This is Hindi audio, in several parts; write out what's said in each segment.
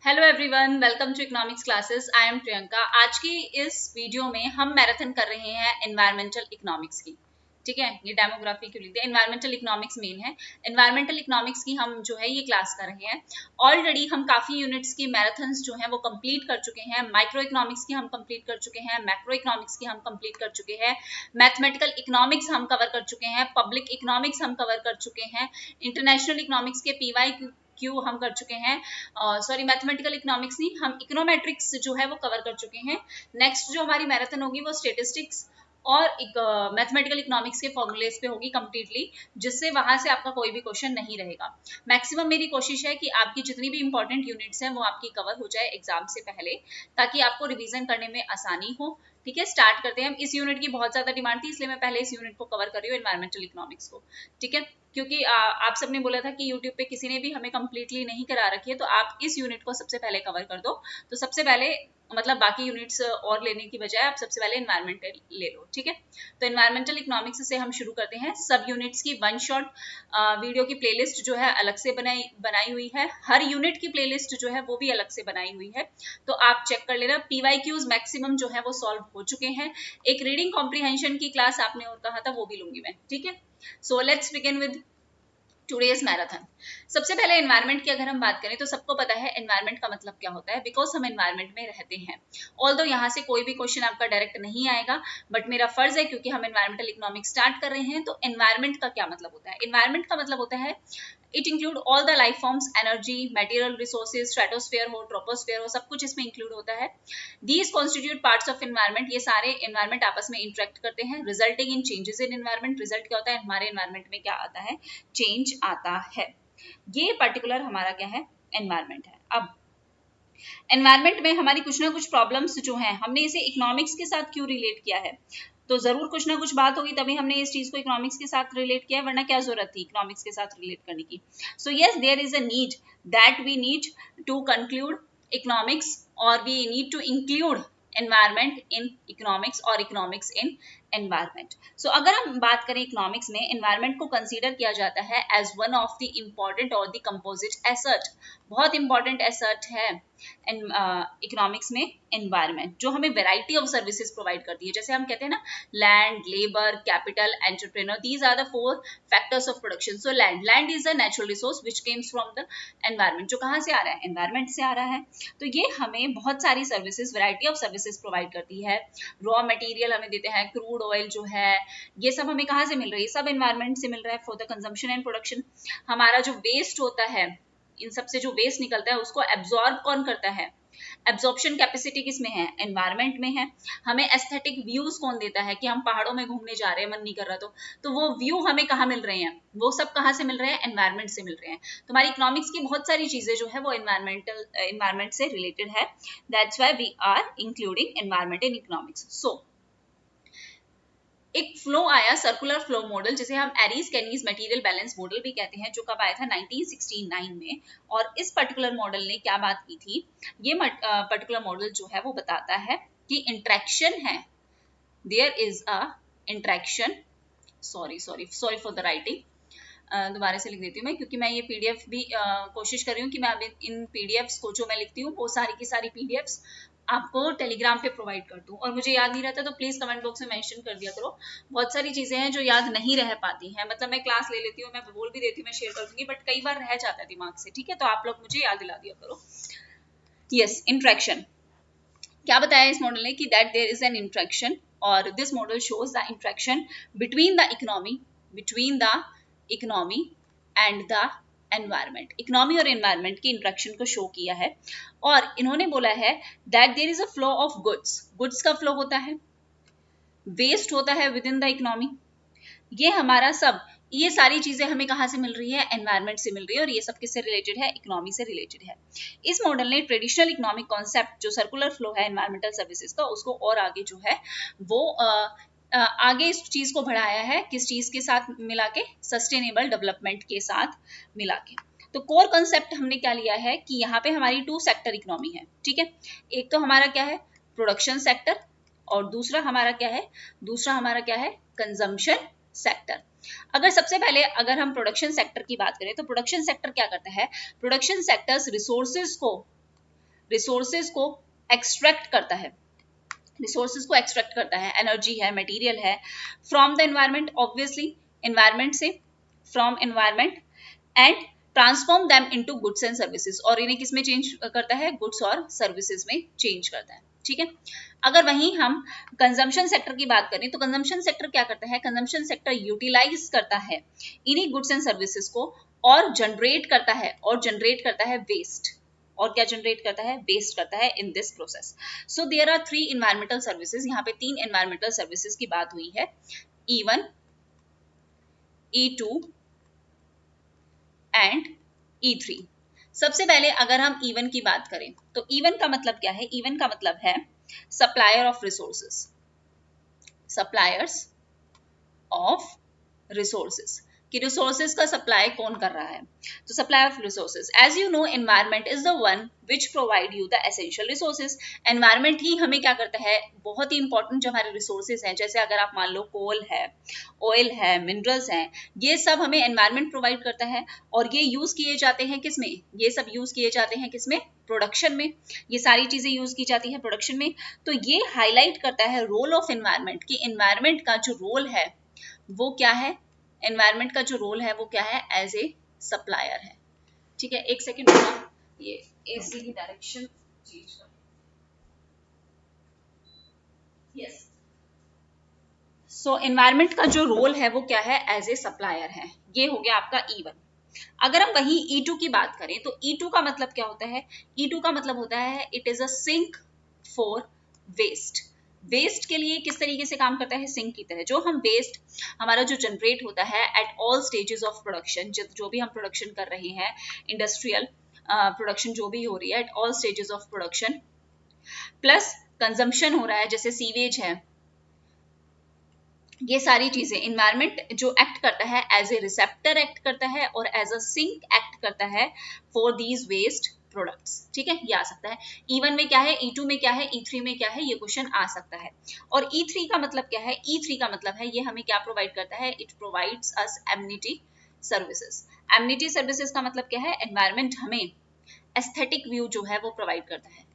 Hello everyone, welcome to economics classes. I am Priyanka. आज की इस वीडियो में हम मैराथन कर रहे हैं एनवायरमेंटल इकोनॉमिक्स की। ठीक है, ये डेमोग्राफी क्यों लिखते हैं, एनवायरमेंटल इकोनॉमिक्स मेन है। एनवायरमेंटल इकोनॉमिक्स की हम जो है ये क्लास कर रहे हैं। ऑलरेडी हम काफी यूनिट्स की मैराथन्स जो है वो कंप्लीट कर चुके हैं। माइक्रो इकोनॉमिक्स की हम कंप्लीट कर चुके हैं, मैक्रो इकोनॉमिक्स की हम कंप्लीट कर चुके हैं, मैथमेटिकल इकोनॉमिक्स हम कवर कर चुके हैं, पब्लिक इकोनॉमिक्स हम कवर कर चुके हैं, इंटरनेशनल इकोनॉमिक्स के पीवाई क्यू हम कर चुके हैं। सॉरी, मैथमेटिकल इकोनॉमिक्स नहीं, हम इकोनोमेट्रिक्स जो है वो कवर कर चुके हैं। नेक्स्ट जो हमारी मैराथन होगी वो स्टेटिस्टिक्स और मैथमेटिकल इकोनॉमिक्स के फॉर्मूलेस पे होगी कंप्लीटली, जिससे वहां से आपका कोई भी क्वेश्चन नहीं रहेगा। मैक्सिमम मेरी कोशिश है कि आपकी जितनी भी इंपॉर्टेंट यूनिट्स हैं वो आपकी कवर हो जाए एग्जाम से पहले, ताकि आपको रिवीजन करने में आसानी हो। ठीक है, स्टार्ट करते हैं। हम इस यूनिट की बहुत ज्यादा डिमांड थी, इसलिए मैं पहले इस यूनिट को कवर कर रही हूँ, एनवायरमेंटल इकोनॉमिक्स को। ठीक है, क्योंकि आप सबने बोला था कि यूट्यूब पे किसी ने भी हमें कंप्लीटली नहीं करा रखी है, तो आप इस यूनिट को सबसे पहले कवर कर दो। तो सबसे पहले मतलब बाकी यूनिट्स और लेने की बजाय आप सबसे पहले एनवायरमेंटल ले लो। ठीक है, तो एनवायरमेंटल इकोनॉमिक्स से हम शुरू करते हैं। सब यूनिट्स की वन शॉट वीडियो की प्लेलिस्ट जो है अलग से बनाई हुई है। हर यूनिट की प्लेलिस्ट जो है वो भी अलग से बनाई हुई है, तो आप चेक कर लेना। पीवाईक्यूज मैक्सिमम जो है वो सॉल्व हो चुके हैं। एक रीडिंग कॉम्प्रीहेंशन की क्लास आपने और कहा था, वो भी लूंगी मैं। ठीक है, so let's begin with today's marathon. सबसे पहले एनवायरनमेंट की अगर हम बात करें तो सबको पता है एनवायरनमेंट का मतलब क्या होता है, बिकॉज हम एनवायरनमेंट में रहते हैं। ऑल्दो यहाँ से कोई भी क्वेश्चन आपका डायरेक्ट नहीं आएगा, बट मेरा फर्ज है क्योंकि हम एनवायरमेंटल इकोनॉमिक्स स्टार्ट कर रहे हैं। तो एनवायरनमेंट का क्या मतलब होता है? एनवायरनमेंट का मतलब होता है it include all the life forms, energy, material resources, stratosphere हो, ट्रोपोस्फेयर हो, सब कुछ इसमें इंक्लूड होता है। These constitute parts of environment. ये सारे एनवायरनमेंट आपस में इंटरेक्ट करते हैं, resulting in changes in environment. Result क्या होता है? हमारे एनवायरनमेंट में क्या आता है? चेंज आता है। ये पर्टिकुलर हमारा क्या है? एनवायरनमेंट है। अब एनवायरनमेंट में हमारी कुछ ना कुछ प्रॉब्लम्स जो हैं, हमने इसे इकोनॉमिक्स के साथ क्यों रिलेट किया है? तो जरूर कुछ ना कुछ बात होगी, तभी हमने इस चीज को इकोनॉमिक्स के साथ रिलेट किया है, वरना क्या जरूरत थी इकोनॉमिक्स के साथ रिलेट करने की? So yes, there is a need that we need to conclude economics, और we need to include environment in economics और इकोनॉमिक्स इन एनवायरमेंट। सो अगर हम बात करें इकोनॉमिक्स में, एनवायरमेंट को कंसीडर किया जाता है as one of the important और द कंपोजिट एसेट। बहुत इंपॉर्टेंट एसेट है इकोनॉमिक्स में एनवायरमेंट, जो हमें वेराइटी ऑफ सर्विसेज प्रोवाइड करती है। जैसे हम कहते हैं ना, land, labour, capital, entrepreneur, these are the four factors of production. So land is a natural resource which comes from the environment. जो कहाँ से आ रहा है? एनवायरमेंट से आ रहा है। तो ये हमें बहुत सारी services, variety of services provide करती है। रॉ मटेरियल हमें देते हैं, क्रूड ऑयल जो है, ये सब हमें कहाँ से मिल रही है? सब एनवायरमेंट से मिल रहा है for the consumption and production. हमारा जो वेस्ट होता है, इन सब से जो वेस्ट निकलता है उसको एब्जॉर्ब कौन करता है? एब्जॉर्प्शन कैपेसिटी किसमें है? एनवायरमेंट में है। हमें एस्थेटिक व्यूज कौन देता है कि हम पहाड़ों में घूमने जा रहे हैं, मन नहीं कर रहा तो वो व्यू हमें कहाँ मिल रहे हैं? वो सब कहाँ से मिल रहे हैं? एनवायरमेंट से मिल रहे हैं। तो हमारी इकोनॉमिक्स की बहुत सारी चीजें जो है वो एनवायरमेंट से रिलेटेड है। That's why we are including environment in economics. So एक फ्लो आया, सर्कुलर फ्लो मॉडल, जिसे हम Ayres Kneese material balance model भी कहते हैं, जो कब आया था? 1969 में। और इस पर्टिकुलर मॉडल ने क्या बात की थी? ये पर्टिकुलर मॉडल जो है वो बताता है कि इंट्रैक्शन है, there is a interaction. Sorry for the writing, दोबारा से लिख देती हूँ मैं, क्योंकि मैं ये पीडीएफ भी कोशिश कर रही हूँ कि मैं अब इन पीडीएफ्स को जो मैं लिखती हूँ वो सारी की सारी पीडीएफ्स आपको टेलीग्राम पे प्रोवाइड कर दूं। और मुझे याद नहीं रहता तो प्लीज कमेंट बॉक्स में मेंशन कर दिया करो। बहुत सारी चीजें हैं जो याद नहीं रह पाती हैं, मतलब मैं क्लास ले लेती हूँ, मैं बोल भी देती हूँ, मैं शेयर कर दूंगी, बट कई बार रह जाता है दिमाग से। ठीक है, तो आप लोग मुझे याद दिला दिया करो। यस, इंट्रैक्शन क्या बताया इस मॉडल ने कि that there is an interaction, और this model shows the interaction between the economy and the environment. Economy और एनवायरमेंट की इंट्रैक्शन को शो किया है। और इन्होंने बोला है that there is a flow of goods का फ्लो होता है, वेस्ट होता है विद इन द इकोनॉमी। ये हमारा सब, ये सारी चीजें हमें कहाँ से मिल रही है? एनवायरमेंट से मिल रही है। और ये सब किससे रिलेटेड है? इकोनॉमी से रिलेटेड है। इस मॉडल ने ट्रेडिशनल इकोनॉमिक कॉन्सेप्ट जो सर्कुलर फ्लो है एनवायरमेंटल सर्विसेज का, उसको और आगे जो है वो आगे इस चीज को बढ़ाया है। किस चीज के साथ मिला के? सस्टेनेबल डेवलपमेंट के साथ मिला के। तो कोर कॉन्सेप्ट हमने क्या लिया है कि यहाँ पे हमारी 2 सेक्टर इकोनॉमी है। ठीक है, एक तो हमारा क्या है? प्रोडक्शन सेक्टर, और दूसरा हमारा क्या है? Consumption sector. अगर सबसे पहले अगर हम प्रोडक्शन सेक्टर की बात करें तो प्रोडक्शन सेक्टर क्या करता है? प्रोडक्शन सेक्टर्स रिसोर्सेज को रिसोर्सेज को एक्सट्रैक्ट करता है, रिसोर्सेज को एक्सट्रैक्ट करता है, एनर्जी है, मटेरियल है, from the environment, obviously environment से, from environment, and transform them into goods and services, और इन्हें किस में चेंज करता है, गुड्स और सर्विसेज में चेंज करता है, ठीक है। अगर वहीं हम कंजम्पशन सेक्टर की बात करें तो कंजम्पशन सेक्टर क्या करता है, कंजम्पशन सेक्टर यूटिलाइज करता है इन्हीं गुड्स एंड सर्विसेज को और जनरेट करता है, और जनरेट करता है वेस्ट, और क्या जनरेट करता है, वेस्ट करता है in this process. So there are 3 environmental services, यहाँ पे 3 एनवायरमेंटल सर्विसेज की बात हुई है, E1, E2 एंड E3। सबसे पहले अगर हम E1 की बात करें तो E1 का मतलब क्या है, E1 का मतलब है supplier of resources, suppliers of resources, कि रिसोर्सेज का सप्लाई कौन कर रहा है, तो supply of resources. As you know environment is the one which provide you the essential resources, environment ही हमें क्या करता है, बहुत ही इंपॉर्टेंट जो हमारे रिसोर्सेज हैं, जैसे अगर आप मान लो कोल है, ऑयल है, मिनरल्स हैं, ये सब हमें एनवायरमेंट प्रोवाइड करता है, और ये यूज किए जाते हैं किसमें, ये सब यूज किए जाते हैं किसमें, प्रोडक्शन में, ये सारी चीजें यूज की जाती है प्रोडक्शन में। तो ये हाईलाइट करता है रोल ऑफ एनवायरमेंट, कि एनवायरमेंट का जो रोल है वो क्या है, एनवायरमेंट का जो रोल है वो क्या है, एज ए सप्लायर है, ठीक है। एक सेकेंड, ये एसी की डायरेक्शन चेंज कर, यस। सो एनवायरमेंट का जो रोल है वो क्या है, एज ए सप्लायर है, ये हो गया आपका E1। अगर हम वही E2 की बात करें तो E2 का मतलब क्या होता है, E2 का मतलब होता है it is a sink for waste, waste के लिए किस तरीके से काम करता है, सिंक की तरह। जो हम वेस्ट हमारा जो जनरेट होता है at all stages of production, जो भी हम प्रोडक्शन कर रहे हैं, इंडस्ट्रियल प्रोडक्शन जो भी हो रही है at all stages of production, plus consumption हो रहा है, जैसे सीवेज है, ये सारी चीजें एनवायरमेंट जो एक्ट करता है एज ए रिसेप्टर एक्ट करता है, और एज अ सिंक एक्ट करता है फॉर दीज वेस्ट प्रोडक्ट्स, ठीक है। ये आ सकता है E1 में क्या है, E2 में क्या है, E3 में क्या है, ये क्वेश्चन आ सकता है। और E3 का मतलब क्या है, E3 का मतलब है ये हमें क्या प्रोवाइड करता है, it provides us amenity services. Amenity services का मतलब क्या है, एनवायरमेंट हमें एस्थेटिक व्यू जो है वो प्रोवाइड करता है,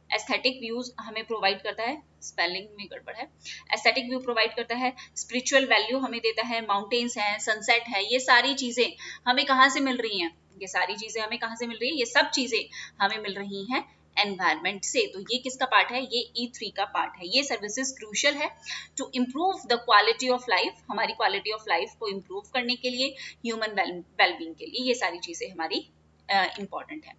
एस्थेटिक व्यूज हमें प्रोवाइड करता है, स्पेलिंग में गड़बड़ है, एस्थेटिक व्यू प्रोवाइड करता है, स्पिरिचुअल वैल्यू हमें देता है, माउंटेन्स हैं, सनसेट है, ये सारी चीजें हमें कहाँ से मिल रही हैं, ये सारी चीजें हमें कहाँ से मिल रही है, ये सब चीजें हमें मिल रही हैं एनवायरमेंट से। तो ये किसका पार्ट है, ये E3 का पार्ट है। ये सर्विसेज क्रूशियल है to improve the quality of life, हमारी क्वालिटी ऑफ लाइफ को इम्प्रूव करने के लिए, ह्यूमन वेलबींग के लिए, ये सारी चीजें हमारी इंपॉर्टेंट है।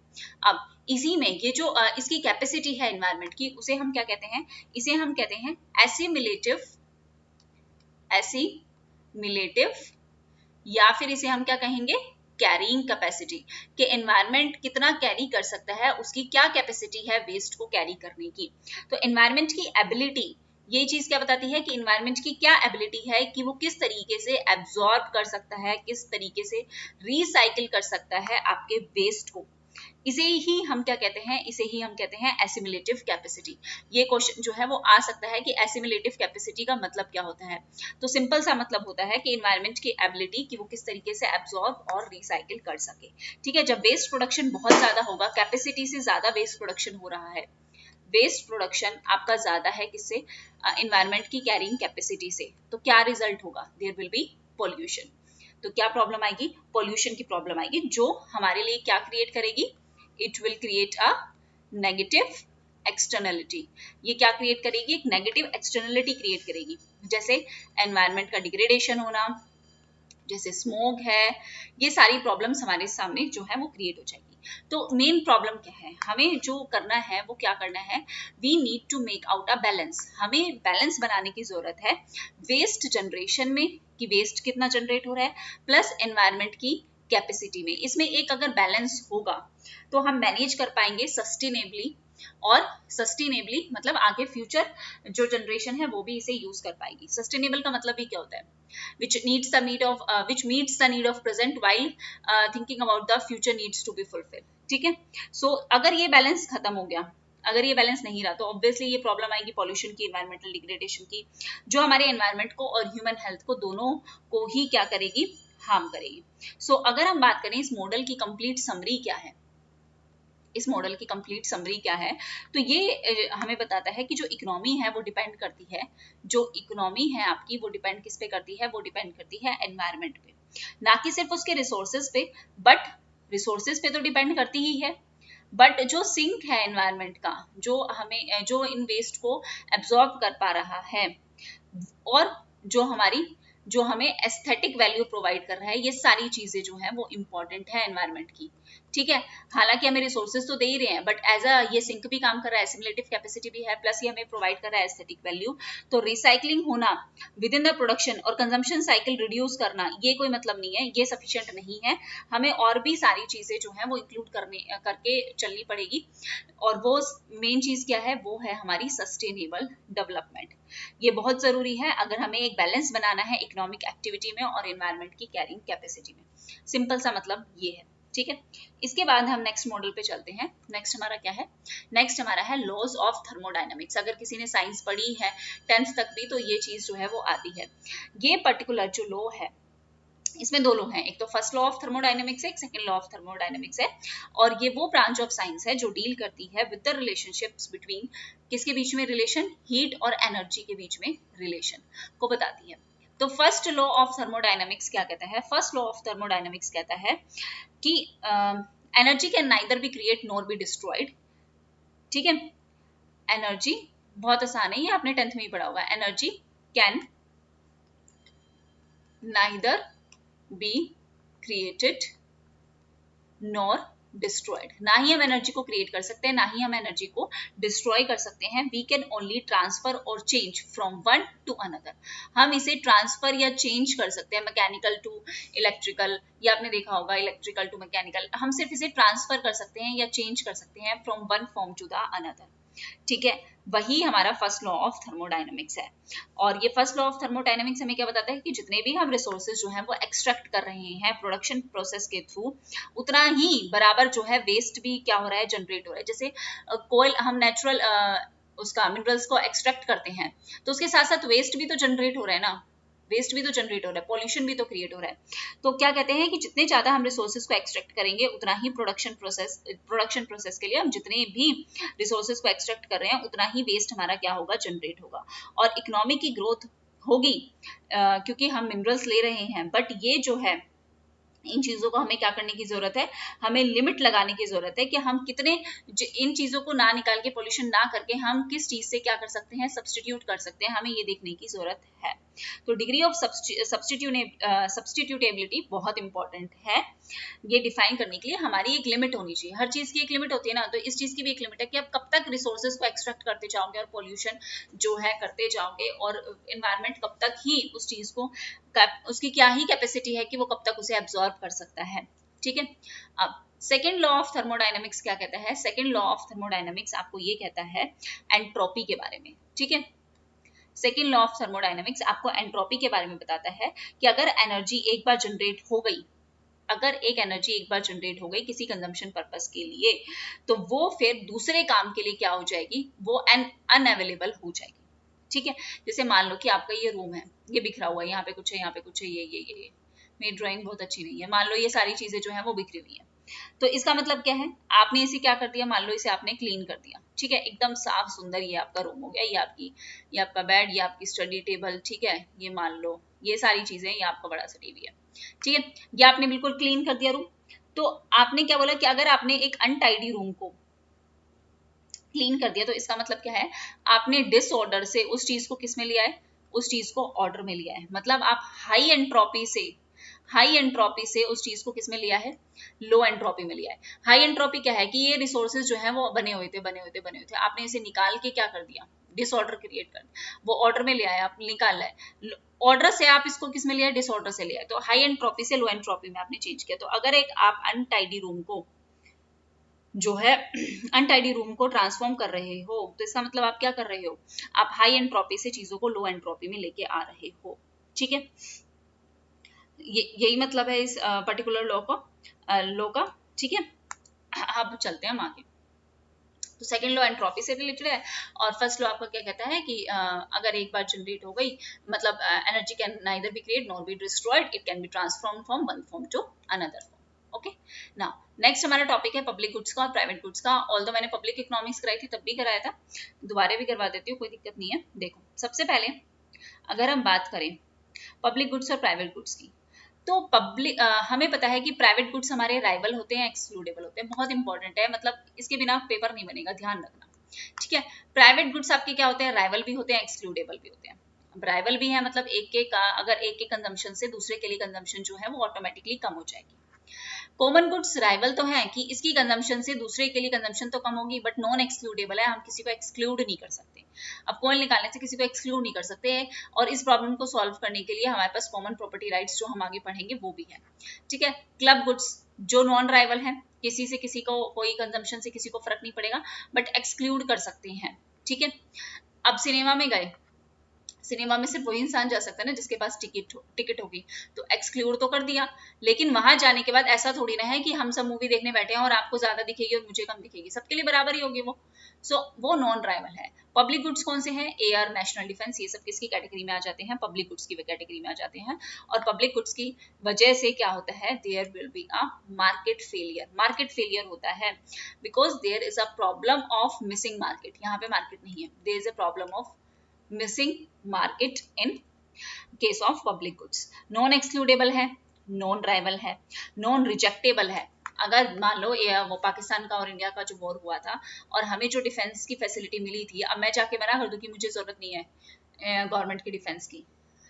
अब इसी में ये जो इसकी कैपेसिटी है एनवायरमेंट की, उसे हम क्या कहते हैं, इसे हम कहते हैं एसिमिलेटिव, एसिमिलेटिव, या फिर इसे हम क्या कहेंगे, कैरिंग कैपेसिटी, कि एनवायरमेंट कितना कैरी कर सकता है, उसकी क्या कैपेसिटी है वेस्ट को कैरी करने की। तो एनवायरमेंट की एबिलिटी, ये चीज क्या बताती है कि एनवायरमेंट की क्या एबिलिटी है, कि वो किस तरीके से एब्जॉर्ब कर सकता है, किस तरीके से रिसाइकिल कर सकता है आपके वेस्ट को। इसे ही हम क्या कहते हैं, इसे ही हम कहते हैं एसिमिलेटिव कैपेसिटी। ये क्वेश्चन जो है वो आ सकता है कि एसिमिलेटिव कैपेसिटी का मतलब क्या होता है। तो सिंपल सा मतलब होता है कि एनवायरमेंट की एबिलिटी, कि वो किस तरीके से एब्जॉर्ब और रिसाइकिल कर सके, ठीक है। जब वेस्ट प्रोडक्शन बहुत ज्यादा होगा, कैपेसिटी से ज्यादा वेस्ट प्रोडक्शन हो रहा है, वेस्ट प्रोडक्शन आपका ज्यादा है किससे, एनवायरमेंट की कैरिंग कैपेसिटी से, तो क्या रिजल्ट होगा, देयर विल बी पोल्यूशन। तो क्या प्रॉब्लम आएगी, पोल्यूशन की प्रॉब्लम आएगी, जो हमारे लिए क्या क्रिएट करेगी, it will create a negative externality. ये क्या क्रिएट करेगी, एक नेगेटिव एक्सटर्नलिटी क्रिएट करेगी, जैसे एनवायरमेंट का डिग्रेडेशन होना, जैसे स्मोक है, ये सारी प्रॉब्लम्स हमारे सामने जो है वो क्रिएट हो जाएगी। तो मेन प्रॉब्लम क्या है, हमें जो करना है वो क्या करना है, we need to make out a balance, हमें बैलेंस बनाने की जरूरत है वेस्ट जनरेशन में, कि वेस्ट कितना जनरेट हो रहा है, प्लस एनवायरमेंट की कैपेसिटी में। इसमें एक अगर बैलेंस होगा तो हम मैनेज कर पाएंगे सस्टेनेबली, और सस्टेनेबली मतलब आगे फ्यूचर जो जनरेशन है वो भी इसे यूज कर पाएगी। सस्टेनेबल का मतलब भी क्या होता है, which meets the need of present while thinking about the future needs to be fulfilled, ठीक है। सो अगर ये बैलेंस खत्म हो गया, अगर ये बैलेंस नहीं रहा, तो ऑब्वियसली ये प्रॉब्लम आएगी पॉल्यूशन की, एनवायरमेंटल डिग्रेडेशन की, जो हमारे एनवायरमेंट को और ह्यूमन हेल्थ को दोनों को ही क्या करेगी, हार्म करेगी। सो अगर हम बात करें इस मॉडल की कंप्लीट समरी क्या है, इस मॉडल की कंप्लीट समरी क्या है, तो ये हमें बताता है कि जो इकोनॉमी है वो डिपेंड करती है, जो इकोनॉमी है आपकी वो डिपेंड किस पे करती है, वो डिपेंड करती है एनवायरनमेंट पे, ना कि सिर्फ उसके रिसोर्सेज पे, बट रिसोर्सेज पे तो डिपेंड करती ही है, बट जो सिंक है एनवायरनमेंट का, जो इन वेस्ट को एब्जॉर्ब कर पा रहा है, और जो हमें एस्थेटिक वैल्यू प्रोवाइड कर रहा है, ये सारी चीजें जो है वो इंपॉर्टेंट है एनवायरनमेंट की। ठीक है, हालांकि हमें रिसोर्सेज तो दे ही रहे हैं, बट एज अ ये सिंक भी काम कर रहा है, एसिमुलेटिव कैपेसिटी भी है, प्लस ये हमें प्रोवाइड कर रहा है एस्थेटिक वैल्यू। तो रिसाइकलिंग होना विद इन द प्रोडक्शन और कंजम्पशन साइकिल रिड्यूस करना, ये कोई मतलब नहीं है, ये सफिशिएंट नहीं है, हमें और भी सारी चीजें जो है वो इंक्लूड करके चलनी पड़ेगी। और वो मेन चीज क्या है, वो है हमारी सस्टेनेबल डेवलपमेंट। ये बहुत जरूरी है अगर हमें एक बैलेंस बनाना है इकोनॉमिक एक्टिविटी में और एनवायरनमेंट की कैरिंग कैपेसिटी में। सिंपल सा मतलब ये है। ठीक है, इसके बाद हम नेक्स्ट मॉडल पे चलते हैं। नेक्स्ट हमारा क्या है, नेक्स्ट हमारा है लॉज ऑफ थर्मोडायनामिक्स। अगर किसी ने साइंस पढ़ी है 10th तक भी, तो ये चीज जो है वो आती है। ये पर्टिकुलर जो लॉ है, इसमें दो लॉ हैं, एक तो फर्स्ट लॉ ऑफ थर्मोडायनामिक्स है, एक सेकंड लॉ ऑफ थर्मोडायनामिक्स है, और ये वो ब्रांच ऑफ साइंस है जो डील करती है विद द रिलेशनशिप्स बिटवीन, किसके बीच में रिलेशन, हीट और एनर्जी के बीच में रिलेशन को बताती है। तो फर्स्ट लॉ ऑफ थर्मोडायनामिक्स क्या कहता है, फर्स्ट लॉ ऑफ थर्मोडायनामिक्स कहता है कि energy can neither be create nor be destroyed. ठीक है, एनर्जी बहुत आसान है, ये आपने 10th में ही पढ़ा होगा, energy can neither be created nor destroyed. ना ही हम एनर्जी को क्रिएट कर सकते हैं, ना ही हम एनर्जी को डिस्ट्रॉय कर सकते हैं। वी कैन ओनली ट्रांसफर और change from one two another. हम इसे ट्रांसफर या चेंज कर सकते हैं, मैकेनिकल टू इलेक्ट्रिकल, या आपने देखा होगा इलेक्ट्रिकल टू मैकेनिकल, हम सिर्फ इसे ट्रांसफर कर सकते हैं या चेंज कर सकते हैं from one form to the another. ठीक है, वही हमारा फर्स्ट लॉ ऑफ थर्मोडायनेमिक्स है। और ये फर्स्ट लॉ ऑफ थर्मोडायनेमिक्स हमें क्या बताता है कि जितने भी हम रिसोर्सेज जो हैं वो एक्सट्रैक्ट कर रहे हैं प्रोडक्शन प्रोसेस के थ्रू, उतना ही बराबर जो है वेस्ट भी क्या हो रहा है, जनरेट हो रहा है। जैसे कोयल, हम नेचुरल उसका मिनरल्स को एक्सट्रैक्ट करते हैं, तो उसके साथ साथ वेस्ट भी तो जनरेट हो रहा है ना, वेस्ट भी तो जनरेट हो रहा है, पॉल्यूशन भी तो क्रिएट हो रहा है। तो क्या कहते हैं कि जितने ज्यादा हम रिसोर्सेज को एक्सट्रैक्ट करेंगे, उतना ही प्रोडक्शन प्रोसेस के लिए हम जितने भी रिसोर्सेज को एक्सट्रैक्ट कर रहे हैं, उतना ही वेस्ट हमारा क्या होगा, जनरेट होगा। और इकोनॉमी की ग्रोथ होगी क्योंकि हम मिनरल्स ले रहे हैं, बट ये जो है इन चीजों को हमें क्या करने की जरूरत है, हमें लिमिट लगाने की जरूरत है कि हम कितने इन चीजों को ना निकाल के, पॉल्यूशन ना करके हम किस चीज से क्या कर सकते हैं, सब्स्टिट्यूट कर सकते हैं, हमें ये देखने की जरूरत है। तो डिग्री ऑफ सब्स्टिट्यूटेबिलिटी बहुत इंपॉर्टेंट है, ये डिफाइन करने के लिए हमारी एक लिमिट होनी चाहिए। हर चीज की एक लिमिट होती है ना, तो इस चीज की भी एक लिमिट है कि आप कब तक रिसोर्सेज को एक्सट्रैक्ट करते जाओगे और पॉल्यूशन जो है करते जाओगे, और एनवायरनमेंट कब तक ही उस चीज को, उसकी क्या ही कैपेसिटी है कि वो कब तक उसे एब्जॉर्ब कर सकता है। ठीक है, अब सेकेंड लॉ ऑफ थर्मोडायनेमिक्स क्या कहता है, सेकेंड लॉ ऑफ थर्मोडायनेमिक्स आपको ये कहता है एंट्रोपी के बारे में। ठीक है, सेकेंड लॉ ऑफ थर्मोडायनेमिक्स आपको एंट्रोपी के बारे में बताता है कि अगर एनर्जी एक बार जनरेट हो गई, अगर एक एनर्जी एक बार जनरेट हो गई किसी कंजम्पशन पर्पस के लिए, तो वो फिर दूसरे काम के लिए क्या हो जाएगी, वो अनअवेलेबल हो जाएगी। ठीक है, जैसे मान लो कि आपका ये रूम है, ये बिखरा हुआ है, यहाँ पे कुछ है, यहाँ पे कुछ है, ये मेरी ड्राइंग बहुत अच्छी नहीं है, मान लो ये सारी चीजें जो है वो बिखरी हुई है, तो इसका मतलब क्या है, आपने इसे क्या कर दिया, मान लो इसे आपने क्लीन कर दिया। ठीक है, एकदम साफ सुंदर ये आपका रूम हो गया, ये आपका बेड, ये आपकी स्टडी टेबल, ठीक है, ये मान लो ये सारी चीजें, ये आपका बड़ा सा टीवी है। ठीक है, ये आपने बिल्कुल क्लीन कर दिया रूम। तो आपने क्या बोला कि अगर आपने एक अनटाइडी रूम को क्लीन कर दिया, तो इसका मतलब क्या है, आपने डिसऑर्डर से उस चीज को किस में लिया है, उस चीज को ऑर्डर में लिया है। मतलब आप हाई एंट्रोपी से उस चीज को किस में लिया है, लो एंट्रोपी में लिया है। हाई एंट्रोपी क्या है कि ये रिसोर्सेज जो है वो बने हुए थे, आपने इसे निकाल के क्या कर दिया, डिसऑर्डर क्रिएट कर, वो ऑर्डर में ले आया, आप निकाल है, ऑर्डर से आप इसको किस में लिया, डिसऑर्डर से लिया है। तो हाई एंट्रोपी से लो एंट्रोपी में आपने चेंज किया। तो अगर एक आप अनटाइडी रूम को जो है अनटाइडी रूम को ट्रांसफॉर्म कर रहे हो, तो इसका मतलब आप क्या कर रहे हो, आप हाई एंट्रोपी से चीजों को लो एंट्रोपी में लेके आ रहे हो। ठीक है, यही मतलब है इस पर्टिकुलर लॉ का। ठीक है, अब चलते हैं हम आगे। तो सेकंड लॉ एंट्रोपी से रिलेटेड है, और फर्स्ट लॉ आपका क्या कहता है कि अगर एक बार जनरेट हो गई, मतलब energy can neither be create nor be destroyed, it can be transform from one form to another form. Okay ना। नेक्स्ट हमारा टॉपिक है पब्लिक गुड्स का और प्राइवेट गुड्स का। ऑल्दो मैंने पब्लिक इकोनॉमिक्स कराई थी तब भी कराया था, दोबारा भी करवा देती हूँ, कोई दिक्कत नहीं है। देखो सबसे पहले अगर हम बात करें पब्लिक गुड्स और प्राइवेट गुड्स की, तो पब्लिक हमें पता है कि प्राइवेट गुड्स हमारे राइवल होते हैं, एक्सक्लूडेबल होते हैं, बहुत इंपॉर्टेंट है, मतलब इसके बिना पेपर नहीं बनेगा, ध्यान रखना। ठीक है, प्राइवेट गुड्स आपके क्या होते हैं, राइवल भी होते हैं, एक्सक्लूडेबल भी होते हैं। राइवल भी है मतलब एक के का अगर एक के कंजम्पशन से दूसरे के लिए कंजम्पशन जो है वो ऑटोमेटिकली कम हो जाएगी। कॉमन गुड्स राइवल तो है कि इसकी कंजम्पशन से दूसरे के लिए कंजम्पशन तो कम होगी, बट नॉन एक्सक्लूडेबल है, हम किसी को एक्सक्लूड नहीं कर सकते। अब कॉइन निकालने से किसी को एक्सक्लूड नहीं कर सकते, और इस प्रॉब्लम को सॉल्व करने के लिए हमारे पास कॉमन प्रॉपर्टी राइट्स जो हम आगे पढ़ेंगे वो भी है। ठीक है, क्लब गुड्स जो नॉन राइवल है, किसी से किसी को कोई कंजम्पशन से किसी को फर्क नहीं पड़ेगा, बट एक्सक्लूड कर सकते हैं। ठीक है, अब सिनेमा में गए, सिनेमा में सिर्फ वही इंसान जा सकता है ना जिसके पास टिकट होगी, तो एक्सक्लूड तो कर दिया, लेकिन वहां जाने के बाद ऐसा थोड़ी ना है कि हम सब मूवी देखने बैठे हैं और आपको ज्यादा दिखेगी और मुझे कम दिखेगी, सबके लिए बराबर ही होगी वो। वो नॉन राइवल है। पब्लिक गुड्स कौन से हैं, एयर, नेशनल डिफेंस, ये सब किसकी कैटेगरी में आ जाते हैं, पब्लिक गुड्स की कैटेगरी में आ जाते हैं। और पब्लिक गुड्स की वजह से क्या होता है, there will be a market failure. Market failure होता है because there is a problem of missing market. यहाँ पे मार्केट नहीं है, there is a problem of missing market in case of public goods. Non excludable है, नॉन राइवल है, नॉन रिजेक्टेबल है। अगर मान लो वो पाकिस्तान का और इंडिया का जो वॉर हुआ था और हमें जो डिफेंस की फैसिलिटी मिली थी, अब मैं जाके मना कर दूं कि मुझे जरूरत नहीं है गवर्नमेंट की डिफेंस की,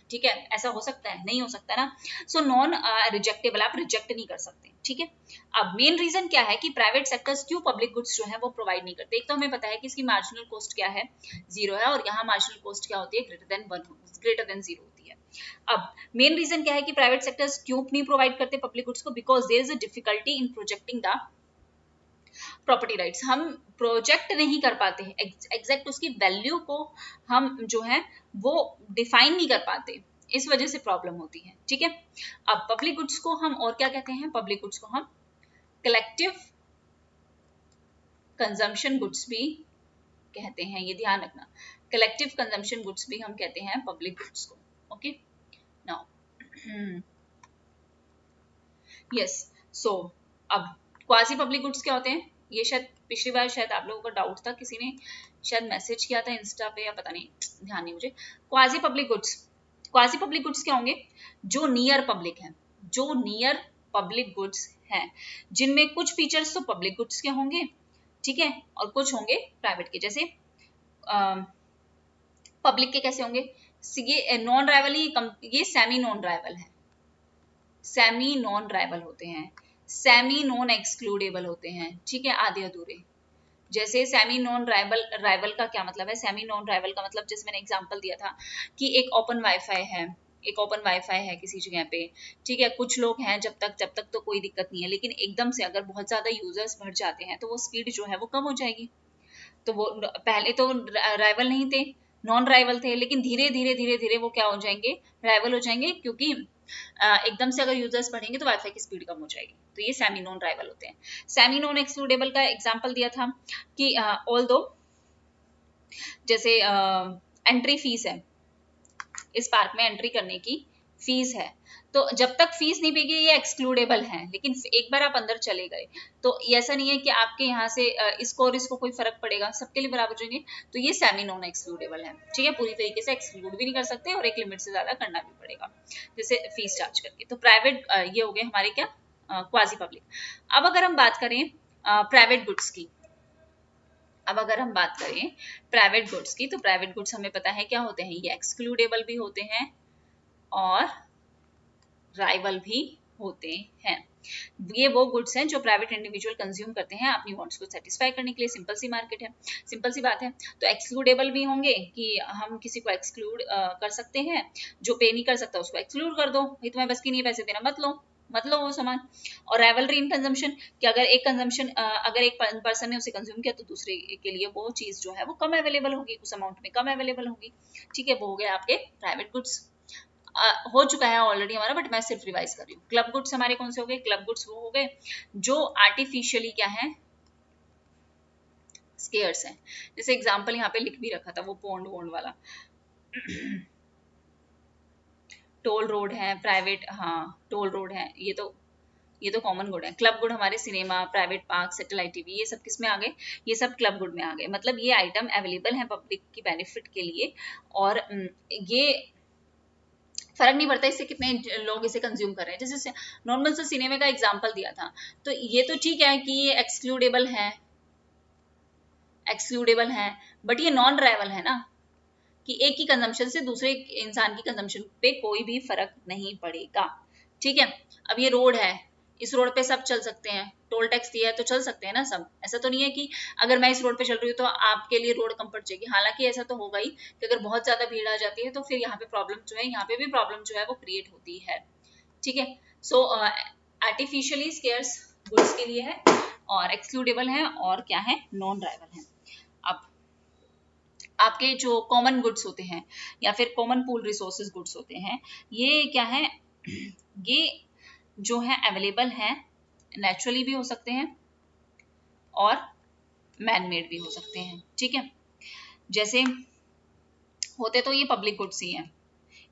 ठीक है, ऐसा हो सकता है, नहीं हो सकता ना। सो नॉन रिजेक्टेबल, आप रिजेक्ट नहीं कर सकते। ठीक है, अब मेन रीजन क्या है कि प्राइवेट सेक्टर्स क्यों पब्लिक गुड्स जो है वो प्रोवाइड नहीं करते। एक तो हमें पता है कि इसकी मार्जिनल कॉस्ट क्या है, 0 है, और यहाँ मार्जिनल कॉस्ट क्या होती है, ग्रेटर देन 0 होती है। अब मेन रीजन क्या है कि प्राइवेट सेक्टर्स क्यों नहीं प्रोवाइड करते पब्लिक गुड्स को, because there is a difficulty in projecting the property rights. हम प्रोजेक्ट नहीं कर पाते हैं एग्जैक्ट उसकी वैल्यू को, हम जो है वो डिफाइन नहीं कर पाते, इस वजह से प्रॉब्लम होती है। ठीक है, अब पब्लिक गुड्स को हम और क्या कहते हैं, पब्लिक गुड्स को हम कलेक्टिव कंजम्पशन गुड्स भी कहते हैं, ये ध्यान रखना। कलेक्टिव कंजम्पशन गुड्स भी हम कहते हैं पब्लिक गुड्स को। ओके नाउ यस, सो अब क्वासी पब्लिक गुड्स क्या होते हैं, ये शायद पिछली बार शायद आप लोगों का डाउट था, किसी ने शायद मैसेज किया था इंस्टा पे या पता नहीं, ध्यान नहीं मुझे। Quasi public goods, quasi public goods क्या होंगे, जो नियर पब्लिक है, जो नियर पब्लिक गुड्स हैं, जिनमें कुछ फीचर्स तो पब्लिक गुड्स के होंगे, ठीक है, और कुछ होंगे प्राइवेट के। जैसे पब्लिक के कैसे होंगे, ये नॉन राइवल ही, ये सेमी नॉन राइवल है, सेमी नॉन राइवल होते हैं, सेमी नॉन एक्सक्लूडेबल होते हैं। ठीक है, आधे अधूरे। जैसे सेमी नॉन राइवल, राइवल का क्या मतलब है, सेमी नॉन राइवल का मतलब जैसे मैंने एग्जांपल दिया था कि एक ओपन वाईफाई है, एक ओपन वाईफाई है किसी जगह पे, ठीक है, कुछ लोग हैं, जब तक तो कोई दिक्कत नहीं है, लेकिन एकदम से अगर बहुत ज्यादा यूजर्स बढ़ जाते हैं तो वो स्पीड जो है वो कम हो जाएगी। तो वो पहले तो राइवल नहीं थे, नॉन राइवल थे, लेकिन धीरे धीरे धीरे धीरे वो क्या हो जाएंगे, राइवल हो जाएंगे, क्योंकि एकदम से अगर यूजर्स बढ़ेंगे तो वाईफाई की स्पीड कम हो जाएगी। तो ये सेमी नॉन राइवल होते हैं। सेमी नॉन एक्सक्लूडेबल का एग्जांपल दिया था कि ऑल्दो जैसे एंट्री फीस है, इस पार्क में एंट्री करने की फीस है, तो जब तक फीस नहीं पेगी ये एक्सक्लूडेबल है, लेकिन एक बार आप अंदर चले गए तो ऐसा नहीं है कि आपके यहाँ से इसको और इसको कोई फर्क पड़ेगा, सबके लिए बराबर जाएंगे, तो ये सेमी नॉन एक्सक्लूडेबल है। ठीक है, पूरी तरीके से एक्सक्लूड भी नहीं कर सकते और एक लिमिट से ज्यादा करना भी पड़ेगा, जैसे फीस चार्ज करके। तो प्राइवेट ये हो गए हमारे क्या, क्वाजी पब्लिक। अब अगर हम बात करें प्राइवेट गुड्स की, अब अगर हम बात करें प्राइवेट गुड्स की, तो प्राइवेट गुड्स हमें पता है क्या होते हैं, ये एक्सक्लूडेबल भी होते हैं और राइवल भी होते हैं। ये वो गुड्स हैं जो प्राइवेट इंडिविजुअल कंज्यूम करते हैं अपनी वांट्स को सेटिस्फाई करने के लिए। सिंपल सी मार्केट है, सिंपल सी बात है। तो एक्सक्लूडेबल भी होंगे कि हम किसी को एक्सक्लूड कर सकते हैं, जो पे नहीं कर सकता उसको एक्सक्लूड कर दो, भाई तुम्हें बस की नहीं पैसे देना मत लो वो सामान। और राइवलरी इन कंजम्पशन कि अगर एक कंजम्पशन अगर एक पर्सन ने उसे कंज्यूम किया तो दूसरे के लिए वो चीज जो है वो कम अवेलेबल होगी, उस अमाउंट में कम अवेलेबल होगी। ठीक है, वो हो गए आपके प्राइवेट गुड्स। हो चुका है ऑलरेडी हमारा, बट मैं सिर्फ रिवाइज कर रही हूँ। क्लब गुड्स हमारे कौन से हो गए, क्लब गुड्स वो हो गए जो आर्टिफिशियली क्या है, स्केयर्स हैं। जैसे एग्जांपल यहाँ पे लिख भी रखा था वो पॉन्ड वोन्ड वाला टोल रोड है प्राइवेट, हाँ टोल रोड है, ये तो ये तो कॉमन गुड है। क्लब गुड हमारे cinema, private park, satellite TV, ये सब किस में आ गए, ये सब क्लब गुड में आ गए। मतलब ये आइटम अवेलेबल है पब्लिक की बेनिफिट के लिए, और ये फर्क नहीं पड़ता इससे कितने लोग इसे कंज्यूम कर रहे हैं। जैसे नॉर्मल से सिनेमा का एग्जांपल दिया था, तो ये तो ठीक है कि ये एक्सक्लूडेबल है, बट ये नॉन ड्राइवल है ना, कि एक की कंजम्पशन से दूसरे इंसान की कंजम्पशन पे कोई भी फर्क नहीं पड़ेगा। ठीक है, अब ये रोड है, इस रोड पे सब चल सकते हैं, टोल टैक्स दिया है तो चल सकते हैं ना सब। ऐसा तो नहीं है कि अगर मैं इस रोड पे चल रही हूँ तो आपके लिए रोड कम पड़ जाएगी। हालांकि ऐसा तो होगा ही कि अगर बहुत ज्यादा भीड़ आ जाती है तो फिर यहाँ पे प्रॉब्लम जो है, यहाँ पे भी प्रॉब्लम जो है वो क्रिएट होती है। ठीक है, सो आर्टिफिशियली स्केर्स गुड्स के लिए है, और एक्सक्लूडेबल है, और क्या है, नॉन ड्राइवल है। अब आपके जो कॉमन गुड्स होते हैं या फिर कॉमन पूल रिसोर्सेज गुड्स होते हैं, ये क्या है, ये जो है अवेलेबल है, नेचुरली भी हो सकते हैं और मैन मेड भी हो सकते हैं। ठीक है, जैसे होते तो ये पब्लिक गुड्स ही हैं,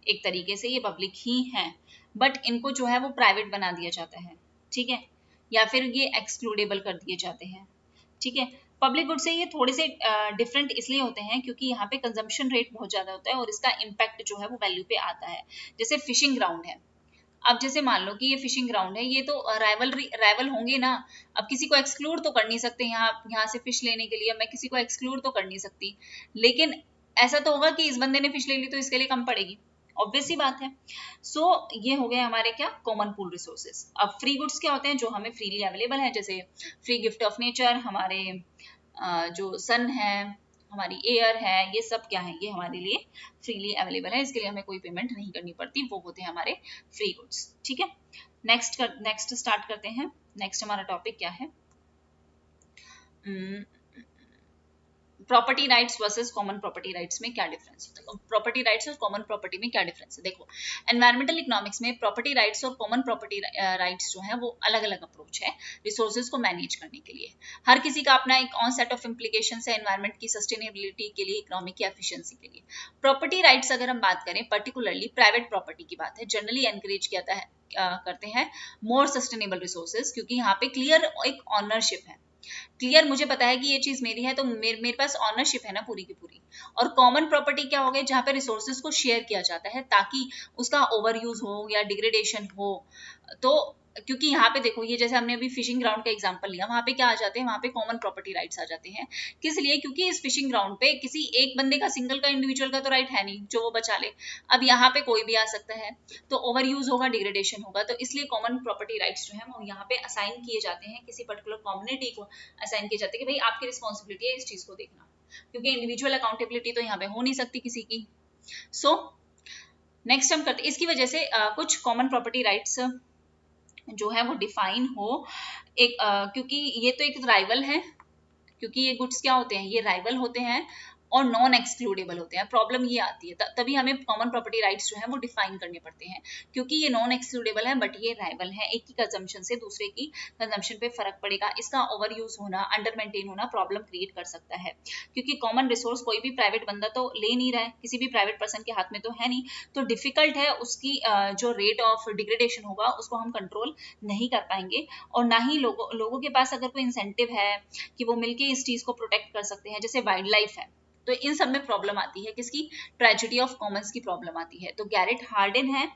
एक तरीके से ये पब्लिक ही हैं, बट इनको जो है वो प्राइवेट बना दिया जाता है। ठीक है, या फिर ये एक्सक्लूडेबल कर दिए जाते हैं। ठीक है, पब्लिक गुड से ये थोड़े से डिफरेंट इसलिए होते हैं क्योंकि यहाँ पे कंजम्पशन रेट बहुत ज्यादा होता है और इसका इम्पैक्ट जो है वो वैल्यू पे आता है। जैसे फिशिंग ग्राउंड है, अब जैसे मान लो कि ये फिशिंग ग्राउंड है, ये तो राइवल होंगे ना। अब किसी को एक्सक्लूड तो कर नहीं सकते, यहाँ से फिश लेने के लिए मैं किसी को एक्सक्लूड तो कर नहीं सकती, लेकिन ऐसा तो होगा कि इस बंदे ने फिश ले ली तो इसके लिए कम पड़ेगी, ऑब्वियस ही बात है। सो ये हो गए हमारे क्या, कॉमन पूल रिसोर्सेज। अब फ्री गुड्स क्या होते हैं, जो हमें फ्रीली अवेलेबल है, जैसे फ्री गिफ्ट ऑफ नेचर, हमारे जो सन है, हमारी एयर है, ये सब क्या है, ये हमारे लिए फ्रीली अवेलेबल है, इसके लिए हमें कोई पेमेंट नहीं करनी पड़ती, वो होते हैं हमारे फ्री गुड्स। ठीक है, नेक्स्ट स्टार्ट करते हैं। नेक्स्ट हमारा टॉपिक क्या है, property rights versus common property rights में क्या डिफरेंस है। प्रॉपर्टी राइट्स और कॉमन प्रॉपर्टी में क्या डिफरेंस है, देखो एनवायरमेंटल इकोनॉमिक्स में प्रॉपर्टी राइट्स और कॉमन प्रॉपर्टी राइट्स जो है वो अलग अलग अप्रोच है रिसोर्सेज को मैनेज करने के लिए। हर किसी का अपना एक ऑन सेट ऑफ इम्प्लीकेशन है एनवायरमेंट की सस्टेनेबिलिटी के लिए, इकोनॉमिक की एफिशिएंसी के लिए। प्रॉपर्टी राइट्स अगर हम बात करें, पर्टिकुलरली प्राइवेट प्रॉपर्टी की बात है, जनरली एनकरेज किया करते हैं मोर सस्टेनेबल रिसोर्सेज, क्योंकि यहाँ पे क्लियर एक ऑनरशिप है, क्लियर मुझे पता है कि ये चीज मेरी है तो मेरे पास ऑनरशिप है ना पूरी की पूरी। और कॉमन प्रॉपर्टी क्या हो गई, जहां पे रिसोर्सेज को शेयर किया जाता है ताकि उसका ओवर यूज हो या डिग्रेडेशन हो। तो क्योंकि यहाँ पे देखो, ये जैसे हमने अभी फिशिंग ग्राउंड का एग्जांपल लिया, वहां पे क्या आ जाते हैं, वहां पे कॉमन प्रॉपर्टी राइट्स आ जाते हैं। किस लिए, क्योंकि इस फिशिंग ग्राउंड पे किसी एक बंदे का, सिंगल का, इंडिविजुअल का तो राइट है नहीं जो वो बचा ले। अब यहाँ पे कोई भी आ सकता है तो ओवर यूज होगा, डिग्रेडेशन होगा, तो इसलिए कॉमन प्रॉपर्टी राइट्स जो है वो यहाँ पे असाइन किए जाते हैं, किसी पर्टिकुलर कम्युनिटी को असाइन किए जाते हैं कि भाई आपकी रिस्पॉन्सिबिलिटी है इस चीज को देखना, क्योंकि इंडिविजुअल अकाउंटेबिलिटी तो यहाँ पे हो नहीं सकती किसी की। सो नेक्स्ट हम करते, इसकी वजह से कुछ कॉमन प्रॉपर्टी राइट्स जो है वो डिफाइन हो एक क्योंकि ये तो एक राइवल है, क्योंकि ये गुड्स क्या होते हैं, ये राइवल होते हैं और नॉन एक्सक्लूडेबल होते हैं। प्रॉब्लम ये आती है, तभी हमें कॉमन प्रॉपर्टी राइट्स जो है वो डिफाइन करने पड़ते हैं, क्योंकि ये नॉन एक्सक्लूडेबल है बट ये राइवल है, एक की कंजम्पशन से दूसरे की कंजम्पशन पे फर्क पड़ेगा, इसका ओवर यूज होना, अंडर मेंटेन होना प्रॉब्लम क्रिएट कर सकता है। क्योंकि कॉमन रिसोर्स कोई भी प्राइवेट बंदा तो ले नहीं रहा है, किसी भी प्राइवेट पर्सन के हाथ में तो है नहीं, तो डिफिकल्ट है उसकी जो रेट ऑफ डिग्रेडेशन होगा उसको हम कंट्रोल नहीं कर पाएंगे। और ना ही लोगों के पास अगर कोई इंसेंटिव है कि वो मिलके इस चीज को प्रोटेक्ट कर सकते हैं, जैसे वाइल्ड लाइफ है, तो इन सब में प्रॉब्लम आती है, किसकी, ट्रेजेडी ऑफ कॉमन्स की प्रॉब्लम आती है। तो गैरेट हार्डन है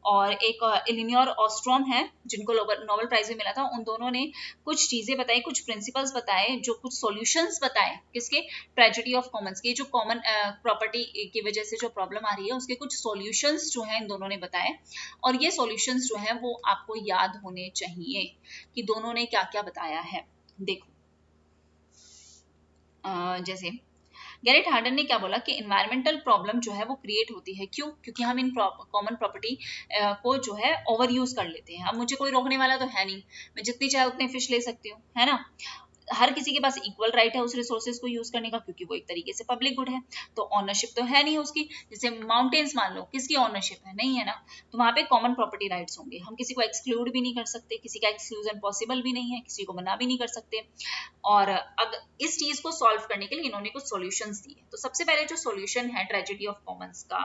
और एक इलिनोर ऑस्ट्रॉम है, जिनको नोबेल प्राइज भी मिला था, उन दोनों ने कुछ चीजें बताई, कुछ प्रिंसिपल्स बताए, जो कुछ सॉल्यूशंस बताए, किसके, ट्रेजेडी ऑफ कॉमन्स के, जो कॉमन प्रॉपर्टी की वजह से जो प्रॉब्लम आ रही है उसके कुछ सॉल्यूशंस जो है इन दोनों ने बताए। और ये सॉल्यूशंस जो है वो आपको याद होने चाहिए कि दोनों ने क्या क्या बताया है। देखो जैसे गैरेट हार्डन ने क्या बोला कि एनवायरमेंटल प्रॉब्लम जो है वो क्रिएट होती है, क्यों, क्योंकि हम इन कॉमन प्रॉपर्टी को जो है ओवर यूज कर लेते हैं। अब मुझे कोई रोकने वाला तो है नहीं, मैं जितनी चाहे उतने फिश ले सकती हूँ, है ना। हर किसी के पास इक्वल राइट है उस रिसोर्सेज को यूज करने का, क्योंकि वो एक तरीके से पब्लिक गुड है, तो ऑनरशिप तो है नहीं उसकी। जैसे माउंटेन्स मान लो, किसकी ऑनरशिप है, नहीं है ना, तो वहां पे कॉमन प्रॉपर्टी राइट्स होंगे, हम किसी को एक्सक्लूड भी नहीं कर सकते, किसी का एक्सक्लूजन पॉसिबल भी नहीं है, किसी को मना भी नहीं कर सकते। और अगर इस चीज को सॉल्व करने के लिए इन्होंने कुछ सॉल्यूशंस दिए। तो सबसे पहले जो सॉल्यूशन है ट्रेजेडी ऑफ कॉमन्स का,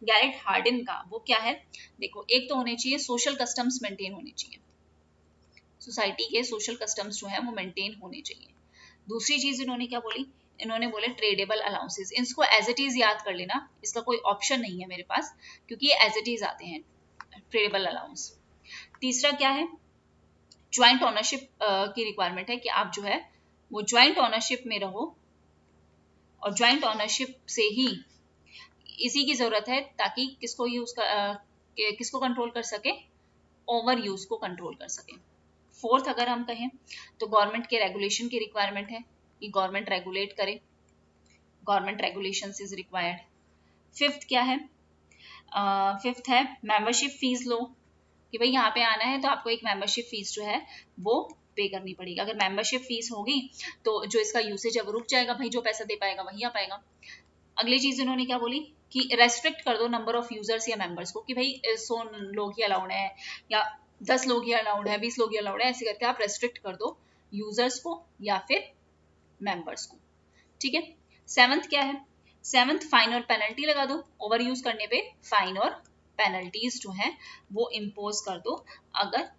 गैरेट हार्डन का, वो क्या है, देखो एक तो होने चाहिए सोशल कस्टम्स मेंटेन होने चाहिए। सोसाइटी के सोशल कस्टम्स जो है वो मेंटेन होने चाहिए। दूसरी चीज इन्होंने क्या बोली, इन्होंने बोले ट्रेडेबल अलाउंसेस। इसको एज इट इज याद कर लेना, इसका कोई ऑप्शन नहीं है मेरे पास, क्योंकि ये एज इट इज आते हैं ट्रेडेबल अलाउंस। तीसरा क्या है, ज्वाइंट ऑनरशिप की रिक्वायरमेंट है कि आप जो है वो ज्वाइंट ऑनरशिप में रहो, और ज्वाइंट ऑनरशिप से ही इसी की जरूरत है ताकि किसको यूज किसको कंट्रोल कर सके, ओवर यूज को कंट्रोल कर सके। फोर्थ अगर हम कहें तो गवर्नमेंट के रेगुलेशन की रिक्वायरमेंट है कि गवर्नमेंट रेगुलेट करे, government regulation is required. Fifth क्या है, फिफ्थ है मेंबरशिप फीस लो, कि भाई यहाँ पे आना है तो आपको एक मेंबरशिप फीस जो है वो पे करनी पड़ेगी। अगर मेंबरशिप फीस होगी तो जो इसका यूसेज है वो रुक जाएगा, भाई जो पैसा दे पाएगा वही आ पाएगा। अगली चीज इन्होंने क्या बोली कि रेस्ट्रिक्ट कर दो नंबर ऑफ यूजर्स या मेंबर्स को, कि भाई 100 लोग ही अलाउड है या 10 लोग ही अलाउड है, 20 लोग ही अलाउड है, ऐसे करके आप रेस्ट्रिक्ट कर दो यूजर्स को या फिर मेंबर्स को। ठीक है। सेवंथ क्या है, सेवंथ फाइन और पेनल्टी लगा दो, ओवर यूज करने पे फाइन और पेनल्टीज जो है वो इम्पोज कर दो अगर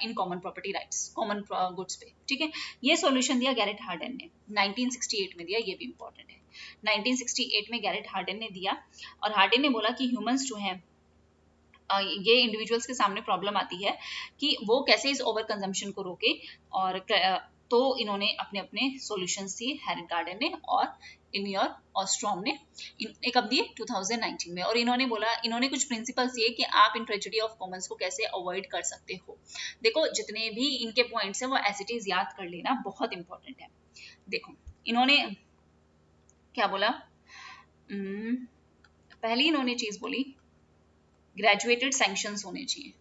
in common property rights, common goods पे। ठीक है। ये सॉल्यूशन दिया गैरेट हार्डन ने 1968 में दिया, ये भी इंपॉर्टेंट है। 1968 में गैरेट हार्डन ने दिया, और हार्डन ने बोला कि ह्यूमंस जो हैं ये इंडिविजुअल्स के सामने प्रॉब्लम आती है कि वो कैसे इस ओवर कंजम्पशन को रोके, और तो इन्होंने अपने अपने सॉल्यूशंस दिए हैरेट गार्डन ने और इनियर ऑस्ट्रॉम ने, कब दिए 2019 में। और इन्होंने बोला, इन्होंने कुछ प्रिंसिपल्स दिए कि आप इन ट्रेजेडी ऑफ कॉमन्स को कैसे अवॉइड कर सकते हो। देखो जितने भी इनके पॉइंट्स हैं वो एज इट इज याद कर लेना, बहुत इंपॉर्टेंट है। देखो इन्होंने क्या बोला, पहली इन्होंने चीज बोली ग्रेजुएटेड सैंक्शंस होने चाहिए,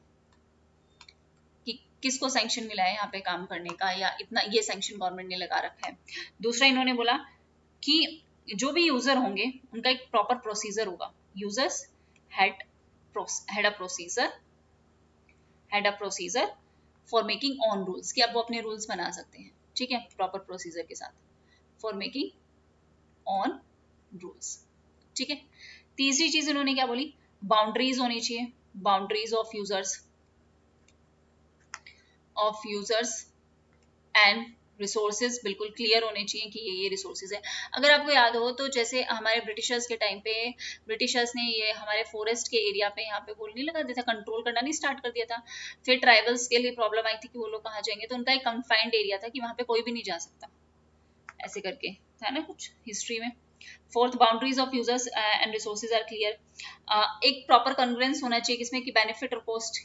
कि किसको सैंक्शन मिला है यहाँ पे काम करने का, या इतना ये सैंक्शन गवर्नमेंट ने लगा रखा है। दूसरा इन्होंने बोला कि जो भी यूजर होंगे उनका एक प्रॉपर प्रोसीजर होगा, users had a procedure for making on rules, कि अब वो अपने रूल्स बना सकते हैं। ठीक है, प्रॉपर प्रोसीजर के साथ फॉर मेकिंग ऑन रूल्स। ठीक है। तीसरी चीज इन्होंने क्या बोली, बाउंड्रीज होनी चाहिए, boundaries of users and resources बिल्कुल क्लियर होने चाहिए कि ये रिसोर्सेज है। अगर आपको याद हो तो जैसे हमारे ब्रिटिशर्स के टाइम पे ब्रिटिशर्स ने ये हमारे फॉरेस्ट के एरिया पे यहाँ पे बोल नहीं लगा दिया था, कंट्रोल करना नहीं स्टार्ट कर दिया था। फिर ट्राइबल्स के लिए प्रॉब्लम आई थी कि वो लोग कहाँ जाएंगे, तो उनका एक कंफाइंड एरिया था कि वहाँ पे कोई भी नहीं जा सकता, ऐसे करके था ना कुछ हिस्ट्री में। Fourth, boundaries of users and resources are clear. एक प्रॉपर कॉन्ग्रुएंस होना चाहिए किसमें, कि बेनिफिट और कॉस्ट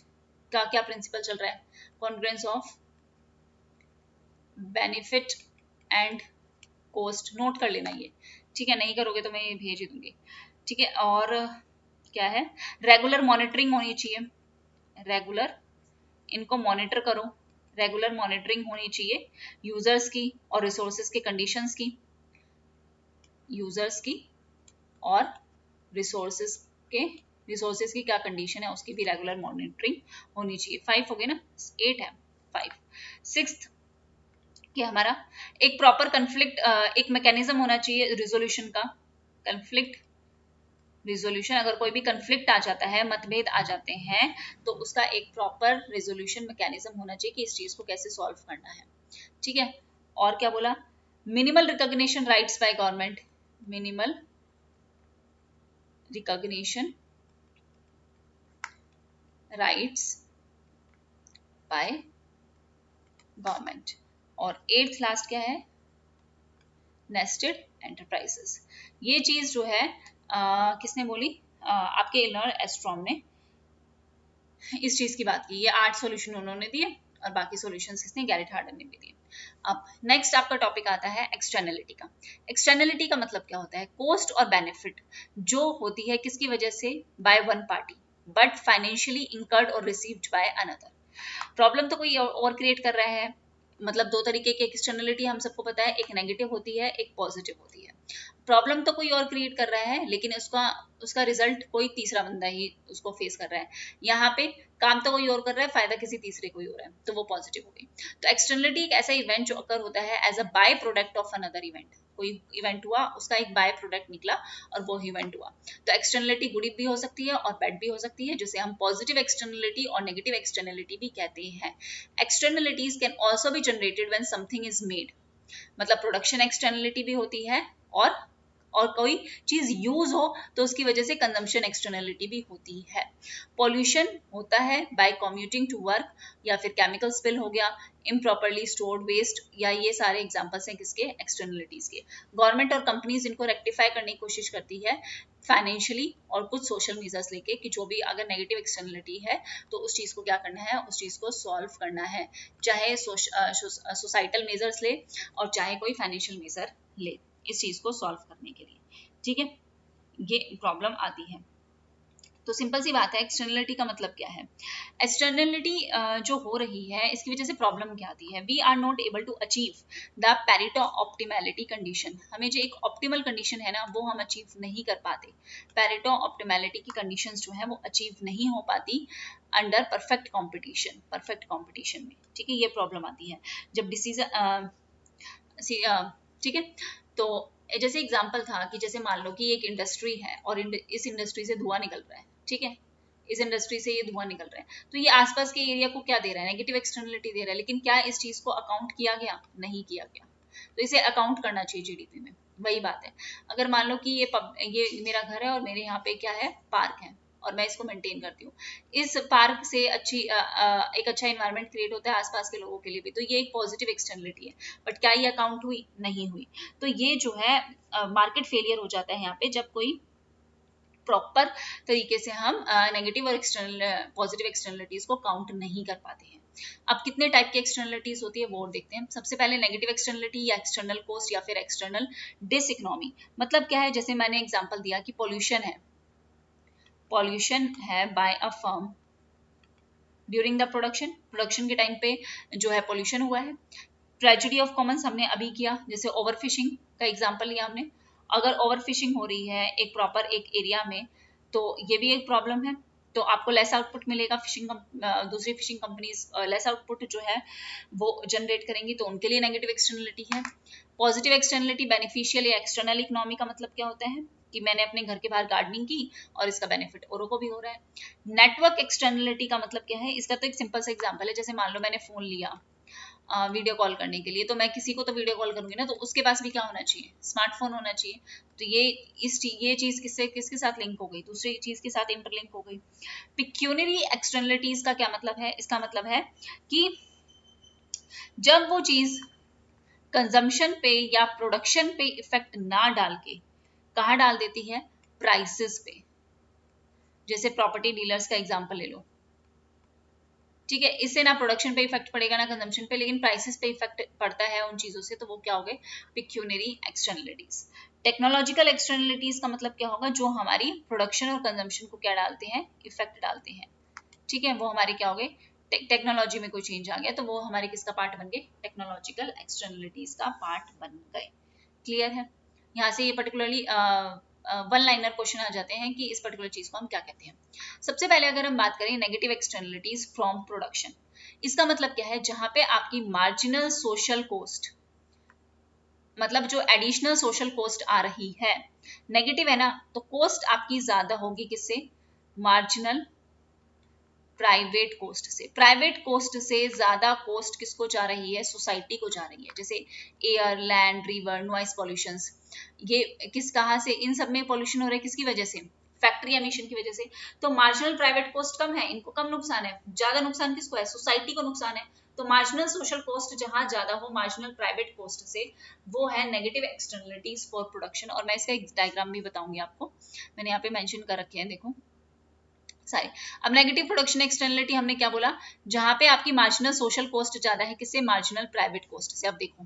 का क्या प्रिंसिपल चल रहा है, congruence of benefit and cost, note कर लेना ये। ठीक है, नहीं करोगे तो मैं ये भेज ही दूंगी। ठीक है। और क्या है, रेगुलर मॉनिटरिंग होनी चाहिए, रेगुलर इनको मॉनिटर करो, रेगुलर मॉनिटरिंग होनी चाहिए यूजर्स की और रिसोर्सेज के कंडीशंस की, यूजर्स की और रिसोर्सेज की क्या कंडीशन है उसकी भी रेगुलर मॉनिटरिंग होनी चाहिए। 5 हो गए ना, 8 है 5। 6 कि हमारा एक प्रॉपर कन्फ्लिक्ट, एक मैकेनिज्म होना चाहिए रिजोल्यूशन का, कन्फ्लिक्ट रिजोल्यूशन। अगर कोई भी कन्फ्लिक्ट आ जाता है, मतभेद आ जाते हैं, तो उसका एक प्रॉपर रिजोल्यूशन मैकेनिज्म होना चाहिए कि इस चीज को कैसे सॉल्व करना है। ठीक है। और क्या बोला, minimal recognition rights by government, minimal recognition rights by government. और 8th लास्ट क्या है, नेस्टेड एंटरप्राइजेस। ये चीज जो है किसने बोली, आपके इलनर एस्ट्रॉम ने इस चीज की बात की। ये 8 सॉल्यूशन उन्होंने दिए और बाकी सॉल्यूशंस किसने, गैरेट हार्डन ने भी दिए। अब नेक्स्ट आपका टॉपिक आता है एक्सटर्नलिटी का। एक्सटर्नलिटी का मतलब क्या होता है, कॉस्ट और बेनिफिट जो होती है किसकी वजह से, by one party but financially incurred और रिसीव्ड बाय अनदर। प्रॉब्लम तो कोई और क्रिएट कर रहा है, मतलब दो तरीके की एक्सटर्नलिटी हम सबको पता है, एक नेगेटिव होती है एक पॉजिटिव होती है। प्रॉब्लम तो कोई और क्रिएट कर रहा है, लेकिन उसका रिजल्ट कोई तीसरा बंदा ही उसको फेस कर रहा है। यहाँ पे काम तो कोई और कर रहा है, फायदा किसी तीसरे को ही हो रहा है, तो वो पॉजिटिव हो गई। तो एक्सटर्नलिटी एक ऐसा इवेंट जो अकर होता है as a byproduct of another event. कोई इवेंट हुआ, उसका एक बाय प्रोडक्ट निकला और वो इवेंट हुआ। तो एक्सटर्नलिटी गुड भी हो सकती है और बैड भी हो सकती है, जिसे हम पॉजिटिव एक्सटर्नलिटी और नेगेटिव एक्सटर्नलिटी भी कहते हैं। Externalities can also be generated when something is made, मतलब प्रोडक्शन एक्सटर्नलिटी भी होती है, और कोई चीज यूज हो तो उसकी वजह से कंजम्पशन एक्सटर्नलिटी भी होती है। पॉल्यूशन होता है बाय कम्यूटिंग टू वर्क, या फिर केमिकल स्पिल हो गया, इम्प्रॉपरली स्टोर्ड वेस्ट, या ये सारे एग्जांपल्स हैं किसके, एक्सटर्नलिटीज के। गवर्नमेंट और कंपनीज इनको रेक्टिफाई करने की कोशिश करती है फाइनेंशियली और कुछ सोशल मेजर्स लेके, कि जो भी अगर नेगेटिव एक्सटर्नलिटी है तो उस चीज को क्या करना है, उस चीज को सॉल्व करना है, चाहे सोसाइटल मेजर्स ले और चाहे कोई फाइनेंशियल मेजर ले इस चीज को सॉल्व करने के लिए। ठीक है, ये प्रॉब्लम आती है। तो सिंपल सी बात है, एक्सटर्नलिटी का मतलब क्या है। एक्सटर्नलिटी जो हो रही है इसकी वजह से प्रॉब्लम क्या आती है, we are not able to achieve the Pareto optimality condition. हमें जो एक ऑप्टिमल कंडीशन है ना, वो हम अचीव नहीं कर पाते। पैरेटो ऑप्टिमैलिटी की कंडीशंस जो है वो अचीव नहीं हो पाती अंडर परफेक्ट कंपटीशन में। ठीक है, ये प्रॉब्लम आती है जब डिसीजन, ठीक है। तो जैसे एग्जांपल था कि जैसे मान लो कि एक इंडस्ट्री है और इस इंडस्ट्री से धुआं निकल रहा है, ठीक है, इस इंडस्ट्री से ये धुआं निकल रहा है, तो ये आसपास के एरिया को क्या दे रहा है, नेगेटिव एक्सटर्नलिटी दे रहा है, लेकिन क्या इस चीज को अकाउंट किया गया, नहीं किया गया। तो इसे अकाउंट करना चाहिए जीडीपी में। वही बात है, अगर मान लो कि ये मेरा घर है और मेरे यहाँ पे क्या है, पार्क है, और मैं इसको मेंटेन करती हूँ, इस पार्क से एक अच्छा एनवायरनमेंट क्रिएट होता है आसपास के लोगों के लिए भी, तो ये एक पॉजिटिव एक्सटर्नलिटी है। बट क्या ये अकाउंट हुई, नहीं हुई। तो ये जो है मार्केट फेलियर हो जाता है यहाँ पे, जब कोई प्रॉपर तरीके से हम नेगेटिव और एक्सटर्नल पॉजिटिव एक्सटर्नलिटीज को काउंट नहीं कर पाते हैं। अब कितने टाइप की एक्सटर्नलिटीज होती है वो देखते हैं। सबसे पहले नेगेटिव एक्सटर्नलिटी या एक्सटर्नल कॉस्ट या फिर एक्सटर्नल डिसइकोनॉमी। मतलब क्या है, जैसे मैंने एग्जांपल दिया कि पॉल्यूशन है by a firm during the production के टाइम पे जो है पॉल्यूशन हुआ है। ट्रेजेडी ऑफ कॉमन्स हमने अभी किया, जैसे ओवरफिशिंग का एग्जांपल लिया हमने। अगर ओवरफिशिंग हो रही है एक एरिया में, तो ये भी एक प्रॉब्लम है। तो आपको लेस आउटपुट मिलेगा, दूसरी फिशिंग कंपनीज लेस आउटपुट जो है वो जनरेट करेंगी, तो उनके लिए नेगेटिव एक्सटर्नलिटी है। पॉजिटिव एक्सटर्नलिटी बेनिफिशियल या एक्सटर्नल इकोनॉमी का मतलब क्या होता है कि मैंने अपने घर के बाहर गार्डनिंग की और इसका बेनिफिट औरों को भी हो रहा है। नेटवर्क एक्सटर्नलिटी का मतलब क्या है, इसका तो एक सिंपल सा एग्जांपल है, जैसे मान लो मैंने फोन लिया वीडियो कॉल करने के लिए, तो मैं किसी को तो वीडियो कॉल करूंगी ना, तो उसके पास भी क्या होना चाहिए, स्मार्टफोन होना चाहिए। तो ये चीज किसके साथ लिंक हो गई, दूसरी चीज के साथ इंटरलिंक हो गई। पिक्यूनरी एक्सटर्नलिटीज का क्या मतलब है, इसका मतलब है कि जब वो चीज कंजम्पशन पे या प्रोडक्शन पे इफेक्ट ना डाल के कहाँ डाल देती है, प्राइसेस पे। जैसे प्रॉपर्टी डीलर्स का एग्जांपल ले लो, ठीक है, इससे ना प्रोडक्शन पे इफेक्ट पड़ेगा ना कंजम्पशन पे, लेकिन प्राइसेस पे इफेक्ट पड़ता है उन चीजों से, तो वो क्या हो गए, पिक्यूनरी एक्सटर्नलिटीज। टेक्नोलॉजिकल एक्सटर्नलिटीज का मतलब क्या होगा, जो हमारी प्रोडक्शन और कंजम्पशन को क्या डालते हैं, इफेक्ट डालते हैं। ठीक है, वो हमारे क्या हो गए, टेक्नोलॉजी में कोई चेंज आ गया तो वो हमारे किसका पार्ट बन गए, टेक्नोलॉजिकल एक्सटर्नलिटीज का पार्ट बन गए। क्लियर है। यहाँ से ये पर्टिकुलरली वन लाइनर क्वेश्चन आ जाते हैं कि इस पर्टिकुलर चीज को हम क्या कहते हैं। सबसे पहले अगर हम बात करें नेगेटिव एक्सटर्नलिटीज फ्रॉम प्रोडक्शन, इसका मतलब क्या है, जहां पे आपकी मार्जिनल सोशल कॉस्ट, मतलब जो एडिशनल सोशल कॉस्ट आ रही है, नेगेटिव है ना, तो कॉस्ट आपकी ज्यादा होगी किससे, मार्जिनल प्राइवेट कोस्ट से। प्राइवेट कोस्ट से ज्यादा कोस्ट किसको जा रही है, सोसाइटी को जा रही है। जैसे air, land, river, noise pollution, ये कहाँ से, इन सब में पॉल्यूशन हो रहा है किसकी वजह से, फैक्ट्री एमिशन की वजह से। तो मार्जिनल प्राइवेट कोस्ट कम है, इनको कम नुकसान है, ज्यादा नुकसान किसको है, सोसाइटी को नुकसान है। तो मार्जिनल सोशल कॉस्ट जहां ज्यादा हो मार्जिनल प्राइवेट कॉस्ट से, वो है नेगेटिव एक्सटर्नलिटीज फॉर प्रोडक्शन। और मैं इसका एक डायग्राम भी बताऊंगी आपको, मैंने यहाँ पे मेंशन कर रखे हैं, देखो सारे। अब नेगेटिव प्रोडक्शन एक्सटर्नलिटी हमने क्या बोला, जहां पे आपकी मार्जिनल सोशल कॉस्ट ज्यादा है, किससे, मार्जिनल प्राइवेट कॉस्ट से। अब देखो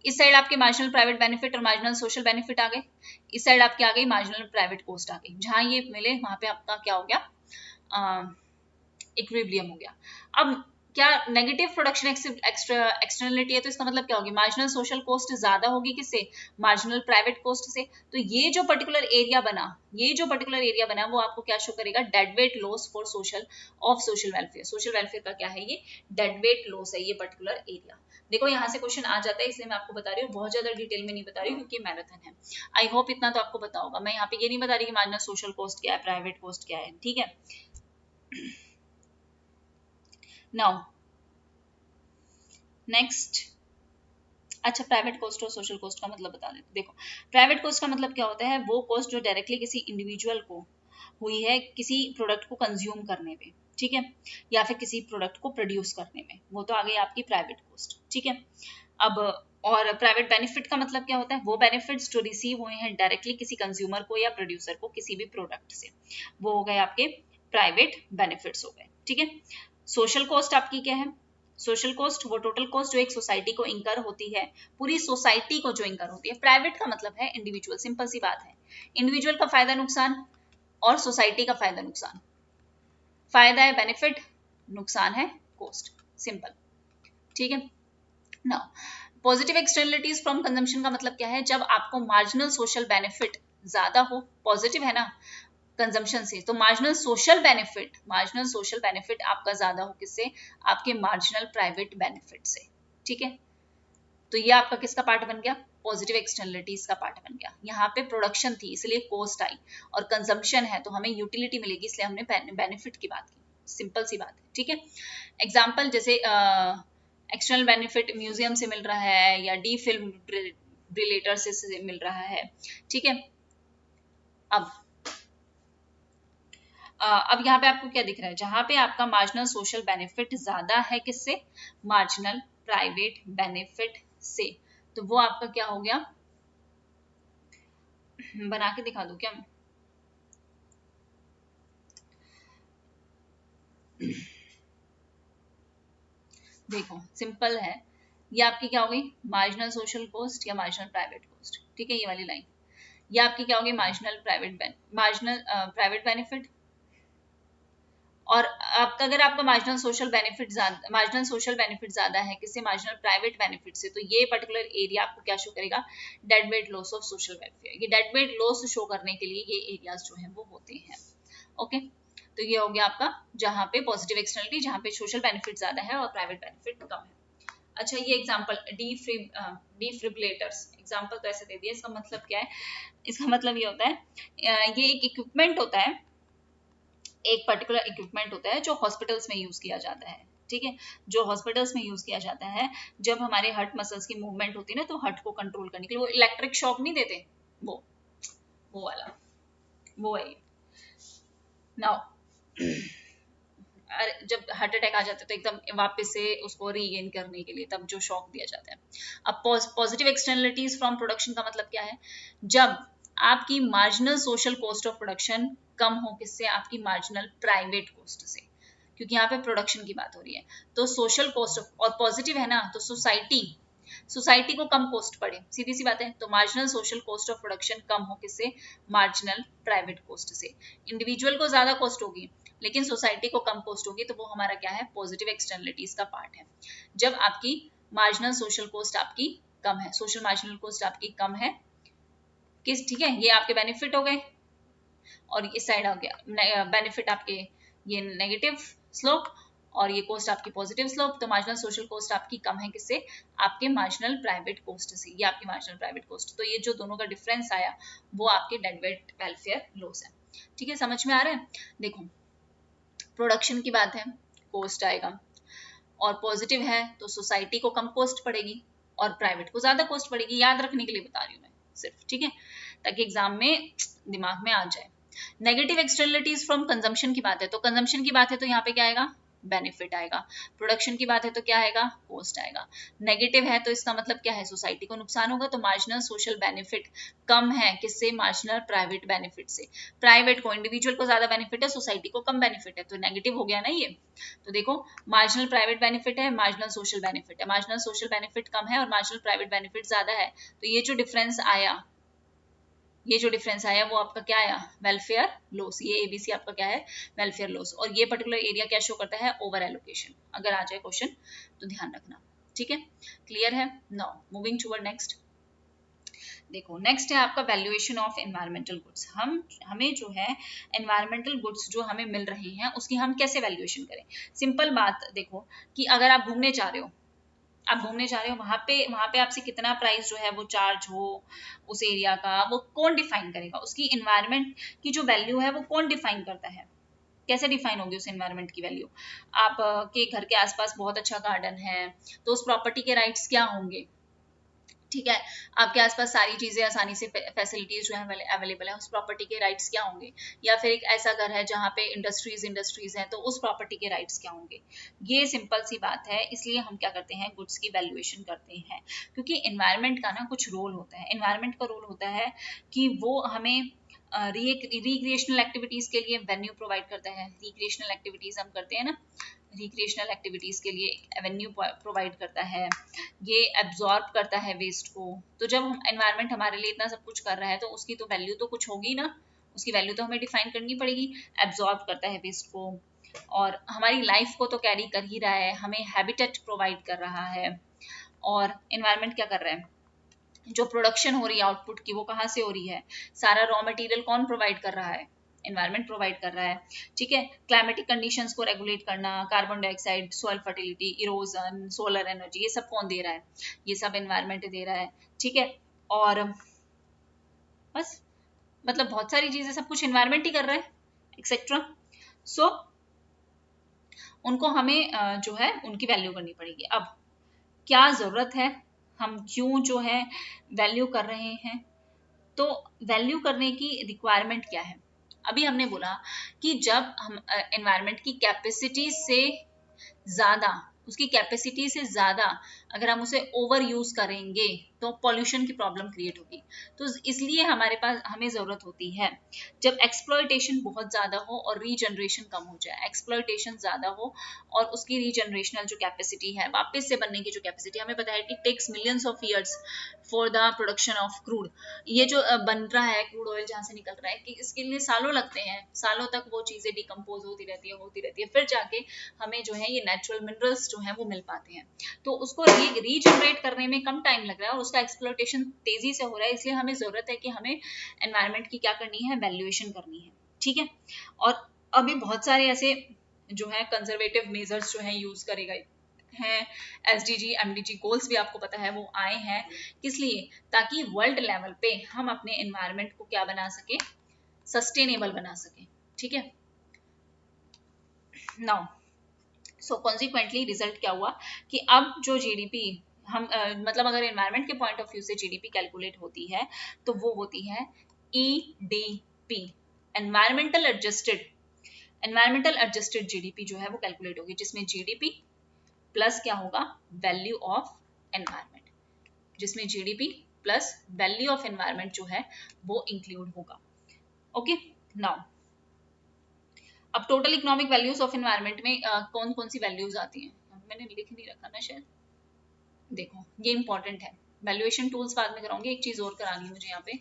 इस साइड आपके मार्जिनल प्राइवेट बेनिफिट और मार्जिनल सोशल बेनिफिट आ गए, इस साइड आपके आ गई मार्जिनल प्राइवेट कॉस्ट आ गई। जहां ये मिले वहां पे आपका क्या हो गया, इक्विलिब्रियम हो गया। अब क्या नेगेटिव प्रोडक्शन एक्सटर्नलिटी है, तो इसका मतलब क्या होगी, मार्जिनल सोशल कॉस्ट ज्यादा होगी किससे, मार्जिनल प्राइवेट कॉस्ट से। तो ये जो पर्टिकुलर एरिया बना, वो आपको क्या शो करेगा, dead weight loss for social of social welfare. Social welfare का क्या है, ये डेड वेट लॉस है ये पर्टिकुलर एरिया। देखो यहाँ से क्वेश्चन आ जाता है, इसलिए मैं आपको बता रही हूँ, बहुत ज्यादा डिटेल में नहीं बता रही हूँ क्योंकि मैराथन है। आई होप इतना तो आपको पता होगा। मैं यहाँ पे ये नहीं बता रही कि मार्जिनल सोशल कॉस्ट क्या है, प्राइवेट कॉस्ट क्या है, ठीक है। नाउ नेक्स्ट, अच्छा प्राइवेट कॉस्ट और सोशल कॉस्ट का मतलब बता देते। देखो प्राइवेट कॉस्ट का मतलब क्या होता है, वो कॉस्ट जो डायरेक्टली किसी इंडिविजुअल को हुई है किसी प्रोडक्ट को कंज्यूम करने में, ठीक है, या फिर किसी प्रोडक्ट को प्रोड्यूस करने में, वो तो आ गई आपकी प्राइवेट कॉस्ट, ठीक है। अब और प्राइवेट बेनिफिट का मतलब क्या होता है, वो बेनिफिट्स जो रिसीव हुए हैं डायरेक्टली किसी कंज्यूमर को या प्रोड्यूसर को किसी भी प्रोडक्ट से, वो हो गए आपके प्राइवेट बेनिफिट्स हो गए, ठीक है। सोशल कॉस्ट आपकी क्या है, सोशल कॉस्ट वो टोटल कॉस्ट जो एक सोसाइटी को इंकर होती है, पूरी सोसाइटी को जो इंकर होती है। प्राइवेट का मतलब है इंडिविजुअल, सिंपल सी बात है, इंडिविजुअल का फायदा नुकसान और सोसाइटी का फायदा नुकसान। फायदा है बेनिफिट, नुकसान है कॉस्ट, सिंपल, ठीक है। Now positive externalities from consumption का मतलब क्या है, जब आपको मार्जिनल सोशल बेनिफिट ज्यादा हो, पॉजिटिव है ना कंजम्पशन से, तो मार्जिनल सोशल बेनिफिट आपका ज्यादा हो किससे, आपके मार्जिनल प्राइवेट बेनिफिट से, ठीक है। तो ये आपका किसका पार्ट बन गया, पॉजिटिव एक्सटर्नलिटीज का पार्ट बन गया। यहाँ पे प्रोडक्शन थी इसलिए कॉस्ट आई, और कंजम्पशन है तो हमें यूटिलिटी मिलेगी इसलिए हमने बेनिफिट की बात की, सिंपल सी बात है, ठीक है। एग्जाम्पल जैसे एक्सटर्नल बेनिफिट म्यूजियम से मिल रहा है या डी फिल्म रिलेटर से मिल रहा है, ठीक है। अब यहाँ पे आपको क्या दिख रहा है, जहां पे आपका मार्जिनल सोशल बेनिफिट ज्यादा है किससे, मार्जिनल प्राइवेट बेनिफिट से, तो वो आपका क्या हो गया, बना के दिखा दूं क्या, देखो सिंपल है, ये आपकी क्या हो गई, मार्जिनल सोशल कॉस्ट या मार्जिनल प्राइवेट कॉस्ट, ठीक है, ये वाली लाइन, ये आपकी क्या होगी, मार्जिनल प्राइवेट बेनिफिट। और अब अगर आपका मार्जिनल सोशल बेनिफिट ज्यादा है किससे, मार्जिनल प्राइवेट बेनिफिट से, तो ये पर्टिकुलर एरिया आपको क्या शो करेगा, dead weight loss of social welfare. ये डेड वेट लॉस शो करने के लिए ये एरियाज जो है वो होते हैं, ओके। तो ये हो गया आपका जहां पे पॉजिटिव एक्सटर्नलिटी, जहां पे सोशल बेनिफिट ज्यादा है और प्राइवेट बेनिफिट कम है। अच्छा ये एग्जांपल डिफिब्रिलेटर्स, एग्जांपल तो ऐसे दे दिया, इसका मतलब क्या है, इसका मतलब ये होता है ये एक इक्विपमेंट होता है, एक पर्टिकुलर इक्विपमेंट होता है जो हॉस्पिटल्स में यूज किया जाता है, ठीक है, जो हॉस्पिटल्स में यूज किया जाता है जब हमारे हार्ट मसल्स की मूवमेंट होती है ना, तो हार्ट को कंट्रोल करने के लिए, वो इलेक्ट्रिक शॉक नहीं देते, वो वाला, वो है नाउ। जब हार्ट अटैक आ जाता है तो एकदम वापस से उसको रीगेन करने के लिए तब जो शॉक दिया जाता है। अब पॉजिटिव एक्सटर्नलिटीज फ्रॉम प्रोडक्शन का मतलब क्या है, जब आपकी marginal social cost of production कम हो किससे, आपकी मार्जिनल प्राइवेट कॉस्ट से, क्योंकि यहाँ पे प्रोडक्शन की बात हो रही है। तो सोशल कॉस्ट और पॉजिटिव है ना, तो सोसाइटी को कम कॉस्ट पड़े, सीधी सी बात है। तो marginal social cost of production कम हो किससे, मार्जिनल प्राइवेट कॉस्ट से। इंडिविजुअल को ज्यादा कॉस्ट होगी लेकिन सोसाइटी को कम कॉस्ट होगी, तो वो हमारा क्या है, पॉजिटिव एक्सटर्नलिटीज का पार्ट है। जब आपकी मार्जिनल सोशल कॉस्ट आपकी कम है, सोशल मार्जिनल कॉस्ट आपकी कम है किस, ठीक है, ये आपके बेनिफिट हो गए, और इस साइड आ गया बेनिफिट आपके ये नेगेटिव स्लोप, और ये कॉस्ट आपकी पॉजिटिव स्लोप। तो मार्जिनल सोशल कॉस्ट आपकी कम है किससे, आपके मार्जिनल प्राइवेट कॉस्ट से, ये आपकी मार्जिनल प्राइवेट कॉस्ट। तो ये जो दोनों का डिफरेंस आया वो आपके डेड वेट वेलफेयर लॉस है, ठीक है, समझ में आ रहा है। देखो प्रोडक्शन की बात है, कॉस्ट आएगा, और पॉजिटिव है तो सोसाइटी को कम कॉस्ट पड़ेगी और प्राइवेट को ज्यादा कॉस्ट पड़ेगी, याद रखने के लिए बता रही हूँ मैं सिर्फ, ठीक है, ताकि एग्जाम में दिमाग में आ जाए। नेगेटिव एक्सटर्नलिटीज फ्रॉम कंजम्पशन की बात है, तो कंजम्पशन की बात है तो यहाँ पे क्या आएगा, बेनिफिट आएगा। प्रोडक्शन की बात है तो क्या आएगा, कॉस्ट आएगा। नेगेटिव है तो इसका मतलब क्या है, सोसाइटी को नुकसान होगा, तो मार्जिनल सोशल बेनिफिट कम है किससे, मार्जिनल प्राइवेट बेनिफिट से। प्राइवेट को, इंडिविजुअल को ज्यादा बेनिफिट है, सोसाइटी को कम बेनिफिट है, तो नेगेटिव हो गया ना ये। तो देखो मार्जिनल प्राइवेट बेनिफिट है, मार्जिनल सोशल बेनिफिट है, मार्जिनल सोशल बेनिफिट कम है और मार्जिनल प्राइवेट बेनिफिट ज्यादा है, तो ये जो डिफरेंस आया ये जो डिफरेंस आया वो आपका क्या आया, वेलफेयर लॉस। ये ABC आपका क्या है, वेलफेयर लॉस। और ये पर्टिकुलर एरिया क्या शो करता है, ओवर एलोकेशन। अगर आ जाए क्वेश्चन तो ध्यान रखना, ठीक है, क्लियर है। Now moving toward next. देखो नेक्स्ट है आपका वैल्यूएशन ऑफ एनवायरमेंटल गुड्स। हमें जो है एनवायरमेंटल गुड्स जो हमें मिल रहे हैं उसकी हम कैसे वैल्यूएशन करें। सिंपल बात देखो कि अगर आप घूमने जा रहे हो, वहां पे आपसे कितना प्राइस जो है वो चार्ज हो उस एरिया का, वो कौन डिफाइन करेगा। उसकी एनवायरमेंट की जो वैल्यू है वो कौन डिफाइन करता है, कैसे डिफाइन होगी उस एनवायरमेंट की वैल्यू। आप के घर के आसपास बहुत अच्छा गार्डन है तो उस प्रॉपर्टी के राइट्स क्या होंगे, ठीक है। आपके आसपास सारी चीजें आसानी से फैसिलिटीज जो है अवेलेबल है, उस प्रॉपर्टी के राइट्स क्या होंगे। या फिर एक ऐसा घर है जहाँ पे इंडस्ट्रीज हैं तो उस प्रॉपर्टी के राइट्स क्या होंगे। ये सिंपल सी बात है, इसलिए हम क्या करते हैं, गुड्स की वैल्यूएशन करते हैं। क्योंकि एनवायरमेंट का ना कुछ रोल होता है। एनवायरमेंट का रोल होता है कि वो हमें रिक्रिएशनल एक्टिविटीज के लिए वेन्यू प्रोवाइड करता है। रिक्रिएशनल एक्टिविटीज हम करते हैं ना, रिक्रिएशनल एक्टिविटीज के लिए एवेन्यू प्रोवाइड करता है। ये एब्जॉर्ब करता है वेस्ट को। तो जब हम एनवायरनमेंट हमारे लिए इतना सब कुछ कर रहा है तो उसकी तो वैल्यू तो कुछ होगी ना, उसकी वैल्यू तो हमें डिफाइन करनी पड़ेगी। एब्जॉर्ब करता है वेस्ट को और हमारी लाइफ को तो कैरी कर ही रहा है, हमें हैबिटेट प्रोवाइड कर रहा है। और एनवायरनमेंट क्या कर रहा है, जो प्रोडक्शन हो रही है आउटपुट की वो कहाँ से हो रही है, सारा रॉ मटेरियल कौन प्रोवाइड कर रहा है, एनवायरनमेंट प्रोवाइड कर रहा है, ठीक है। क्लाइमेटिक कंडीशंस को रेगुलेट करना, carbon dioxide, soil fertility, erosion, solar energy, ये सब कौन दे रहा है, ये सब एनवायरनमेंट दे रहा है, ठीक है। और बस मतलब बहुत सारी चीजें, सब कुछ एनवायरनमेंट ही कर रहा है एक्सेट्रा। सो उनको हमें जो है उनकी वैल्यू करनी पड़ेगी। अब क्या जरूरत है, हम क्यों जो है वैल्यू कर रहे हैं, तो वैल्यू करने की रिक्वायरमेंट क्या है। अभी हमने बोला कि जब हम एनवायरनमेंट की कैपेसिटी से ज्यादा, उसकी कैपेसिटी से ज्यादा अगर हम उसे ओवर यूज करेंगे तो पॉल्यूशन की प्रॉब्लम क्रिएट होगी। तो इसलिए हमारे पास हमें जरूरत होती है जब एक्सप्लॉयटेशन बहुत ज्यादा हो और रीजनरेशन कम हो जाए। एक्सप्लॉयटेशन ज्यादा हो और उसकी रीजनरेशनल जो कैपेसिटी है, वापस से बनने की जो कैपेसिटी, हमें पता है कि takes millions of years for the production of crude. ये जो बन रहा है क्रूड ऑयल जहां से निकल रहा है, कि इसके लिए सालों लगते हैं, सालों तक वो चीजें डिकम्पोज होती रहती है, फिर जाके हमें जो है ये नेचुरल मिनरल्स जो है वो मिल पाते हैं। तो उसको रीजनरेट करने में कम टाइम लग रहा है और उसका एक्सप्लोटेशन तेजी से हो रहा है। इसलिए हमें जरूरत है कि हमें एनवायरनमेंट की क्या करनी है, वैल्यूएशन करनी है, ठीक है। और अभी बहुत सारे ऐसे जो है कंजर्वेटिव मेजर्स जो है यूज करे गए हैं, SDG MDG गोल्स भी आपको पता है वो आए हैं, किस लिए, ताकि वर्ल्ड लेवल पे हम अपने एनवायरनमेंट को क्या बना सके, सस्टेनेबल बना सके, ठीक है। नाउ सो कॉन्सिक्वेंटली रिजल्ट क्या हुआ कि अब जो जीडीपी हम मतलब अगर एनवायरनमेंट के पॉइंट ऑफ व्यू से जीडीपी कैलकुलेट होती है तो वो होती है EDP, एनवायरमेंटल एडजस्टेड जीडीपी जो है वो कैलकुलेट होगी, जिसमें जीडीपी प्लस क्या होगा, वैल्यू ऑफ एनवायरनमेंट, जिसमें GDP plus value of environment जो है वो इंक्लूड होगा। ओके नाउ अब total economic values of environment में कौन कौन सी वैल्यूज आती हैं, मैंने लिख नहीं रखा ना शायद। देखो ये इंपॉर्टेंट है, वैल्यूएशन टूल्स बाद में कराऊंगी, एक चीज और करानी है मुझे यहाँ पे,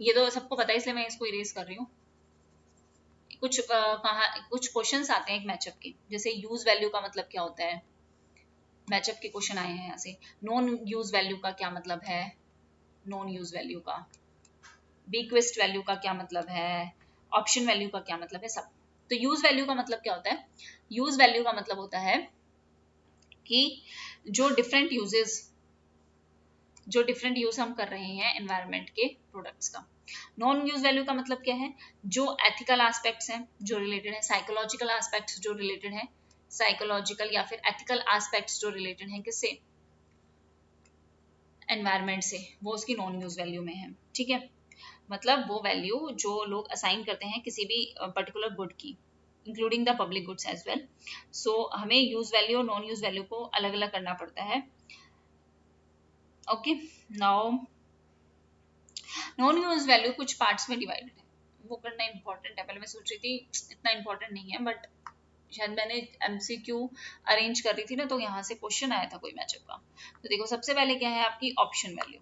ये तो सबको पता है इसलिए मैं इसको इरेज कर रही हूँ। कुछ क्वेश्चंस आते हैं एक मैचअप के, जैसे यूज वैल्यू का मतलब क्या होता है, मैचअप के क्वेश्चन आए हैं यहाँ से। नॉन यूज वैल्यू का क्या मतलब है, नॉन यूज वैल्यू का, बीक्वेस्ट वैल्यू का क्या मतलब है, ऑप्शन वैल्यू का क्या मतलब है, सब। तो यूज वैल्यू का मतलब क्या होता है, यूज वैल्यू का मतलब होता है कि जो डिफरेंट यूज हम कर रहे हैं एनवायरनमेंट के प्रोडक्ट्स का। नॉन यूज वैल्यू का मतलब क्या है, जो एथिकल एस्पेक्ट्स हैं जो रिलेटेड है, साइकोलॉजिकल एस्पेक्ट्स जो रिलेटेड है, साइकोलॉजिकल या फिर एथिकल एस्पेक्ट्स जो रिलेटेड हैं किससे, एनवायरनमेंट से, वो उसकी नॉन यूज वैल्यू में है, ठीक है। मतलब वो वैल्यू जो लोग असाइन करते हैं किसी भी पर्टिकुलर गुड की, including the public goods as well. So हमें यूज वैल्यू और नॉन यूज वैल्यू को अलग अलग करना पड़ता है। Okay now non use value कुछ पार्ट्स में डिवाइडेड है, वो करना इंपॉर्टेंट है। पहले मैं सोच रही थी इतना इंपॉर्टेंट नहीं है, बट शायद मैंने MCQ अरेंज कर रही थी ना तो यहाँ से क्वेश्चन आया था कोई मैचअप का। तो देखो सबसे पहले क्या है आपकी option value.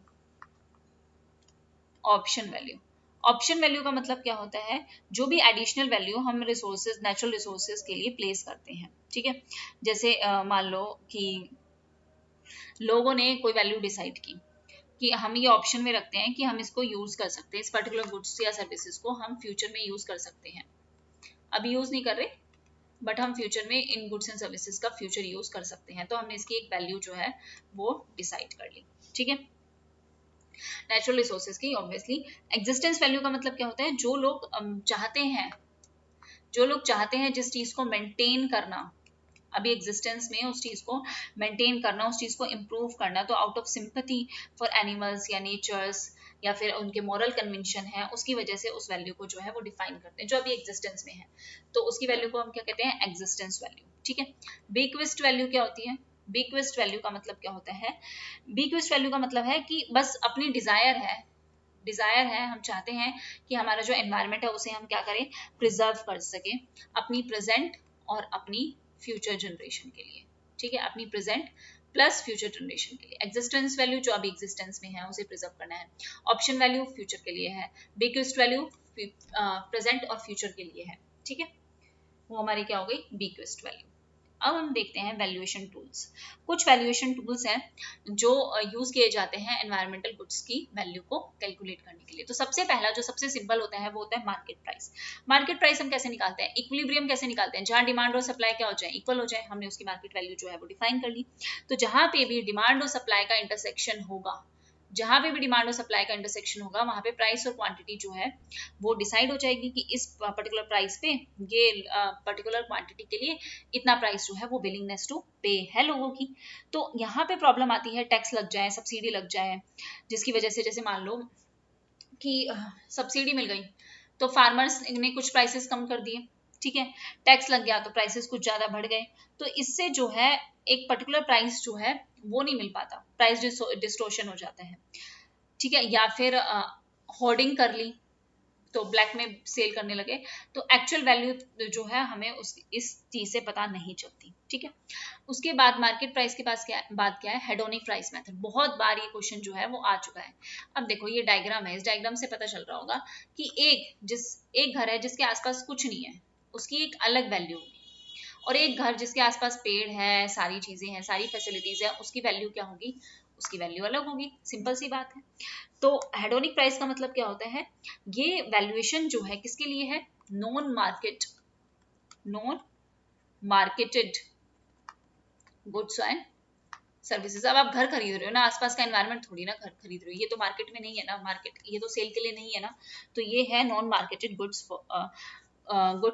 Option value. Option value का मतलब क्या होता है, जो भी एडिशनल वैल्यू हम रिसोर्सेज, नेचुरल रिसोर्सेज के लिए प्लेस करते हैं, ठीक है। जैसे मान लो कि लोगों ने कोई वैल्यू डिसाइड की कि हम ये ऑप्शन में रखते हैं कि हम इसको यूज कर सकते हैं, इस पर्टिकुलर गुड्स या सर्विसेज को हम फ्यूचर में यूज कर सकते हैं। अभी यूज नहीं कर रहे, बट हम फ्यूचर में इन गुड्स एंड सर्विसेज का फ्यूचर यूज कर सकते हैं, तो हमने इसकी एक वैल्यू जो है वो डिसाइड कर ली, ठीक है। नेचुरल रिसोर्सेज की ऑब्वियसली। एग्जिस्टेंस वैल्यू का मतलब क्या होता है, जो लोग चाहते हैं जिस चीज को मेंटेन करना, अभी एग्जिस्टेंस में उस चीज को मेंटेन करना, उस चीज को इम्प्रूव करना, तो out of sympathy for animals या नेचर्स या फिर उनके मॉरल कन्विंशन है, उसकी वजह से उस वैल्यू को जो है वो डिफाइन करते हैं, जो अभी एग्जिस्टेंस में है, तो उसकी वैल्यू को हम क्या कहते हैं, एग्जिस्टेंस वैल्यू, ठीक है। बीक्विस्ट वैल्यू क्या होती है, बीक्विस्ट वैल्यू का मतलब क्या होता है, बीक्विस्ट वैल्यू का मतलब है कि बस अपनी डिजायर है, हम चाहते हैं कि हमारा जो एनवायरनमेंट है उसे हम क्या करें, प्रिजर्व कर सके अपनी प्रेजेंट और अपनी फ्यूचर जनरेशन के लिए, ठीक है, अपनी प्रेजेंट प्लस फ्यूचर जनरेशन के लिए। एग्जिस्टेंस वैल्यू जो अभी एग्जिस्टेंस में है उसे प्रिजर्व करना है। ऑप्शन वैल्यू फ्यूचर के लिए है, बीक्विस्ट वैल्यू प्रेजेंट और फ्यूचर के लिए है, ठीक है, वो हमारी क्या हो गई, बीक्विस्ट वैल्यू। अब हम देखते हैं वैल्यूएशन टूल्स। कुछ वैल्यूएशन टूल्स हैं जो यूज किए जाते हैं एनवायरमेंटल गुड्स की वैल्यू को कैलकुलेट करने के लिए। तो सबसे पहला जो सबसे सिंपल होता है वो होता है मार्केट प्राइस। मार्केट प्राइस हम कैसे निकालते हैं, इक्विलिब्रियम कैसे निकालते हैं, जहां डिमांड और सप्लाई क्या हो जाए, इक्वल हो जाए, हमने उसकी मार्केट वैल्यू जो है वो डिफाइन कर ली। तो जहां पे भी डिमांड और सप्लाई का इंटरसेक्शन होगा, जहां पे भी डिमांड और सप्लाई का इंटरसेक्शन होगा, वहां पे प्राइस और क्वांटिटी जो है वो डिसाइड हो जाएगी कि इस पर्टिकुलर प्राइस पे ये पर्टिकुलर क्वांटिटी के लिए इतना प्राइस जो है वो विलिंगनेस टू पे है लोगों की। तो यहाँ पे प्रॉब्लम आती है, टैक्स लग जाए, सब्सिडी लग जाए, जिसकी वजह से जैसे मान लो कि सब्सिडी मिल गई तो फार्मर्स ने कुछ प्राइसेस कम कर दिए, ठीक है, टैक्स लग गया तो प्राइसेस कुछ ज्यादा बढ़ गए, तो इससे जो है एक पर्टिकुलर प्राइस जो है वो नहीं मिल पाता, प्राइस डिस्टोर्शन हो जाता है, ठीक है। या फिर होर्डिंग कर ली तो ब्लैक में सेल करने लगे, तो एक्चुअल वैल्यू जो है हमें इस चीज से पता नहीं चलती, ठीक है। उसके बाद मार्केट प्राइस के पास बात क्या है, हेडोनिक प्राइस मेथड। बहुत बार ये क्वेश्चन जो है वो आ चुका है। अब देखो ये डायग्राम है, इस डायग्राम से पता चल रहा होगा कि एक घर है जिसके आसपास कुछ नहीं है, उसकी एक अलग वैल्यू होगी, और एक घर जिसके आसपास पेड़ है, सारी चीजें हैं, सारी फैसिलिटीज है, उसकी वैल्यू क्या होगी, उसकी वैल्यू अलग होगी, सिंपल सी बात है। तो हेडोनिक प्राइस का मतलब क्या होता है, ये वैल्यूएशन जो है किसके लिए है, non marketed goods and services. अब आप घर खरीद रहे हो ना, आसपास का एनवायरनमेंट थोड़ी ना घर खरीद रहे हो, ये तो मार्केट में नहीं है ना, मार्केट ये तो सेल के लिए नहीं है ना, तो ये है non marketed goods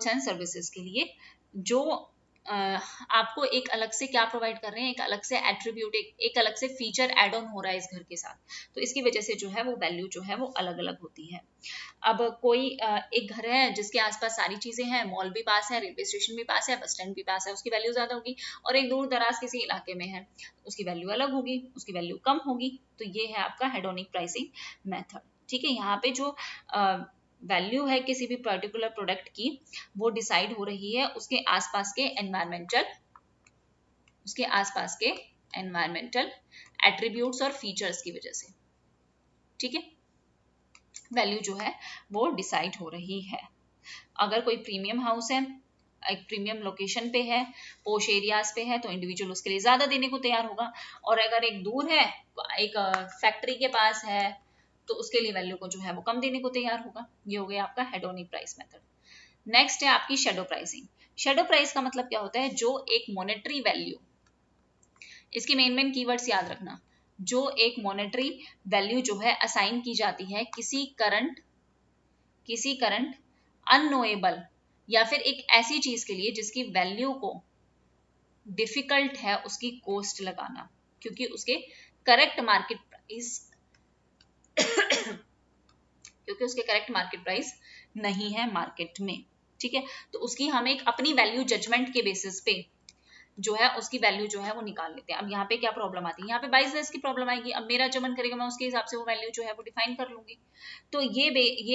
and services के लिए, जो आपको एक अलग से क्या प्रोवाइड कर रहे हैं, एक अलग से एट्रीब्यूट, एक अलग से फीचर एड ऑन हो रहा है इस घर के साथ, तो इसकी वजह से जो है वो वैल्यू जो है वो अलग अलग होती है। अब कोई एक घर है जिसके आसपास सारी चीजें हैं, मॉल भी पास है, रेलवे स्टेशन भी पास है, बस स्टैंड भी पास है, उसकी वैल्यू ज्यादा होगी, और एक दूर दराज किसी इलाके में है, उसकी वैल्यू अलग होगी, उसकी वैल्यू कम होगी। तो ये है आपका हेडोनिक प्राइसिंग मेथड, ठीक है। यहाँ पे जो वैल्यू है किसी भी पर्टिकुलर प्रोडक्ट की, वो डिसाइड हो रही है उसके आसपास के एनवायरमेंटल एट्रीब्यूट्स और फीचर्स की वजह से, ठीक है, वैल्यू जो है वो डिसाइड हो रही है। अगर कोई प्रीमियम हाउस है, एक प्रीमियम लोकेशन पे है, पोश एरियाज पे है, तो इंडिविजुअल उसके लिए ज्यादा देने को तैयार होगा, और अगर एक दूर है, एक फैक्ट्री के पास है, तो उसके लिए वैल्यू को जो है वो कम देने को तैयार होगा। ये हो गया आपका हेडोनिक प्राइस मेथड। नेक्स्ट है आपकी शैडो प्राइसिंग। शैडो प्राइस का मतलब क्या होता है, जो एक मॉनेटरी वैल्यू, इसकी मेन कीवर्ड्स याद रखना, जो एक मॉनेटरी वैल्यू जो है असाइन की जाती है किसी करंट अननोएबल या फिर एक ऐसी चीज के लिए जिसकी वैल्यू को डिफिकल्ट है उसकी कॉस्ट लगाना, क्योंकि उसके करेक्ट मार्केट प्राइस नहीं है मार्केट में, ठीक है। तो उसकी हम एक अपनी वैल्यू जजमेंट के बेसिस पे जो है उसकी वैल्यू जो है वो निकाल लेते हैं। अब यहाँ पे क्या प्रॉब्लम आती है, यहाँ पे बाइस लेस की प्रॉब्लम आएगी। अब मेरा जो मन करेगा मैं उसके हिसाब से वो वैल्यू जो है वो डिफाइन कर लूंगी। तो ये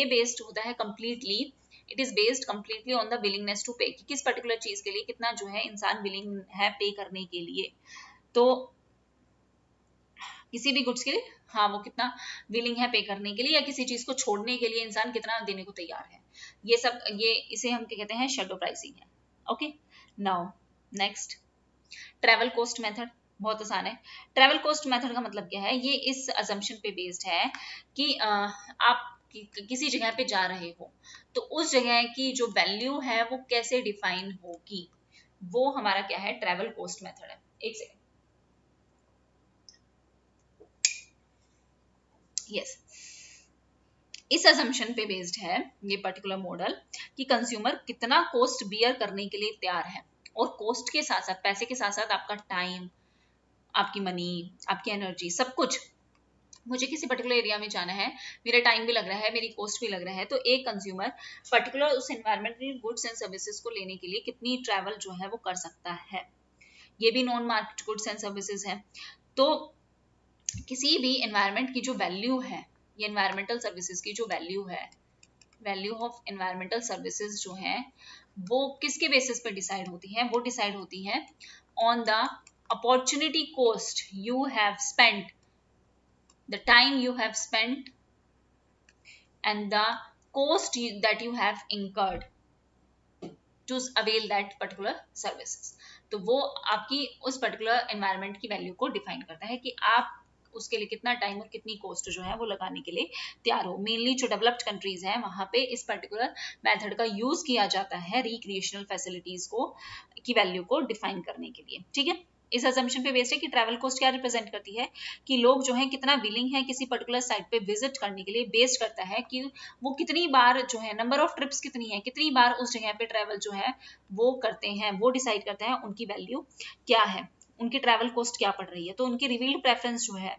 बेस्ड होता है completely, it is based completely on the willingness to pay, कि किस पर्टिकुलर चीज के लिए कितना जो है इंसान विलिंग है पे करने के लिए। तो किसी भी गुड्स के लिए हाँ वो कितना विलिंग है पे करने के लिए, या किसी चीज को छोड़ने के लिए इंसान कितना देने को तैयार है। ये सब ये इसे हम क्या कहते हैं, शैडो प्राइसिंग है। Okay, now next travel cost method. बहुत आसान है। ट्रैवल कोस्ट मेथड का मतलब क्या है, ये इस असम्पशन पे बेस्ड है कि आप किसी जगह पे जा रहे हो तो उस जगह की जो वैल्यू है वो कैसे डिफाइन होगी, वो हमारा क्या है, ट्रैवल कोस्ट मेथड है। एक सेकंड, यस, इस असम्पशन पे बेस्ड है ये पर्टिकुलर मॉडल कि कंज्यूमर कितना कॉस्ट बियर करने के लिए तैयार है, और कॉस्ट के साथ साथ, पैसे के साथ साथ आपका टाइम, आपकी मनी, आपकी एनर्जी, सब कुछ। मुझे किसी पर्टिकुलर एरिया में जाना है, मेरा टाइम भी लग रहा है, मेरी कॉस्ट भी लग रहा है, तो एक कंज्यूमर पर्टिकुलर उस एनवायरमेंटल गुड्स एंड सर्विसेज को लेने के लिए कितनी ट्रैवल जो है वो कर सकता है। ये भी non market goods and services है। तो किसी भी एनवायरमेंट की जो वैल्यू है, ये एनवायरमेंटल सर्विसेज की जो वैल्यू है, वैल्यू ऑफ एनवायरमेंटल सर्विसेज जो है वो किसके बेसिस पर डिसाइड होती है, वो डिसाइड होती है on the opportunity cost you have spent, the time you have spent and the that you have incurred to avail that particular services। तो वो आपकी उस पर्टिकुलर एनवायरनमेंट की वैल्यू को डिफाइन करता है कि आप उसके लिए कितना टाइम और कितनी कॉस्ट जो है वो लगाने के लिए तैयार हो। मेनली जो डेवलप्ड कंट्रीज हैं वहां पे इस पर्टिकुलर मेथड का यूज किया जाता है रिक्रिएशनल फैसिलिटीज को की वैल्यू को डिफाइन करने के लिए। ठीक है, इस असम्पशन पे बेस्ड है कि ट्रैवल कॉस्ट क्या रिप्रेजेंट करती है, कि लोग जो है कितना विलिंग है किसी पर्टिकुलर साइट पे विजिट करने के लिए, बेस्ड करता है कि वो कितनी बार जो है, नंबर ऑफ ट्रिप्स कितनी है, कितनी बार उस जगह पे ट्रैवल जो है वो करते हैं, वो डिसाइड करता है उनकी वैल्यू क्या है, उनकी ट्रैवल कॉस्ट क्या पड़ रही है। तो उनकी रिवील्ड प्रेफरेंस जो है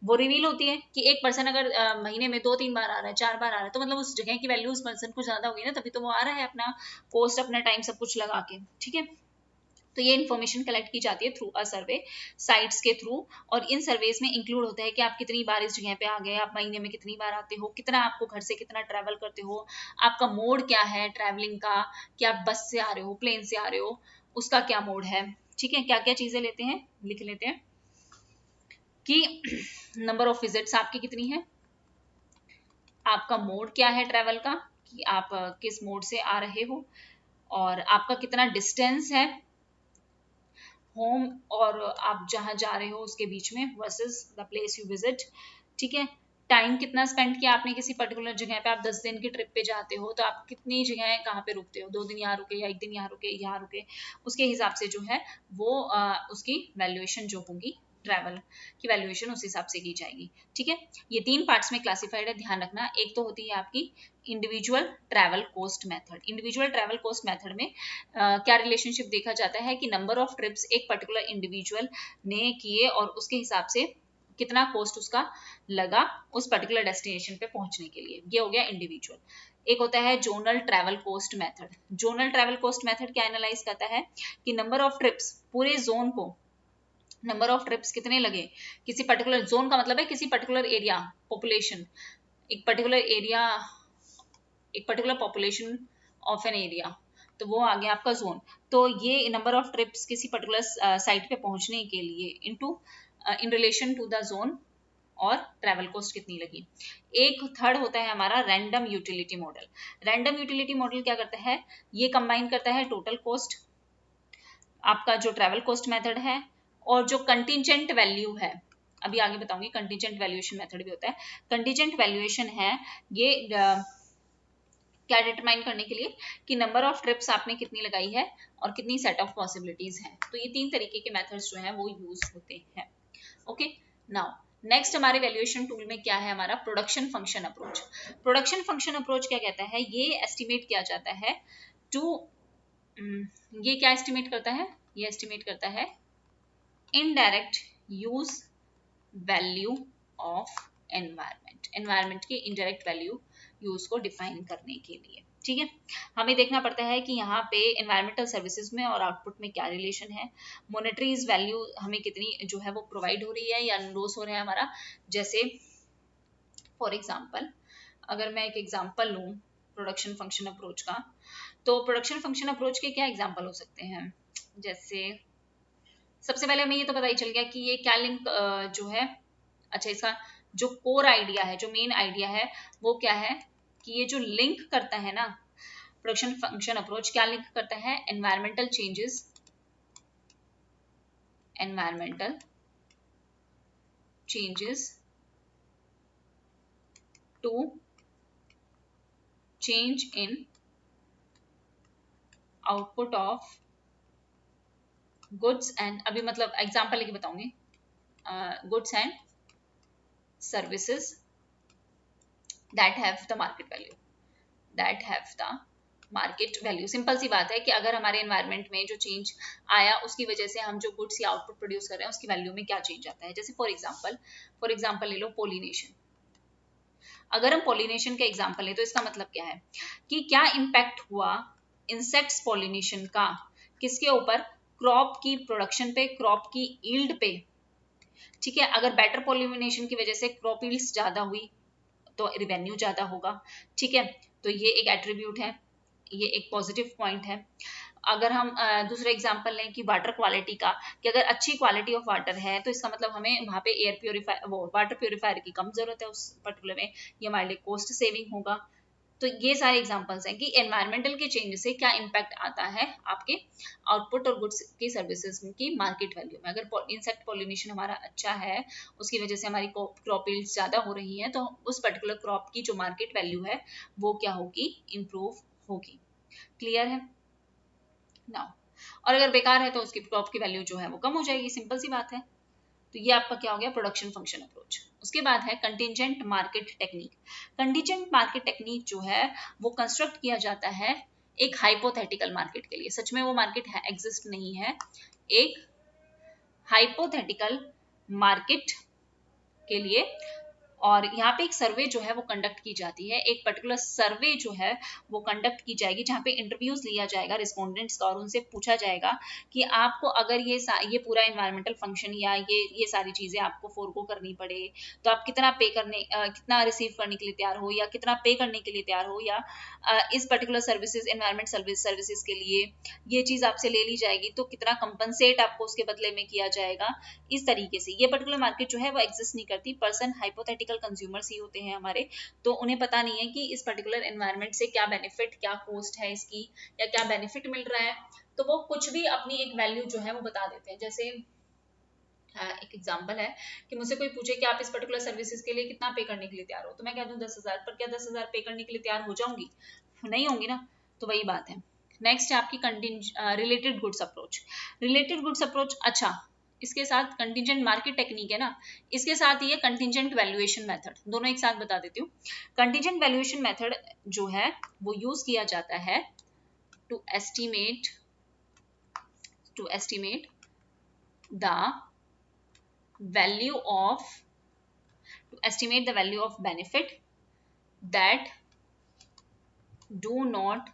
वो रिवील होती है कि एक पर्सन अगर महीने में 2-3 बार आ रहा है, 4 बार आ रहा है, तो मतलब उस जगह की वैल्यू उस पर्सन को ज्यादा होगी ना, तभी तो वो आ रहा है अपना कॉस्ट, अपना टाइम सब कुछ लगा के। ठीक है, तो ये इन्फॉर्मेशन कलेक्ट की जाती है थ्रू अ सर्वे, साइट्स के थ्रू, और इन सर्वेज में इंक्लूड होता है कि आप कितनी बार इस जगह पे आ गए, आप महीने में कितनी बार आते हो, कितना आपको घर से कितना ट्रैवल करते हो, आपका मोड क्या है ट्रैवलिंग का, कि आप बस से आ रहे हो, प्लेन से आ रहे हो, उसका क्या मोड है। ठीक है, क्या क्या चीजें लेते हैं, लिख लेते हैं कि नंबर ऑफ विजिट्स आपकी कितनी है, आपका मोड क्या है ट्रैवल का, कि आप किस मोड से आ रहे हो, और आपका कितना डिस्टेंस है होम और आप जहां जा रहे हो उसके बीच में, versus the place you visit. ठीक है, टाइम कितना स्पेंड किया आपने किसी पर्टिकुलर जगह पे, आप 10 दिन की ट्रिप पे जाते हो तो आप कितनी जगह कहाँ पे रुकते हो, 2 दिन यहाँ रुके या 1 दिन यहाँ रुके, यहाँ रुके, उसके हिसाब से जो है वो उसकी वैल्यूएशन जो होगी, ट्रैवल की वैल्यूएशन उस हिसाब से की जाएगी। ठीक है, ये 3 पार्ट्स में क्लासिफाइड है, ध्यान रखना। एक तो होती है आपकी individual travel cost method. Individual travel cost method में क्या रिलेशनशिप देखा जाता है कि नंबर ऑफ ट्रिप्स एक पर्टिकुलर इंडिविजुअल ने किए और उसके हिसाब से कितना कॉस्ट उसका लगा उस पर्टिकुलर डेस्टिनेशन पे पहुंचने के लिए, ये हो गया इंडिविजुअल। एक होता है zonal travel cost method. Zonal travel cost method क्या एनालाइज करता है कि नंबर ऑफ ट्रिप्स, पूरे जोन को नंबर ऑफ ट्रिप्स कितने लगे, किसी पर्टिकुलर जोन का मतलब है किसी पर्टिकुलर एरिया, पॉपुलेशन, एक पर्टिकुलर एरिया, एक particular population of an area, तो वो आ गया आपका जोन। तो ये नंबर ऑफ ट्रिप्स किसी पर्टिकुलर साइट पे पहुंचने के लिए into in relation to the zone, और ट्रैवल कॉस्ट कितनी लगी। एक थर्ड होता है हमारा random utility model. Random utility model क्या करता है, ये कंबाइन करता है टोटल कॉस्ट, आपका जो ट्रैवल कॉस्ट मेथड है, और जो कंटिजेंट वैल्यू है, अभी आगे बताऊंगी, कंटिजेंट वैल्यूएशन मेथड भी होता है। कंटिजेंट वैल्यूएशन है ये क्या डिटरमाइन करने के लिए कि नंबर ऑफ ट्रिप्स आपने कितनी लगाई है और कितनी सेट ऑफ पॉसिबिलिटीज हैं। तो ये 3 तरीके के मेथड्स जो हैं वो यूज होते हैं। ओके, नाउ नेक्स्ट हमारे वैल्यूएशन टूल में क्या है, हमारा production function approach. Production function approach क्या कहता है, ये एस्टिमेट किया जाता है टू ये क्या एस्टिमेट करता है, ये एस्टिमेट करता है indirect use value of environment, environment की इनडायरेक्ट वैल्यू यूज को डिफाइन करने के लिए। ठीक है, हमें देखना पड़ता है कि यहाँ पे एनवायरमेंटल सर्विसेज में और आउटपुट में क्या रिलेशन है, मॉनेटरीज वैल्यू हमें कितनी जो है वो प्रोवाइड हो रही है या लॉस हो रहा है हमारा। जैसे फॉर एग्जांपल अगर मैं एक एग्जांपल लूँ प्रोडक्शन फंक्शन अप्रोच का, तो प्रोडक्शन फंक्शन अप्रोच के क्या एग्जांपल हो सकते हैं। जैसे सबसे पहले हमें ये तो पता ही चल गया कि ये क्या लिंक जो है, अच्छा इसका जो कोर आइडिया है, जो मेन आइडिया है वो क्या है कि ये जो लिंक करता है ना प्रोडक्शन फंक्शन अप्रोच, क्या लिंक करता है, environmental changes to change in output of goods and, अभी मतलब एग्जांपल लेके बताऊंगी, goods and services that have the market value. Simple सी बात है कि अगर हमारे एनवायरनमेंट में जो चेंज आया उसकी वजह से हम जो गुड्स या आउटपुट प्रोड्यूस कर रहे हैं उसकी वैल्यू में क्या चेंज आता है। जैसे फॉर एग्जांपल ले लो पॉलिनेशन। अगर हम पॉलिनेशन का एग्जांपल लें तो इसका मतलब क्या है कि क्या इम्पैक्ट हुआ इंसेक्ट्स पॉलिनेशन का किसके ऊपर, क्रॉप की प्रोडक्शन पे, क्रॉप की यील्ड पे। ठीक है, अगर बेटर पॉलिनेशन की वजह से क्रॉप यील्ड्स ज्यादा हुई तो रेवेन्यू ज्यादा होगा। ठीक है, तो ये एक एट्रीब्यूट है, ये एक पॉजिटिव पॉइंट है। अगर हम दूसरा एग्जांपल लें कि वाटर क्वालिटी का, कि अगर अच्छी क्वालिटी ऑफ वाटर है तो इसका मतलब हमें वहाँ पे एयर प्योरीफायर, वो वाटर प्योरीफायर की कम जरूरत है उस पर्टिकुलर में, ये हमारे लिए कॉस्ट सेविंग होगा। तो ये सारे एग्जांपल्स हैं कि एनवायरमेंटल के चेंज से क्या इम्पैक्ट आता है आपके आउटपुट और गुड्स की सर्विसेज की मार्केट वैल्यू में। अगर इंसेक्ट पॉलिनेशन हमारा अच्छा है, उसकी वजह से हमारी क्रॉप यील्ड्स ज्यादा हो रही है, तो उस पर्टिकुलर क्रॉप की जो मार्केट वैल्यू है वो क्या होगी, इंप्रूव होगी। क्लियर है ना। और अगर बेकार है तो उसकी क्रॉप की वैल्यू जो है वो कम हो जाएगी, सिंपल सी बात है। तो ये आपका क्या हो गया, प्रोडक्शन फंक्शन अप्रोच। उसके बाद है contingent market technique. Contingent market technique जो है वो कंस्ट्रक्ट किया जाता है एक हाइपोथेटिकल मार्केट के लिए। सच में वो मार्केट है, एग्जिस्ट नहीं है, एक हाइपोथेटिकल मार्केट के लिए। और यहाँ पे एक सर्वे जो है वो कंडक्ट की जाती है, एक पर्टिकुलर सर्वे जो है वो कंडक्ट की जाएगी जहाँ पे इंटरव्यूज लिया जाएगा रिस्पोंडेंट्स का और उनसे पूछा जाएगा कि आपको अगर ये पूरा एनवायरमेंटल फंक्शन या ये सारी चीजें आपको फोरगो करनी पड़े तो आप कितना रिसीव करने के लिए तैयार हो, या कितना पे करने के लिए तैयार हो, या इस पर्टिकुलर सर्विसेज, एनवायरमेंट सर्विसेज के लिए ये चीज आपसे ले ली जाएगी तो कितना कंपनसेट आपको उसके बदले में किया जाएगा। इस तरीके से ये पर्टिकुलर मार्केट जो है वो एग्जिस्ट नहीं करती। पर्सन हाइपोथेटिकल कंज्यूमर्स ही होते हैं हमारे, तो उन्हें पता नहीं है कि इस पर्टिकुलर एनवायरनमेंट से क्या बेनिफिट, क्या कॉस्ट है इसकी, या क्या बेनिफिट मिल रहा है, तो वो कुछ भी अपनी एक वैल्यू जो है वो बता देते हैं। जैसे एक एग्जांपल है कि मुझसे कोई पूछे कि आप इस पर्टिकुलर सर्विसेज के लिए कितना पे करने के लिए तैयार हो, तो मैं कह दूं 10,000, पर क्या 10,000 पे करने के लिए तैयार हो जाऊंगी, नहीं होंगी ना। तो वही बात है। नेक्स्ट है आपकी related goods approach. Related goods approach, अच्छा इसके साथ कंटिजेंट मार्केट टेक्निक है ना, इसके साथ ये कंटिजेंट वैल्यूएशन मेथड, दोनों एक साथ बता देती हूँ। कंटिजेंट वैल्यूएशन मेथड जो है वो यूज किया जाता है to estimate the value of benefit that do not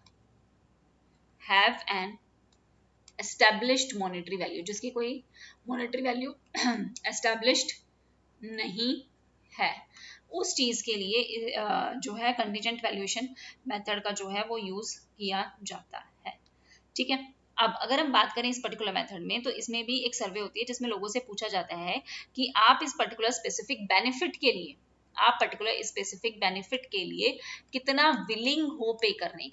have an established monetary value, जिसकी कोई monetary value established नहीं है, उस चीज के लिए जो है कंटिजेंट वैल्यूएशन मेथड का जो है वो यूज किया जाता है। ठीक है, अब अगर हम बात करें इस पर्टिकुलर मेथड में, तो इसमें भी एक सर्वे होती है जिसमें लोगों से पूछा जाता है कि आप इस पर्टिकुलर स्पेसिफिक बेनिफिट के लिए कितना विलिंग हो पे करने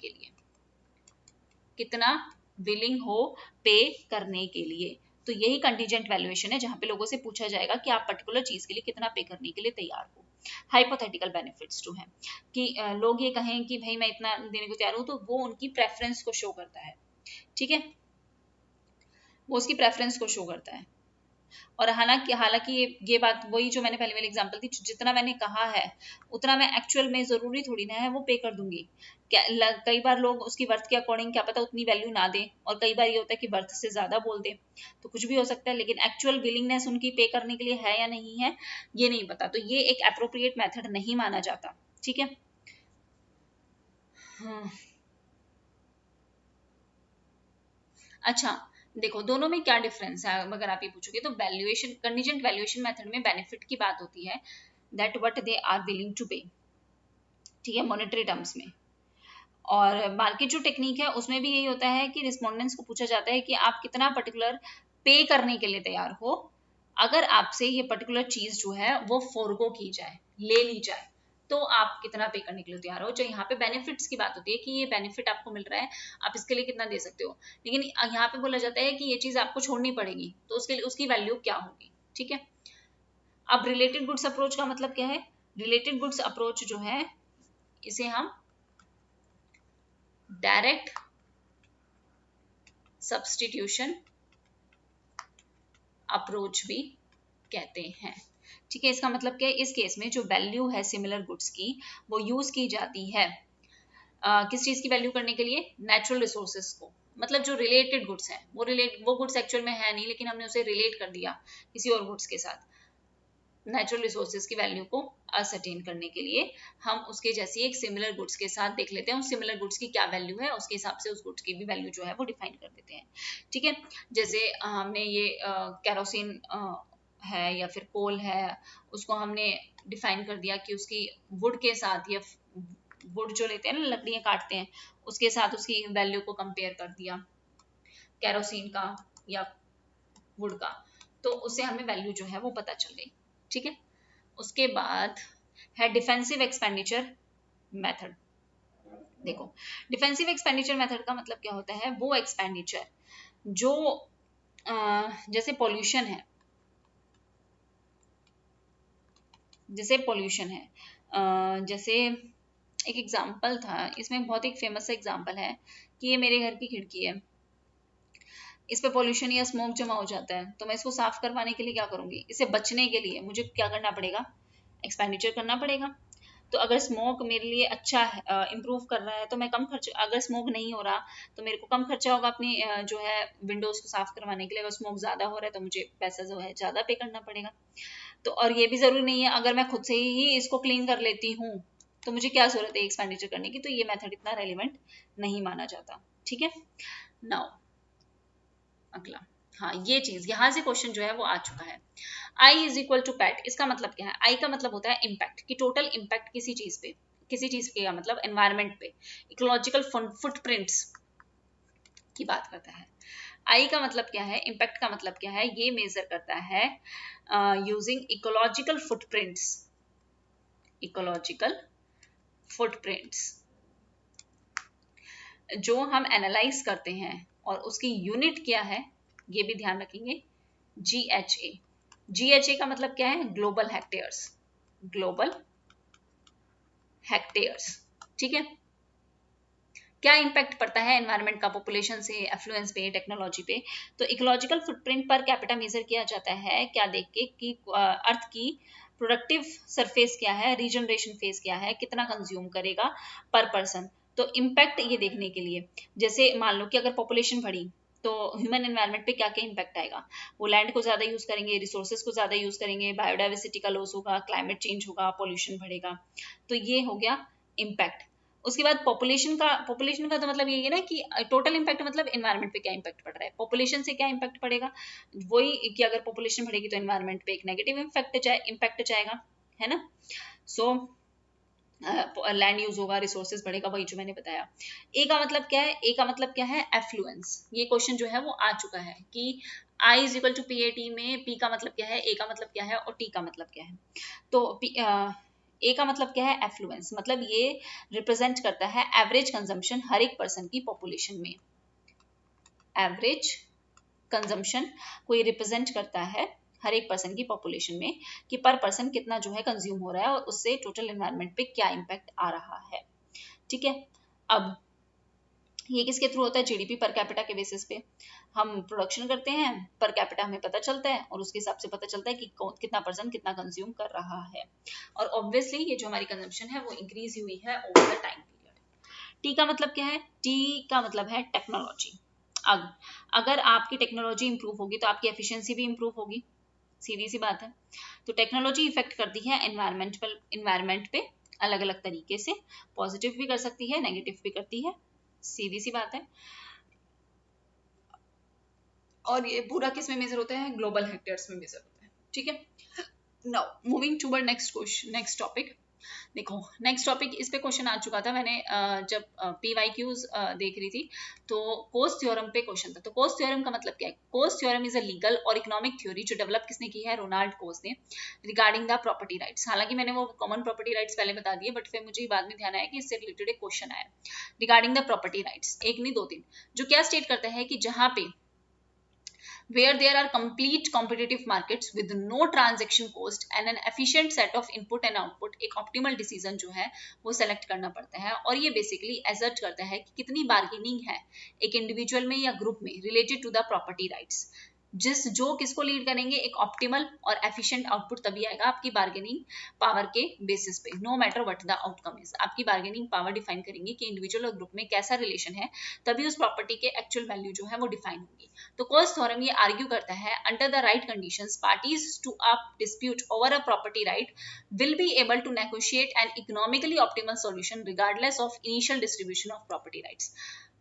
के लिए, तो यही कंटिजेंट वैल्यूएशन है जहां पे लोगों से पूछा जाएगा कि आप पर्टिकुलर चीज के लिए कितना पे करने के लिए तैयार हो। हाइपोथेटिकल बेनिफिट्स जो है कि लोग ये कहें कि भाई मैं इतना देने को तैयार हूं, तो वो उनकी प्रेफरेंस को शो करता है। ठीक है, वो उसकी प्रेफरेंस को शो करता है। और हालांकि ये बात वही जो मैंने पहले वाली एग्जांपल थी, जितना मैंने कहा है उतना मैं एक्चुअल में जरूरी थोड़ी ना है वो पे कर दूंगी। कई बार लोग उसकी वर्थ के अकॉर्डिंग क्या पता उतनी वैल्यू ना दे, और कई बार ये होता है कि वर्थ से ज्यादा बोल दे, तो कुछ भी हो सकता है, लेकिन एक्चुअल विलिंगनेस उनकी पे करने के लिए है या नहीं है ये नहीं पता, तो ये एक एप्रोप्रिएट मेथड नहीं माना जाता। ठीक है, अच्छा देखो दोनों में क्या डिफरेंस है, अगर आप ये पूछोगे तो कंटिजेंट वैल्यूएशन मेथड में बेनिफिट की बात होती है, that what they are willing to pay, ठीक है, मॉनेटरी टर्म्स में। और मार्केट जो टेक्निक है उसमें भी यही होता है कि रिस्पोंडेंट्स को पूछा जाता है कि आप कितना पर्टिकुलर पे करने के लिए तैयार हो अगर आपसे ये पर्टिकुलर चीज जो है वो फोरगो की जाए, ले ली जाए, तो आप कितना पे करने के लिए तैयार हो। जो यहाँ पे बेनिफिट्स की बात होती है कि ये बेनिफिट आपको मिल रहा है, आप इसके लिए कितना दे सकते हो, लेकिन यहाँ पे बोला जाता है कि ये चीज आपको छोड़नी पड़ेगी, तो उसके लिए उसकी वैल्यू क्या होगी। ठीक है, अब रिलेटेड गुड्स अप्रोच का मतलब क्या है? रिलेटेड गुड्स अप्रोच जो है इसे हम डायरेक्ट सब्स्टिट्यूशन अप्रोच भी कहते हैं। ठीक है, इसका मतलब क्या है? इस केस में जो वैल्यू है सिमिलर गुड्स की वो यूज की जाती है किस चीज की वैल्यू करने के लिए? नेचुरल रिसोर्सेज को। मतलब जो रिलेटेड गुड्स हैं वो गुड्स एक्चुअल में है नहीं, लेकिन हमने उसे रिलेट कर दिया किसी और गुड्स के साथ। नेचुरल रिसोर्सेज की वैल्यू को असर्टेन करने के लिए हम उसके जैसी एक सिमिलर गुड्स के साथ देख लेते हैं उस सिमिलर गुड्स की क्या वैल्यू है, उसके हिसाब से उस गुड्स की भी वैल्यू जो है वो डिफाइन कर देते हैं। ठीक है, जैसे हमने ये कैरोसिन है या फिर कोल है, उसको हमने डिफाइन कर दिया कि उसकी वुड के साथ, या वुड जो लेते हैं ना, लकड़ियां काटते हैं, उसके साथ उसकी वैल्यू को कंपेयर कर दिया कैरोसिन का या वुड का, तो उससे हमें वैल्यू जो है वो पता चल गई। ठीक है, उसके बाद है डिफेंसिव एक्सपेंडिचर मेथड। देखो, डिफेंसिव एक्सपेंडिचर मेथड का मतलब क्या होता है? वो एक्सपेंडिचर जो जैसे पॉल्यूशन है, जैसे एक एग्जांपल था, इसमें बहुत एक फेमस एग्जांपल है कि ये मेरे घर की खिड़की है, इस पे पॉल्यूशन या स्मोक जमा हो जाता है, तो मैं इसको साफ करवाने के लिए क्या करूंगी? इससे बचने के लिए मुझे क्या करना पड़ेगा? एक्सपेंडिचर करना पड़ेगा। तो अगर स्मोक मेरे लिए अच्छा है, इम्प्रूव कर रहा है, तो मैं कम खर्च, अगर स्मोक नहीं हो रहा तो मेरे को कम खर्चा होगा अपनी जो है विंडोज को साफ करवाने के लिए। अगर स्मोक ज्यादा हो रहा है तो मुझे पैसा जो है ज्यादा पे करना पड़ेगा। तो और ये भी जरूरी नहीं है अगर मैं खुद से ही इसको क्लीन कर लेती हूँ तो मुझे क्या जरूरत है एक्सपेंडिचर करने की, तो ये मेथड इतना रेलिवेंट नहीं माना जाता। ठीक है, नाउ अगला, हाँ ये चीज यहाँ से क्वेश्चन जो है वो आ चुका है। I is equal to PAT, इसका मतलब क्या है? आई का मतलब होता है इम्पैक्ट, कि टोटल इम्पैक्ट किसी चीज पे, किसी चीज के मतलब एनवायरमेंट पे, इकोलॉजिकल फुटप्रिंट्स की बात करता है। आई का मतलब क्या है? इम्पैक्ट का मतलब क्या है? ये मेजर करता है using ecological footprints, ecological footprints जो हम एनालाइज करते हैं, और उसकी यूनिट क्या है ये भी ध्यान रखेंगे, GHA। GHA का मतलब क्या है? Global hectares, global hectares. ठीक है, क्या इंपैक्ट पड़ता है एनवायरनमेंट का पॉपुलेशन से, एफ्लुएंस पे, टेक्नोलॉजी पे? तो ecological footprint per capita measure किया जाता है क्या देख के कि अर्थ की प्रोडक्टिव सरफेस क्या है, रीजनरेशन फेज क्या है, कितना कंज्यूम करेगा पर पर्सन। तो इम्पैक्ट ये देखने के लिए, जैसे मान लो कि अगर पॉपुलेशन बढ़ी तो ह्यूमन एनवायरनमेंट पे क्या क्या इंपैक्ट आएगा? वो लैंड को ज्यादा यूज करेंगे, रिसोर्सेज को ज्यादा यूज करेंगे, बायोडाइवर्सिटी का लॉस होगा, क्लाइमेट चेंज होगा, पॉल्यूशन बढ़ेगा। तो ये हो गया इम्पैक्ट। उसके बाद पॉपुलेशन का तो मतलब यही है ना कि टोटल इम्पैक्ट मतलब एनवायरनमेंट पे क्या इम्पैक्ट पड़ रहा है, पॉपुलेशन से क्या इम्पैक्ट पड़ेगा, वही कि अगर पॉपुलेशन बढ़ेगी तो एनवायरनमेंट पे एक नेगेटिव इम्पैक्ट जाएगा, है ना। सो लैंड यूज होगा, रिसोर्सेज बढ़ेगा, वही जो मैंने बताया। ए का मतलब क्या है? ए का मतलब क्या है? एफ्लुएंस। ये क्वेश्चन जो है वो आ चुका है कि I is equal to PAT में P का मतलब क्या है, A का मतलब क्या है और T का मतलब क्या है। तो ए का मतलब क्या है? एफ्लुएंस, मतलब ये रिप्रेजेंट करता है एवरेज कंजम्पशन हर एक पर्सन की पॉपुलेशन में। एवरेज कंजम्पशन को ये रिप्रेजेंट करता है हर एक पर्सन की पॉपुलेशन में, कि पर पर्सन कितना जो है कंज्यूम हो रहा है और उससे टोटल एनवायरनमेंट पे क्या इम्पैक्ट आ रहा है। ठीक है, अब ये किसके थ्रू होता है? जीडीपी पर कैपिटा के बेसिस पे हम प्रोडक्शन करते हैं, पर कैपिटा हमें पता चलता है और उसके हिसाब से पता चलता है कि कितना पर्सन कितना कंज्यूम कर रहा है। और ऑब्वियसली ये जो हमारी कंजम्पशन है वो इंक्रीज हुई है over the time period. T का मतलब क्या है? टी का मतलब है टेक्नोलॉजी। अब अगर आपकी टेक्नोलॉजी इंप्रूव होगी तो आपकी एफिशिएंसी भी इंप्रूव होगी, सीधी सी बात है। तो टेक्नोलॉजी इफेक्ट करती है एनवायरमेंट पे अलग अलग तरीके से, पॉजिटिव भी कर सकती है, नेगेटिव भी करती है, सीधी सी बात है। और ये पूरा किस में मेजर होता है? ग्लोबल हेक्टेयर्स में मेजर होता है। ठीक है, now moving toward next question, next topic, देखो नेक्स्ट टॉपिक, इस पे क्वेश्चन आ चुका था, मैंने जब PYQs देख रही थी तो कोस्ट थ्योरम पे क्वेश्चन था। तो कोस्ट थ्योरम का मतलब क्या है? Coase theorem is a legal और इकोनॉमिक थ्योरी जो डेवलप किसने की है? रोनाल्ड कोस ने, रिगार्डिंग द प्रॉपर्टी राइट्स। हालांकि मैंने वो कॉमन प्रॉपर्टी राइट्स पहले बता दिए, बट फिर मुझे बाद में ध्यान आया कि इससे रिलेटेड एक क्वेश्चन आया रिगार्डिंग द प्रॉपर्टी राइट्स, एक नहीं दो तीन, जो क्या स्टेट करता है कि जहां पे where there are complete competitive markets with no transaction cost and an efficient set of input and output, एक optimal decision जो है वो select करना पड़ता है। और ये basically assert करता है कि कितनी bargaining है एक individual में या group में related to the property rights। जो किसको लीड करेंगे? एक ऑप्टिमल और एफिशिएंट आउटपुट तभी आएगा आपकी बार्गेनिंग पावर के बेसिस पे, no matter what the outcome is. आपकी बार्गेनिंग पावर डिफाइन करेंगे कि इंडिविजुअल और ग्रुप में कैसा रिलेशन है, तभी उस प्रॉपर्टी के एक्चुअल वैल्यू जो है वो डिफाइन होगी। तो कोस्ट थ्योरम ये आर्ग्यू करता है under the right conditions parties to a dispute over a property right will be able to negotiate an economically optimal solution regardless of initial distribution of property rights.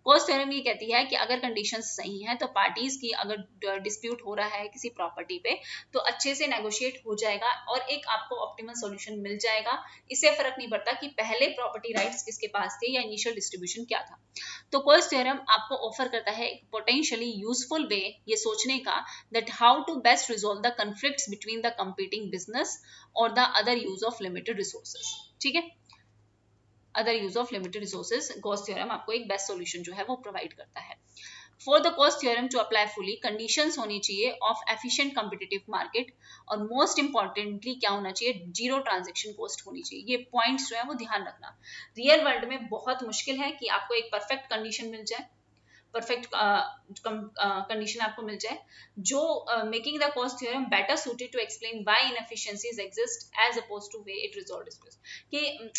Coase theorem ये कहती है कि अगर कंडीशंस सही हैं तो पार्टीज की अगर डिस्प्यूट हो रहा है किसी प्रॉपर्टी पे तो अच्छे से नेगोशिएट हो जाएगा और एक आपको ऑप्टिमल सॉल्यूशन मिल जाएगा। इससे फर्क नहीं पड़ता कि पहले प्रॉपर्टी राइट्स किसके पास थे या इनिशियल डिस्ट्रीब्यूशन क्या था। तो कोस्ट थ्योरम आपको ऑफर करता है एक पोटेंशियली यूजफुल वे ये सोचने का that how to best resolve the conflicts between the competing business और the other use of limited resources. ठीक है, other use of limited resources Coase theorem आपको एक बेस्ट सॉल्यूशन जो है वो प्रोवाइड करता है। For the Coase theorem to apply fully conditions होनी चाहिए ऑफ एफिशिएंट कॉम्पिटिटिव मार्केट, और मोस्ट इंपॉर्टेंटली क्या होना चाहिए? जीरो ट्रांजेक्शन कॉस्ट होनी चाहिए। ये पॉइंट्स जो है वो ध्यान रखना। रियल वर्ल्ड में बहुत मुश्किल है कि आपको एक परफेक्ट कंडीशन मिल जाए, परफेक्ट कंडीशन आपको मिल जाए जो making the Coase theorem better suited to explain why inefficiencies exist as opposed to way it resolve disputes. कि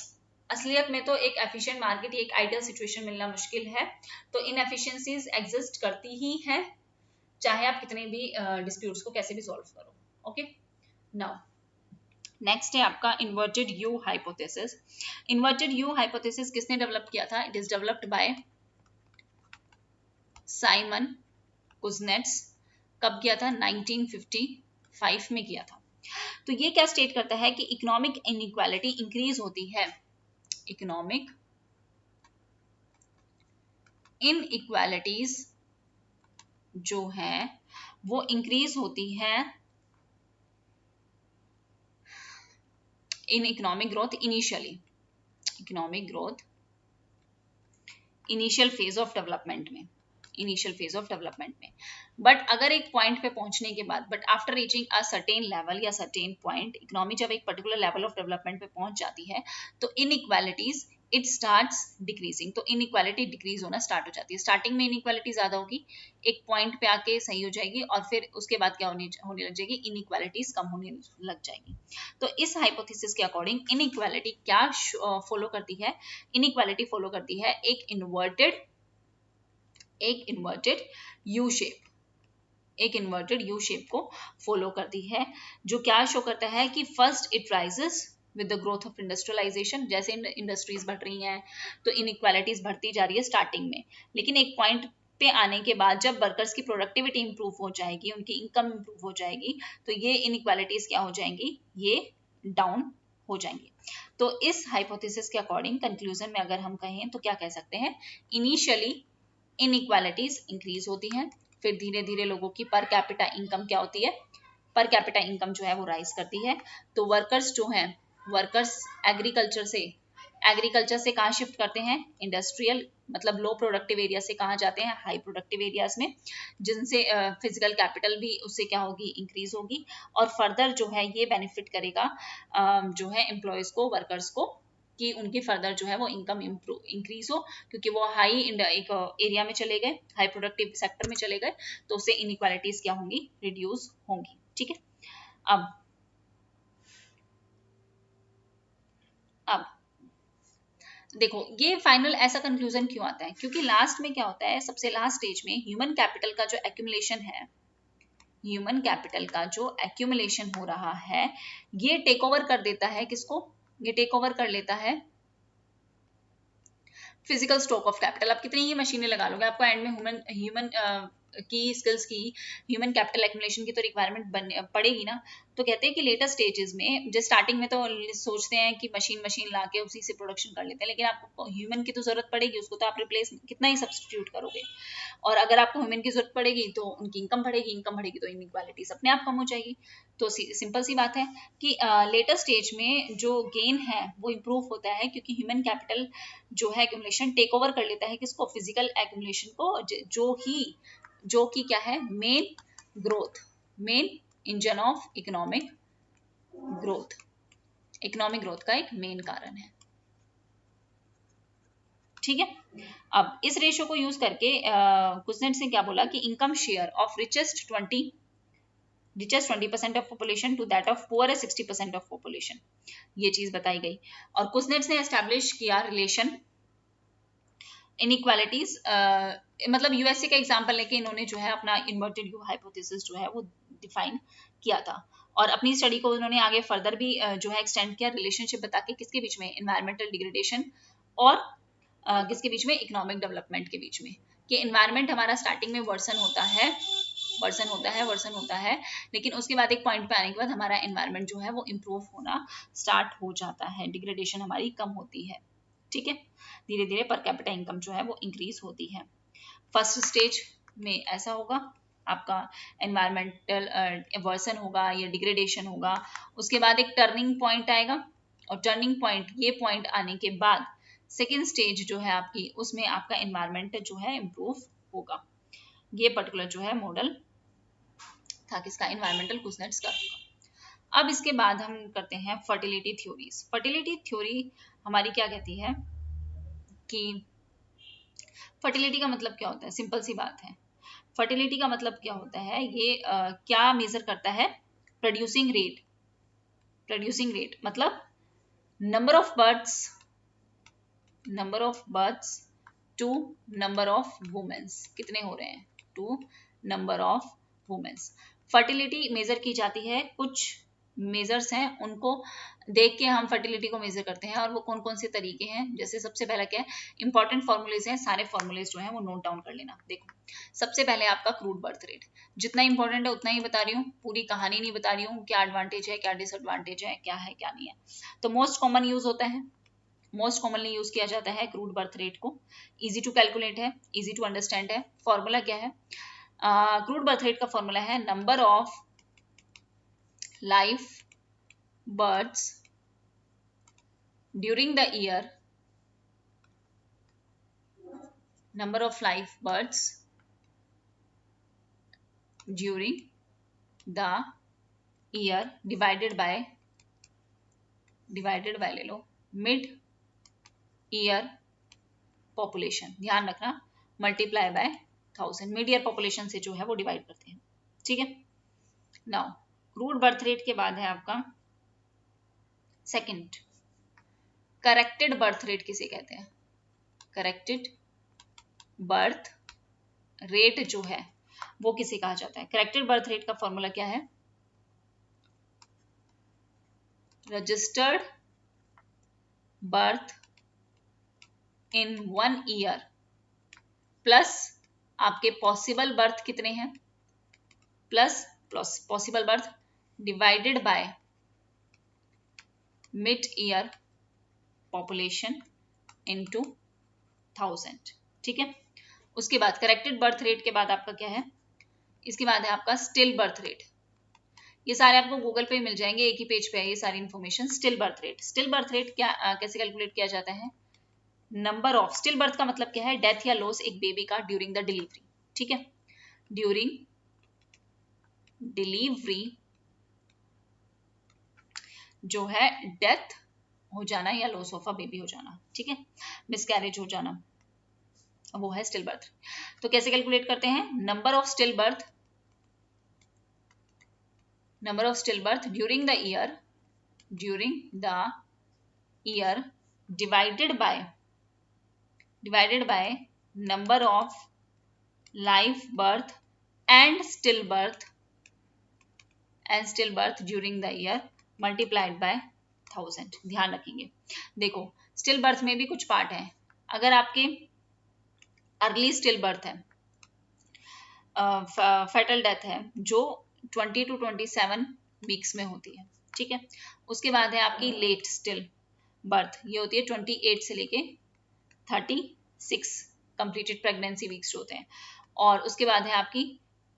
असलियत में तो एक एफिशिएंट मार्केट या एक आइडियल सिचुएशन मिलना मुश्किल है, तो इनएफिशिएंसीज एग्जिस्ट करती ही हैं चाहे आप कितने भी डिस्प्यूट्स को कैसे भी सॉल्व करो। ओके, नाउ नेक्स्ट है आपका inverted you hypothesis. Inverted you hypothesis किसने डेवलप किया था? It is developed by Simon Kuznets. कब किया था? 1955 में किया था। तो ये क्या स्टेट करता है कि इकोनॉमिक इनइक्वालिटी इंक्रीज होती है, इकोनॉमिक इनइक्वालिटीज जो है वो इंक्रीज होती है in economic growth initially, economic growth initial phase of development में, इनिशियल फेज ऑफ डेवलपमेंट में। बट अगर एक पॉइंट पे पहुंचने के बाद, but after reaching a certain level या सर्टेन पॉइंट, इकोनॉमी जब एक पर्टिकुलर लेवल ऑफ डेवलपमेंट पे पहुंच जाती है तो इनइक्वालिटीज इट स्टार्ट्स डिक्रीजिंग, तो इनइक्वालिटी डिक्रीज होना स्टार्ट हो जाती है। स्टार्टिंग में इनइक्वालिटी ज्यादा होगी, एक पॉइंट पे आके सही हो जाएगी और फिर उसके बाद क्या होने लग जाएगी? इनइक्वालिटीज कम होने लग जाएगी। तो इस हाइपोथेसिस के अकॉर्डिंग इनइक्वालिटी क्या फॉलो करती है? इनइक्वालिटी फॉलो करती है एक इन्वर्टेड यू शेप, एक इन्वर्टेड यू शेप को फॉलो करती है, जो क्या शो करता है कि first it rises with the growth of industrialisation. जैसे इंडस्ट्रीज बढ़ रही हैं तो इनइक्वालिटीज बढ़ती जा रही है स्टार्टिंग में, लेकिन एक पॉइंट पे आने के बाद जब वर्कर्स की प्रोडक्टिविटी इंप्रूव हो जाएगी, उनकी इनकम इंप्रूव हो जाएगी, तो ये इनइक्वालिटीज क्या हो जाएंगी? ये डाउन हो जाएंगी। तो इस हाइपोथेसिस के अकॉर्डिंग कंक्लूजन में अगर हम कहें तो क्या कह सकते हैं? इनिशियली इनइक्वालिटीज इंक्रीज होती हैं, फिर धीरे धीरे लोगों की पर कैपिटा इनकम क्या होती है? पर कैपिटा इनकम जो है वो राइज करती है। तो वर्कर्स जो हैं, वर्कर्स एग्रीकल्चर से कहाँ शिफ्ट करते हैं? इंडस्ट्रियल, मतलब लो प्रोडक्टिव एरिया से कहाँ जाते हैं? हाई प्रोडक्टिव एरियाज में, जिनसे फिजिकल कैपिटल भी उससे क्या होगी? इंक्रीज होगी। और फर्दर जो है ये बेनिफिट करेगा जो है एम्प्लॉयज को, वर्कर्स को, कि उनकी फर्दर जो है वो इनकम इंक्रीज हो, क्योंकि वो हाई एक एरिया में चले गए, हाई प्रोडक्टिव सेक्टर में चले गए, तो उससे इनइक्वालिटीज क्या होंगी? रिड्यूस होंगी। ठीक है, अब देखो ये फाइनल ऐसा कंक्लूजन क्यों आता है? क्योंकि लास्ट में क्या होता है? सबसे लास्ट स्टेज में ह्यूमन कैपिटल का जो एक्यूमुलेशन है, ह्यूमन कैपिटल का जो एक्यूमुलेशन हो रहा है, ये टेक ओवर कर देता है किसको? ये टेक ओवर कर लेता है फिजिकल स्टॉक ऑफ कैपिटल। आप कितनी ही मशीनें लगा लोगे, आपको एंड में ह्यूमन की स्किल्स की, ह्यूमन कैपिटल एक्युमुलेशन की तो रिक्वायरमेंट पड़ेगी ना। तो कहते हैं कि लेटर स्टेजेस में, जो स्टार्टिंग में तो सोचते हैं कि मशीन ला के उसी से प्रोडक्शन कर लेते हैं, लेकिन आपको ह्यूमन की तो जरूरत पड़ेगी, उसको तो आप रिप्लेस कितना ही सब्सटीट्यूट करोगे। और अगर आपको ह्यूमन की जरूरत पड़ेगी तो उनकी इनकम बढ़ेगी तो इनइक्वालिटीज अपने आप कम हो जाएगी। तो सिंपल सी बात है कि लेटर स्टेज में जो गेन है वो इम्प्रूव होता है, क्योंकि ह्यूमन कैपिटल जो है एक्युमुलेशन टेक ओवर कर लेता है किसको, फिजिकल एक्युमुलेशन को, जो कि क्या है, main engine of economic growth का एक मेन कारण है। ठीक है। अब इस रेशियो को यूज करके कुजनेट ने क्या बोला कि income share of richest 20% of population to that of poor 60% of population, ये चीज बताई गई। और कुजनेट ने एस्टैब्लिश किया रिलेशन इनइक्वालिटीज, मतलब यूएसए का एग्जांपल लेके इन्होंने जो है अपना इन्वर्टेड यू हाइपोथेसिस जो है वो डिफाइन किया था। और अपनी स्टडी को उन्होंने आगे फर्दर भी जो है एक्सटेंड किया, रिलेशनशिप बता के किसके बीच में, एनवायरमेंटल डिग्रेडेशन और किसके बीच में, इकोनॉमिक डेवलपमेंट के बीच में। कि एनवायरमेंट हमारा स्टार्टिंग में वर्सन होता है, लेकिन उसके बाद एक पॉइंट पे आने के बाद हमारा एनवायरमेंट जो है वो इम्प्रूव होना स्टार्ट हो जाता है, डिग्रेडेशन हमारी कम होती है। ठीक है, धीरे धीरे पर कैपिटा इनकम जो है वो इंक्रीज होती है। फर्स्ट स्टेज में ऐसा होगा, आपका एनवायरमेंटल वर्सन होगा या डिग्रेडेशन होगा। उसके बाद एक टर्निंग पॉइंट आएगा, और टर्निंग पॉइंट, ये पॉइंट आने के बाद सेकेंड स्टेज जो है आपकी, उसमें आपका एनवायरमेंट जो है इम्प्रूव होगा। ये पर्टिकुलर जो है मॉडल था किसका, एनवायरमेंटल कुजनेट्स का। अब इसके बाद हम करते हैं फर्टिलिटी थ्योरीज। फर्टिलिटी थ्योरी हमारी क्या कहती है कि फर्टिलिटी का मतलब क्या होता है, सिंपल सी बात है। फर्टिलिटी का मतलब क्या होता है, ये क्या मेजर करता है, प्रोड्यूसिंग रेट मतलब number of births to number of womens, कितने हो रहे हैं, to number of womens. Fertility measure की जाती है, कुछ मेजर्स हैं उनको देख के हम फर्टिलिटी को मेजर करते हैं, और वो कौन कौन से तरीके हैं। जैसे सबसे पहला क्या है, इंपॉर्टेंट फॉर्मूलेज हैं, सारे फॉर्मूलेज जो हैं वो नोट डाउन कर लेना। देखो, सबसे पहले आपका क्रूड बर्थ रेट, जितना इंपॉर्टेंट है उतना ही बता रही हूँ, पूरी कहानी नहीं बता रही हूँ, क्या एडवांटेज है क्या डिसएडवांटेज है, क्या है क्या नहीं है। तो मोस्ट कॉमन यूज होता है, मोस्ट कॉमनली यूज किया जाता है क्रूड बर्थ रेट को। इजी टू कैलकुलेट है, इजी टू अंडरस्टैंड है। फॉर्मूला क्या है, क्रूड बर्थ रेट का फॉर्मूला है number of life births during the year, number of live births during the year divided by ले लो मिड ईयर पॉपुलेशन, ध्यान रखना multiply by 1000, mid year population से जो है वो डिवाइड करते हैं। ठीक है, नाउ क्रूड बर्थ रेट के बाद है आपका सेकंड, करेक्टेड बर्थ रेट किसे कहते हैं, करेक्टेड बर्थ रेट जो है वो किसे कहा जाता है। करेक्टेड बर्थ रेट का फॉर्मूला क्या है, registered birth in 1 year plus आपके पॉसिबल बर्थ कितने हैं, plus possible birth divided by mid year population into 1000। ठीक है, उसके बाद करेक्टेड बर्थ रेट के बाद आपका क्या है, इसके बाद है आपका स्टिल बर्थ रेट। ये सारे आपको गूगल पे मिल जाएंगे, एक ही पेज पे है ये सारी इन्फॉर्मेशन। स्टिल बर्थ रेट क्या कैसे कैलकुलेट किया जाता है, नंबर ऑफ, स्टिल बर्थ का मतलब क्या है, डेथ या लॉस एक बेबी का ड्यूरिंग द डिलीवरी। ठीक है, ड्यूरिंग डिलीवरी जो है डेथ हो जाना या लॉस ऑफ अ बेबी हो जाना, ठीक है, मिसकैरेज हो जाना, वो है स्टिल बर्थ। तो कैसे कैलकुलेट करते हैं, number of still birth during the year divided by number of live birth and still birth during the year multiplied by 1000। ध्यान रखेंगे, देखो स्टिल बर्थ में भी कुछ पार्ट है। अगर आपके अर्ली स्टिल बर्थ है फेटल डेथ है जो 20 to 27 वीक्स में होती है, ठीक है। उसके बाद है आपकी लेट स्टिल बर्थ, ये होती है 28 से लेके 36 कंप्लीटेड प्रेगनेंसी वीक्स जो होते हैं। और उसके बाद है आपकी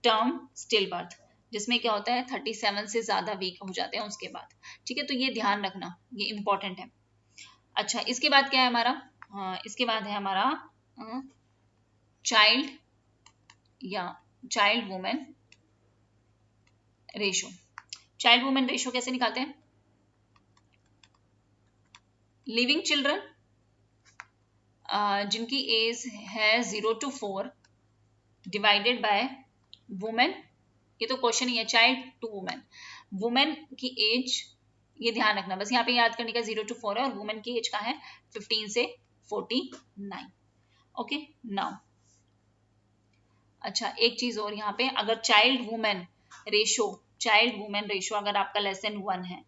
टर्म स्टिल बर्थ, जिसमें क्या होता है 37 से ज्यादा वीक हो जाते हैं उसके बाद, ठीक है। तो ये ध्यान रखना, ये इंपॉर्टेंट है। अच्छा, इसके बाद क्या है हमारा, इसके बाद है हमारा चाइल्ड या child women ratio. Child women ratio कैसे निकालते हैं? लिविंग चिल्ड्रन जिनकी एज है 0 to 4 डिवाइडेड बाय वुमेन, ये तो क्वेश्चन ही है, चाइल्ड टू वुमेन, वुमेन की एज, ये ध्यान रखना बस, यहाँ पे याद करने का 0 to 4 है और वुमेन की एज का है 15 से 49। ओके नाउ, अच्छा एक चीज और यहाँ पे, अगर चाइल्ड वुमेन रेशो अगर आपका लेस देन 1 है,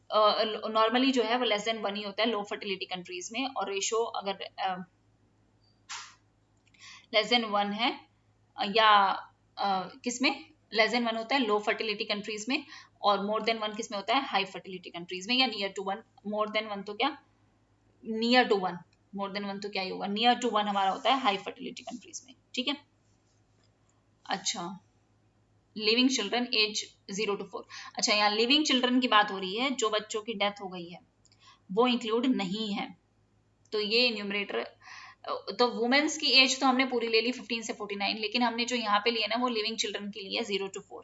नॉर्मली जो है वो लेस देन 1 ही होता है लो फर्टिलिटी कंट्रीज में, और रेशो अगर लेस देन 1 है या किसमें लेस देन 1 होता है लो फर्टिलिटी कंट्रीज में, और मोर देन 1 किसमें होता है हाई फर्टिलिटी कंट्रीज में, या नियर टू 1। मोर देन 1 तो क्या, नियर टू 1, मोर देन 1 तो क्या ही होगा, नियर टू 1 हमारा होता है हाई फर्टिलिटी कंट्रीज में, ठीक है। अच्छा, लिविंग चिल्ड्रन एज 0 to 4, अच्छा यहाँ लिविंग चिल्ड्रन की बात हो रही है, जो बच्चों की डेथ हो गई है वो इंक्लूड नहीं है, तो ये न्यूमरेटर, तो वुमेन्स की एज तो हमने पूरी ले ली 15 से 49, लेकिन हमने जो यहाँ पे लिया ना वो लिविंग चिल्ड्रन के लिए 0 to 4,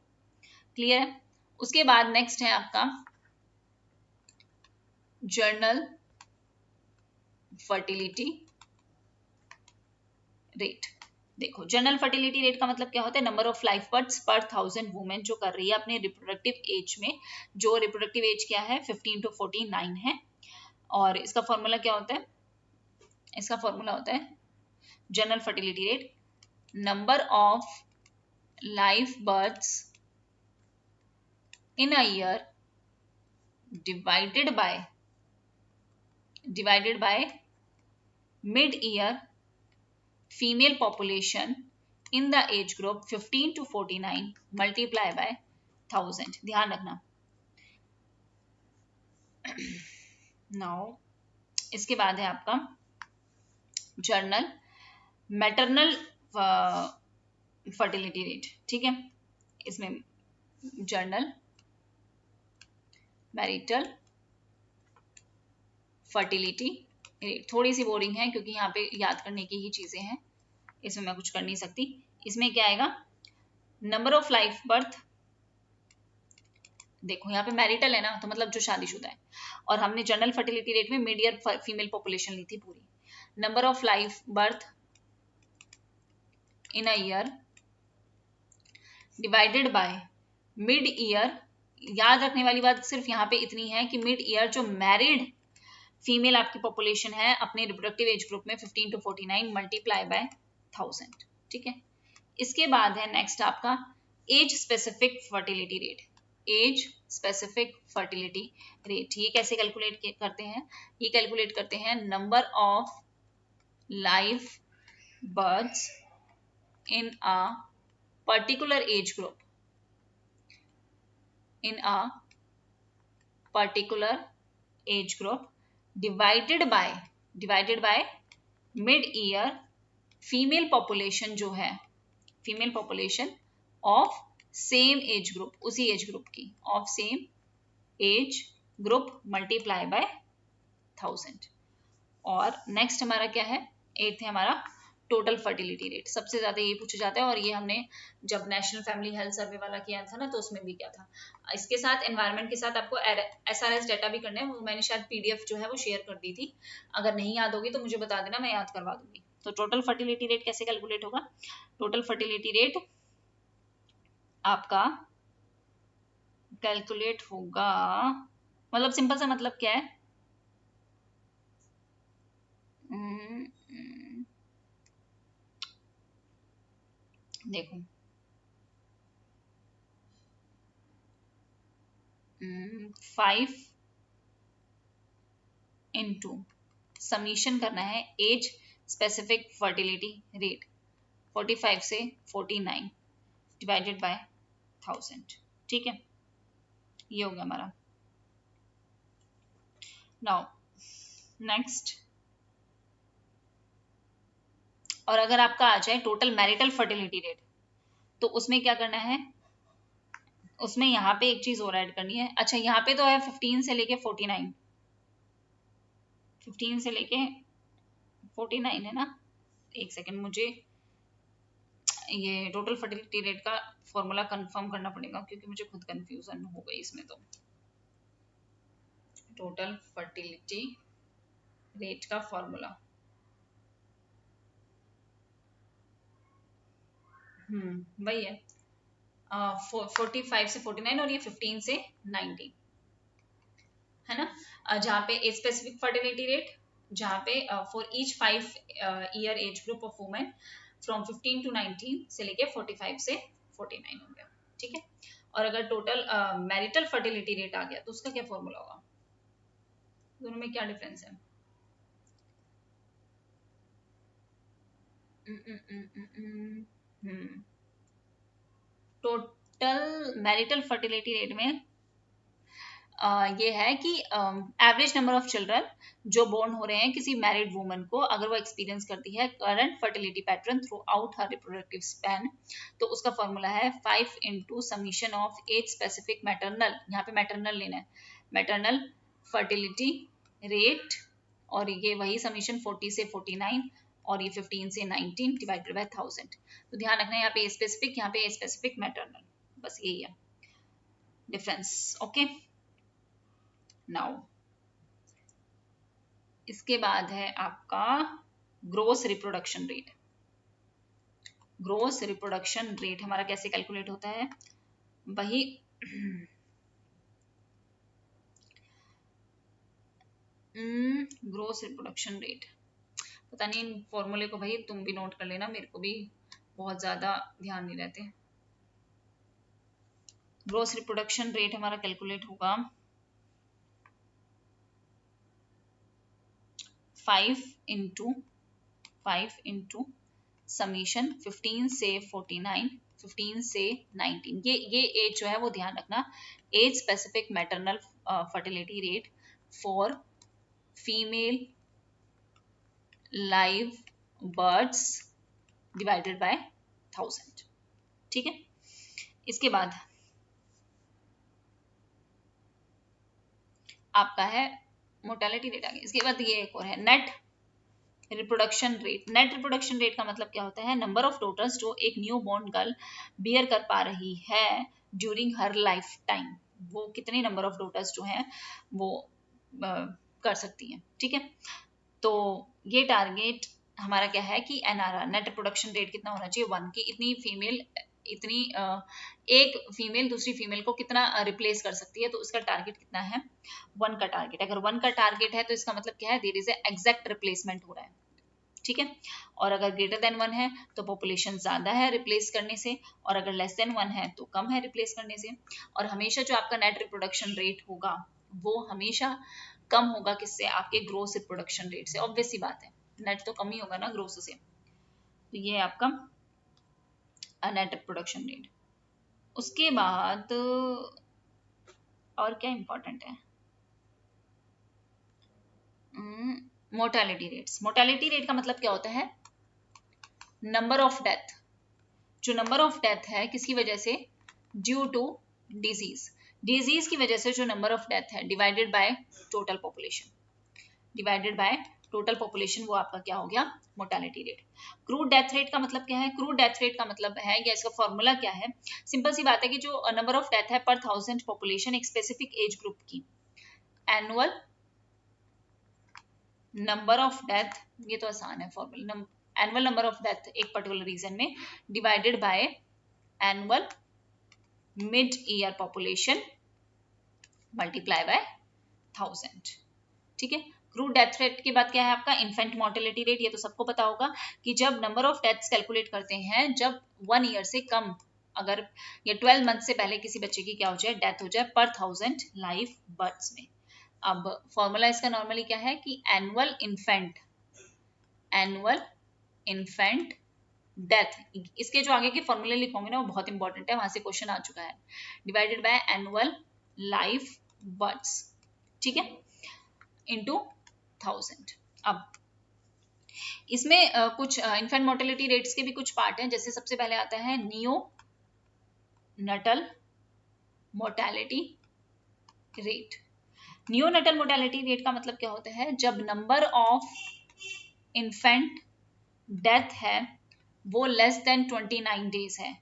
क्लियर है। उसके बाद नेक्स्ट है आपका जर्नल फर्टिलिटी रेट। देखो, जनरल फर्टिलिटी रेट का मतलब क्या होता है, नंबर ऑफ लाइफ बर्थ्स पर 1000 वुमेन जो कर रही है अपने रिप्रोडक्टिव एज में, जो रिप्रोडक्टिव एज क्या है 15 to 49 है। और इसका फॉर्मूला क्या होता है, इसका फॉर्मूला होता है general fertility rate, number of live births in a year divided by mid year female population in the age group 15 to 49 multiply by 1000, ध्यान रखना। now इसके बाद है आपका जर्नल मैटरनल फर्टिलिटी रेट, ठीक है। इसमें जर्नल मैरिटल फर्टिलिटी रेट, थोड़ी सी बोरिंग है क्योंकि यहाँ पे याद करने की ही चीजें हैं, इसमें मैं कुछ कर नहीं सकती। इसमें क्या आएगा, नंबर ऑफ लाइफ बर्थ, देखो यहाँ पे मैरिटल है ना, तो मतलब जो शादीशुदा है, और हमने जनरल फर्टिलिटी रेट में मिड ईयर फीमेल पॉपुलेशन ली थी पूरी। Number of life birth in a year divided by mid year, याद रखने वाली बात सिर्फ यहाँ पे इतनी है कि मिड ईयर जो मैरिड फीमेल आपकी पॉपुलेशन है अपने रिप्रोडक्टिव एज ग्रुप में 15 to 49 मल्टीप्लाई बाय 1000, ठीक है। इसके बाद है नेक्स्ट आपका age specific fertility rate, age specific fertility rate. ये कैसे कैलकुलेट करते हैं, ये कैलकुलेट करते हैं number of live births in a particular age group, in a particular age group divided by mid year female population जो है, female population of same age group, उसी एज ग्रुप की, of same age group multiply by 1000। और नेक्स्ट हमारा क्या है, 8th है हमारा टोटल फर्टिलिटी रेट। सबसे ज्यादा ये पूछा जाता है, और ये हमने जब नेशनल फैमिली हेल्थ सर्वे वाला किया था ना तो उसमें भी किया था। इसके साथ एनवायरनमेंट के साथ आपको SRS डाटा भी करना है, वो मैंने शायद PDF जो है वो शेयर कर दी थी, अगर नहीं याद होगी तो मुझे बता देना, मैं याद करवा दूंगी। तो टोटल फर्टिलिटी रेट कैसे कैलकुलेट होगा, टोटल फर्टिलिटी रेट आपका कैलकुलेट होगा, मतलब सिंपल सा मतलब क्या है, देखो 5 into समीशन करना है एज स्पेसिफिक फर्टिलिटी रेट 45 से 49 डिवाइडेड बाय 1000। ठीक है, ये हो गया हमारा। नाउ नेक्स्ट, और अगर आपका आ जाए टोटल मैरिटल फर्टिलिटी रेट, तो उसमें क्या करना है, उसमें यहाँ पे एक चीज और ऐड करनी है। अच्छा, यहाँ पे तो है 15 से लेके 49, 15 से लेके 49 है ना। एक सेकेंड, मुझे ये टोटल फर्टिलिटी रेट का फॉर्मूला कंफर्म करना पड़ेगा, क्योंकि मुझे खुद कंफ्यूजन हो गई इसमें। तो टोटल फर्टिलिटी रेट का फॉर्मूला, वही है 45 से 49 और ये 15 से 19 है ना। जहाँ पे स्पेसिफिक फर्टिलिटी रेट, जहाँ पे for each 5 year age group of women from 15 to 19 से लेके 45 से 49 हो गया। ठीक है, और अगर टोटल मैरिटल फर्टिलिटी रेट आ गया तो उसका क्या फॉर्मूला होगा, दोनों में क्या डिफरेंस है। टोटल मैरिटल फर्टिलिटी रेट में ये है कि एवरेज नंबर ऑफ चिल्ड्रन जो बोर्न हो रहे हैं किसी मैरिड वुमन को, अगर वो एक्सपीरियंस करती है current fertility pattern throughout her reproductive span, तो उसका फॉर्मूला है 5 into summation of age specific maternal, यहाँ पे मैटरनल लेना है, मैटरनल फर्टिलिटी रेट, और ये वही समीशन 40 से 49 और ये 15 से 19 डिवाइडेड बाय 1000। तो ध्यान रखना है यहाँ पे स्पेसिफिक, यहाँ पे स्पेसिफिक मैटरनल, बस यही है डिफरेंस। ओके, नाउ इसके बाद है आपका gross reproduction rate. Gross reproduction rate हमारा कैसे कैलकुलेट होता है, वही ग्रोस रिप्रोडक्शन रेट, पता नहीं फॉर्मूले को भाई तुम भी नोट कर लेना, मेरे को भी बहुत ज्यादा ध्यान नहीं रहते। ग्रोस रिप्रोडक्शन रेट हमारा कैलकुलेट होगा 5 इंटू समीशन 15 से 49, 15 से 19, ये एज जो है वो ध्यान रखना, age specific maternal fertility rate for female live births divided by 1000। ठीक है, इसके बाद आपका है मोर्टेलिटी रेट आ गया। इसके बाद ये एक और है net reproduction rate. Net reproduction rate का मतलब क्या होता है, नंबर ऑफ डॉटर्स जो एक न्यू बॉर्न गर्ल बियर कर पा रही है ड्यूरिंग हर लाइफ टाइम, वो कितने नंबर ऑफ डॉटर्स जो हैं वो कर सकती हैं। ठीक है, तो ये टारगेट हमारा क्या है कि एनआरआर नेट रिप्रोडक्शन रेट कितना होना चाहिए, 1 की इतनी फीमेल, इतनी एक फीमेल दूसरी फीमेल को कितना रिप्लेस कर सकती है, तो उसका टारगेट कितना है, 1 का टारगेट। अगर 1 का टारगेट है तो इसका मतलब क्या है, देयर इज एग्जैक्ट रिप्लेसमेंट हो रहा है। ठीक है, और अगर ग्रेटर देन 1 है तो पॉपुलेशन ज्यादा है रिप्लेस करने से, और अगर लेस देन 1 है तो कम है रिप्लेस करने से। और हमेशा जो आपका नेट रिप्रोडक्शन रेट होगा वो हमेशा कम होगा किससे, आपके ग्रोस रिप्रोडक्शन रेट से। ऑब्वियस सी बात है, नेट तो कम ही होगा ना ग्रोस से। तो ये आपका नेट रिप्रोडक्शन रेट। उसके बाद और क्या इंपॉर्टेंट है, मोर्टेलिटी रेट्स। मोर्टेलिटी रेट का मतलब क्या होता है, नंबर ऑफ डेथ, जो नंबर ऑफ डेथ है किसकी वजह से, ड्यू टू डिजीज, डिजीज की वजह से जो नंबर ऑफ डेथ है divided by total population, divided by total population, वो आपका क्या हो गया, mortality rate. Crude death rate का मतलब क्या है, क्रूड डेथ रेट का मतलब है, या इसका फॉर्मूला क्या है, सिंपल सी बात है कि जो नंबर ऑफ डेथ है पर 1000 पॉपुलेशन एक स्पेसिफिक एज ग्रुप की, एनुअल नंबर ऑफ डेथ, ये तो आसान है formula, annual number of death एक पर्टिकुलर रीजन में divided by annual mid year population multiply by 1000। ठीक है, क्रूड डेथ रेट के बाद क्या है आपका, इन्फेंट मोर्टेलिटी रेट। ये तो सबको पता होगा कि जब नंबर ऑफ डेथ्स कैलकुलेट करते हैं, जब 1 ईयर से कम, अगर ये 12 मंथ से पहले किसी बच्चे की क्या हो जाए, डेथ हो जाए पर 1000 लाइव बर्थ्स में। अब फॉर्मूला इसका नॉर्मली क्या है कि एनुअल इन्फेंट डेथ, इसके जो आगे के फॉर्मूले लिखोगे ना वो बहुत इंपॉर्टेंट है, वहां से क्वेश्चन आ चुका है, divided by annual live births, ठीक है, इनटू 1000। अब इसमें कुछ इन्फेंट मोर्टेलिटी रेट्स के भी कुछ पार्ट हैं, जैसे सबसे पहले आता है नियोनटल मोर्टेलिटी रेट। नियोनटल मोर्टेलिटी रेट का मतलब क्या होता है, जब नंबर ऑफ इन्फेंट डेथ है वो लेस देन 29 डेज है,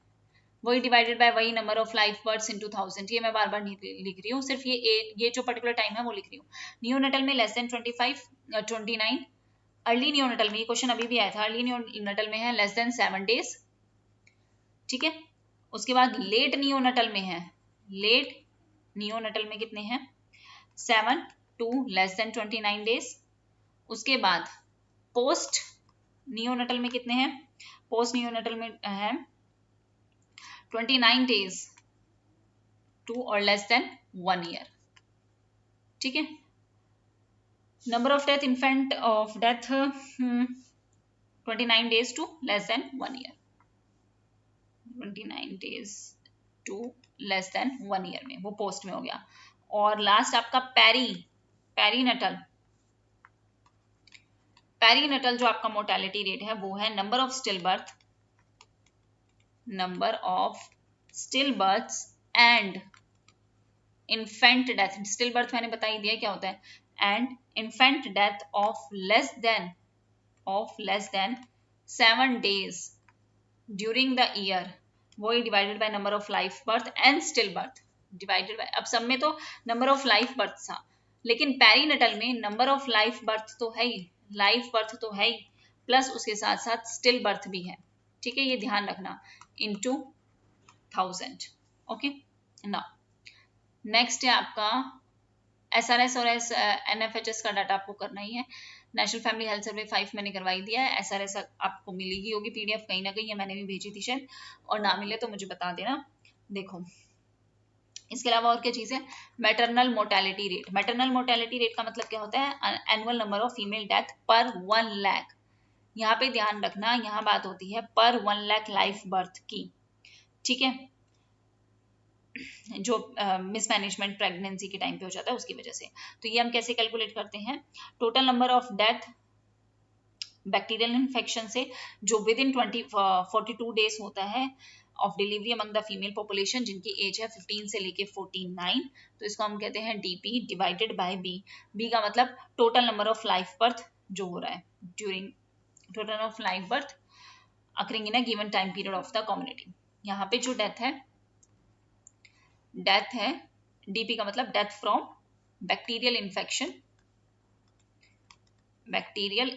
वही डिवाइडेड बाय वही number of live births into 1000। ये मैं बार बार नहीं लिख रही हूँ, सिर्फ ये जो पर्टिकुलर टाइम है वो लिख रही हूँ। नियोनटल में लेस देन 29, अर्ली नियोनटल में, ये क्वेश्चन अभी भी आया था, अर्ली नियोनटल में है लेस देन 7 डेज, ठीक है। उसके बाद लेट नियोनटल में है, लेट नियोनटल में कितने हैं 7 टू लेस देन 29 डेज। उसके बाद पोस्ट नियोनटल में कितने हैं, पोस्ट नियोनटल में है 29 डेज टू और लेस देन 1 ईयर, ठीक है। Number of death infant of death 29 days to less than 1 year, 29 days to less than 1 year में, वो पोस्ट में हो गया। और लास्ट आपका पेरीनटल जो आपका मोर्टेलिटी रेट है वो है number of still births and infant death. Still birth मैंने बता ही दिया क्या होता है, and infant death of less than 7 days during the year, वही divided by number of life birth and still birth divided by, अब सब में तो नंबर ऑफ लाइफ बर्थ था, लेकिन पेरीनटल में नंबर ऑफ लाइफ बर्थ तो है ही, प्लस उसके साथ साथ स्टिल बर्थ भी है, ठीक है, ये ध्यान रखना, इनटू 1000। ओके, नाउ नेक्स्ट है आपका SRS और NFHS का डाटा आपको करना ही है। नेशनल फैमिली हेल्थ सर्वे 5 मैंने करवाई दिया है, SRS आपको मिलेगी होगी PDF कहीं ना कहीं, या मैंने भी भेजी थी शायद, और ना मिले तो मुझे बता देना। देखो इसके अलावा और क्या चीज है, maternal mortality rate. Maternal mortality rate का मतलब क्या होता है, annual number of female death पर 1 लाख। यहाँ पे ध्यान रखना, यहाँ बात होती है पर 1 लाख लाइफ बर्थ की, ठीक है, जो मिसमैनेजमेंट प्रेगनेंसी के टाइम पे हो जाता है उसकी वजह से। तो ये हम कैसे कैलकुलेट करते हैं, total number of death bacterial infection से जो विद इन 42 डेज होता है of delivery among the female population जिनकी एज है 15 से लेके 49, तो इसको हम कहते हैं DP डिवाइडेड बाय बी का मतलब total number of life birth जो हो रहा है during total of life birth occurring in a given time period of the community. यहाँ पे जो डेथ है DP का मतलब डेथ फ्रॉम बैक्टीरियल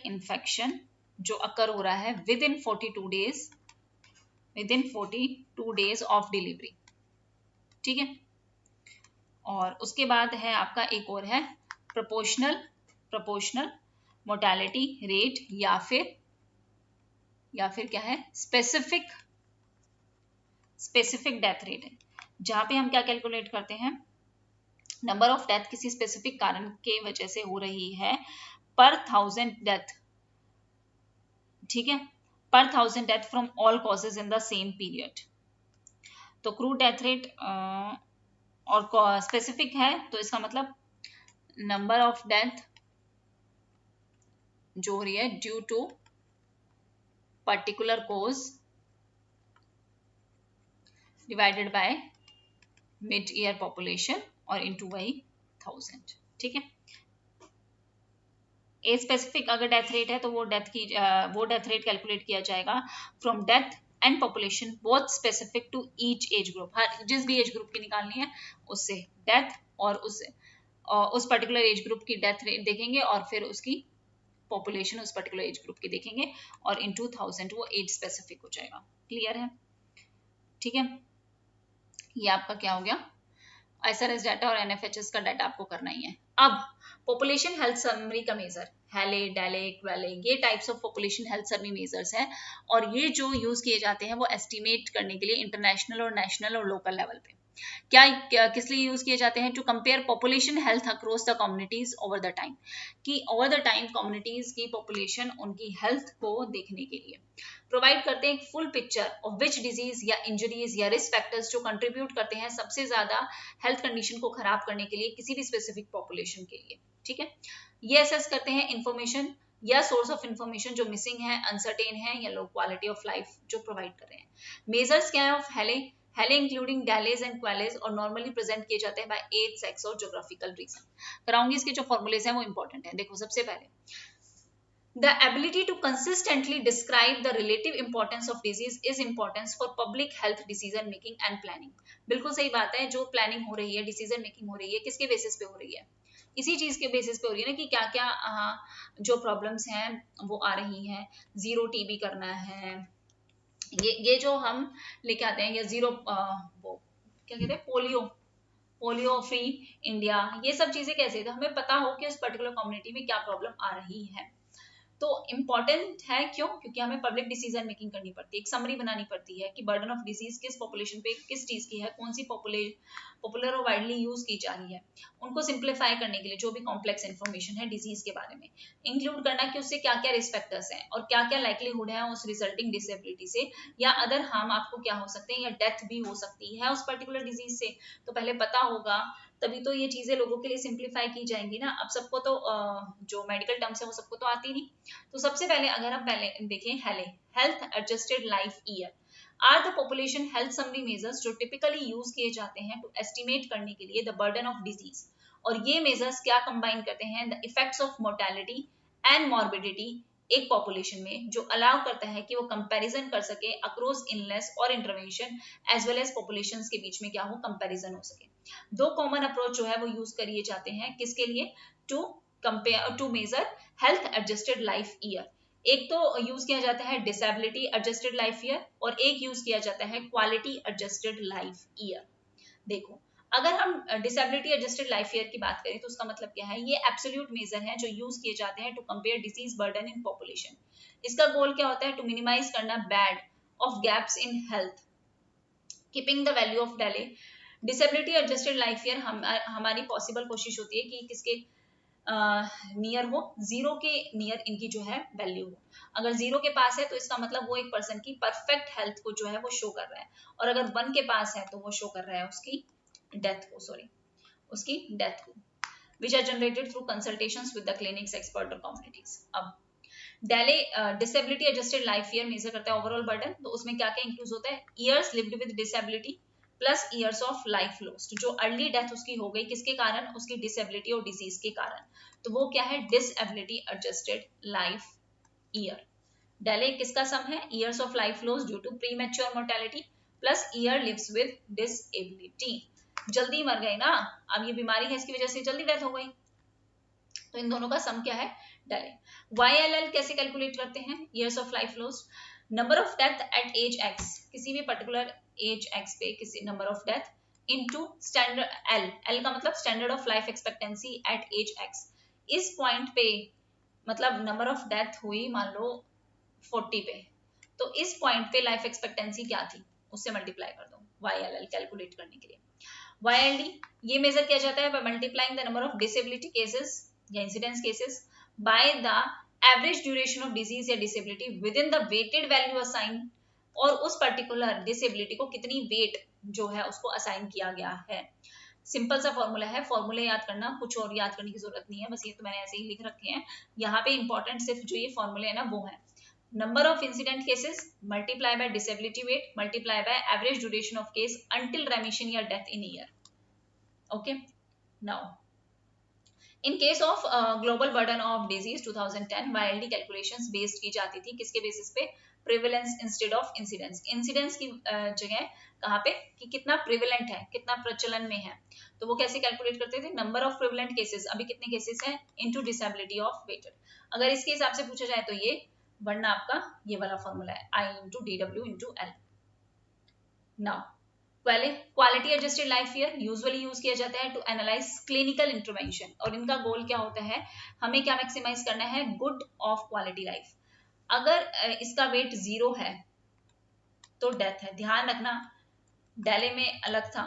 इन्फेक्शन जो अकर हो रहा है with in 42 days of delivery, ठीक है। और उसके बाद है आपका एक और है प्रोपोर्शनल मोर्टेलिटी रेट, या फिर क्या है स्पेसिफिक डेथ रेट है, जहां पे हम क्या कैलकुलेट करते हैं, नंबर ऑफ डेथ किसी स्पेसिफिक कारण के वजह से हो रही है पर 1000 डेथ, ठीक है, पर 1000 death from all causes in the same period. तो क्रू डेथ रेट और स्पेसिफिक है तो इसका मतलब नंबर ऑफ डेथ जो हो रही है due to particular cause divided by mid year population और इनटू वही 1000, ठीक है। ए स्पेसिफिक अगर डेथ रेट है तो वो डेथ रेट कैलकुलेट किया जाएगा from death and population both specific to each age group, हर जिस भी एज ग्रुप की निकालनी है उससे डेथ और उस पर्टिकुलर एज ग्रुप की डेथ रेट देखेंगे और फिर उसकी पॉपुलेशन उस पर्टिकुलर एज ग्रुप की देखेंगे और इन 2000 वो एज स्पेसिफिक हो जाएगा। क्लियर है, ठीक है। ये आपका क्या हो गया, SRS डाटा और NFHS का डाटा आपको करना ही है। अब पॉपुलेशन हेल्थ समरी का मेजर हेले डेले क्वेले, ये types of population health survey measures हैं और ये जो यूज किए जाते हैं वो एस्टिमेट करने के लिए इंटरनेशनल और नेशनल और लोकल लेवल पे। किस लिए यूज किए जाते हैं? To compare population health across the communities over the time, कि ओवर द टाइम कम्युनिटीज की पॉपुलेशन उनकी हेल्थ को देखने के लिए प्रोवाइड करते हैं एक full picture of which disease या इंजरीज या रिस्क फैक्टर्स जो कंट्रीब्यूट करते हैं सबसे ज्यादा हेल्थ कंडीशन को खराब करने के लिए किसी भी स्पेसिफिक पॉपुलेशन के लिए। ठीक है, ये असेस करते हैं इंफॉर्मेशन या सोर्स ऑफ इंफॉर्मेशन जो मिसिंग है, अनसर्टेन है या लो क्वालिटी ऑफ लाइफ जो प्रोवाइड कर रहे हैं। मेजर्स क्या है ऑफ हेले इंक्लूडिंग डैलेज एंड क्वालेज और नॉर्मली प्रेजेंट किए जाते हैं बाय एज, सेक्स और ज्योग्राफिकल रीजन। कराऊंगी इसके जो फॉर्मूलेज हैं वो इंपॉर्टेंट है। देखो सबसे पहले the ability to consistently describe the relative importance of disease is importance for public health decision making and planning। बिल्कुल सही बात है, जो प्लानिंग हो रही है, डिसीजन मेकिंग हो रही है, किसके बेसिस पे हो रही है? इसी चीज के बेसिस पे हो रही है ना कि क्या क्या जो प्रॉब्लम्स हैं वो आ रही हैं। जीरो टीबी करना है, ये जो हम लेके आते हैं, या जीरो वो क्या कहते हैं, पोलियो फ्री इंडिया, ये सब चीजें कैसे थे हमें पता हो कि उस पर्टिकुलर कम्युनिटी में क्या प्रॉब्लम आ रही है। तो इम्पॉर्टेंट है क्यों? क्योंकि हमें पब्लिक डिसीजन मेकिंग करनी पड़ती है, एक समरी बनानी पड़ती है कि बर्डन ऑफ डिजीज किस पॉपुलेशन पे किस चीज की है, कौन सी पॉपुलर और वाइडली यूज की जा रही है, उनको सिंप्लीफाई करने के लिए जो भी कॉम्प्लेक्स इन्फॉर्मेशन है डिजीज के बारे में इंक्लूड करना कि उससे क्या क्या रिस्क फैक्टर्स हैं और क्या क्या लाइकलीहुड है उस रिजल्टिंग डिसेबिलिटी से या अदर हार्म आपको क्या हो सकते हैं या डेथ भी हो सकती है उस पर्टिकुलर डिजीज से। तो पहले पता होगा तभी तो ये चीजें लोगों के लिए सिंप्लीफाई की जाएंगी ना। अब सबको तो जो मेडिकल टर्म्स है वो सबको तो आती नहीं। तो सबसे पहले अगर हम पहले देखें health adjusted life year are the population health summary measures जो टिपिकली यूज किए जाते हैं टू एस्टिमेट करने के लिए द बर्डन ऑफ डिजीज। और ये मेजर्स क्या कंबाइन करते हैं? The effects of mortality and morbidity एक पॉपुलेशन में, जो अलाउ करता है कि वो कंपैरिजन कर सके अक्रॉस इलनेस और intervention as well as populations के बीच में क्या हो, कंपैरिजन हो सके। दो कॉमन अप्रोच जो है वो यूज करिए जाते हैं किसके लिए? To compare to measure health adjusted life year. एक तो यूज किया जाता है डिसेबिलिटी एडजस्टेड लाइफ ईयर और एक यूज किया जाता है क्वालिटी एडजस्टेड लाइफ ईयर। देखो अगर हम डिसेबिलिटी एडजस्टेड लाइफ ईयर की बात करें तो उसका मतलब क्या है? ये एब्सोल्यूट मेजर है जो यूज किए जाते हैं to compare disease burden in population. इसका गोल क्या होता है? टू मिनिमाइज करना bad of gaps in health, keeping the value of DALY. Disability adjusted life year हमारी पॉसिबल कोशिश होती है कि किसके नियर हो, जीरो के नियर इनकी जो है वैल्यू हो। अगर जीरो के पास है तो इसका मतलब वो एक पर्सन की परफेक्ट हेल्थ को जो है वो शो कर रहा है, और अगर 1 के पास है तो वो शो कर रहा है उसकी डेथ को, उसकी डेथ को, which are generated through consultations with the clinics, expert और communities। अब DALY disability adjusted life year measure करता है ओवरऑल बर्डन, तो उसमें क्या क्या इंक्लूड होता है? Years lived with disability plus years of life lost, जो अर्ली डेथ उसकी हो गई किसके कारण? उसकी डिसेबिलिटी और डिजीज के कारण, तो वो क्या है? Disability adjusted life year. DALY किसका सम है? Years of life loss due to premature mortality plus year lives with disability. जल्दी मर गए ना, अब ये बीमारी है इसकी वजह से जल्दी डेथ हो गई, तो इन दोनों का सम क्या है? डेले। YLL कैसे कैलकुलेट करते हैं? Years of life lost, number of death at age X, किसी भी पर्टिकुलर एज एक्स पे किसी number of death into standard L का मतलब standard of life expectancy at age X. इस पॉइंट पे मतलब नंबर ऑफ डेथ हुई मान लो 40 पे, तो इस पॉइंट पे लाइफ एक्सपेक्टेंसी क्या थी उससे मल्टीप्लाई कर दो YLL कैलकुलेट करने के लिए। YLD ये मेजर किया जाता है by multiplying the number of disability cases या incidence cases by the average duration of disease या disability within the weighted value assign, और उस पर्टिकुलर डिसेबिलिटी को कितनी वेट जो है उसको असाइन किया गया है। सिंपल सा फॉर्मूला है, फॉर्मूले याद करना, कुछ और याद करने की जरूरत नहीं है, बस ये तो मैंने ऐसे ही लिख रखे हैं। यहाँ पे इंपॉर्टेंट सिर्फ जो ये फॉर्मूले है ना वो है number of incident cases multiply by disability weight multiply by average duration of case until remission या death in a year। okay, now in case of global burden of disease 2010 YLD calculations based की जाती थी किसके बेसिस पे? prevalence instead of incidence। incidence की जगह कहाँ पे कि कितना prevalent है, कितना प्रचलन में है, तो वो कैसे कैलकुलेट करते थे? number of prevalent cases, अभी कितने केसेस हैं, into disability of weighted। अगर इसके हिसाब से पूछा जाए तो ये, वरना आपका ये वाला फॉर्मूला है I into DW into L। Now पहले quality adjusted life year usually use किया जाता है टू एनालाइज क्लिनिकल इंटरवेंशन, और इनका गोल क्या होता है? हमें क्या मैक्सिमाइज करना है? Good of quality life. अगर इसका वेट 0 है तो डेथ है। ध्यान रखना डेले में अलग था,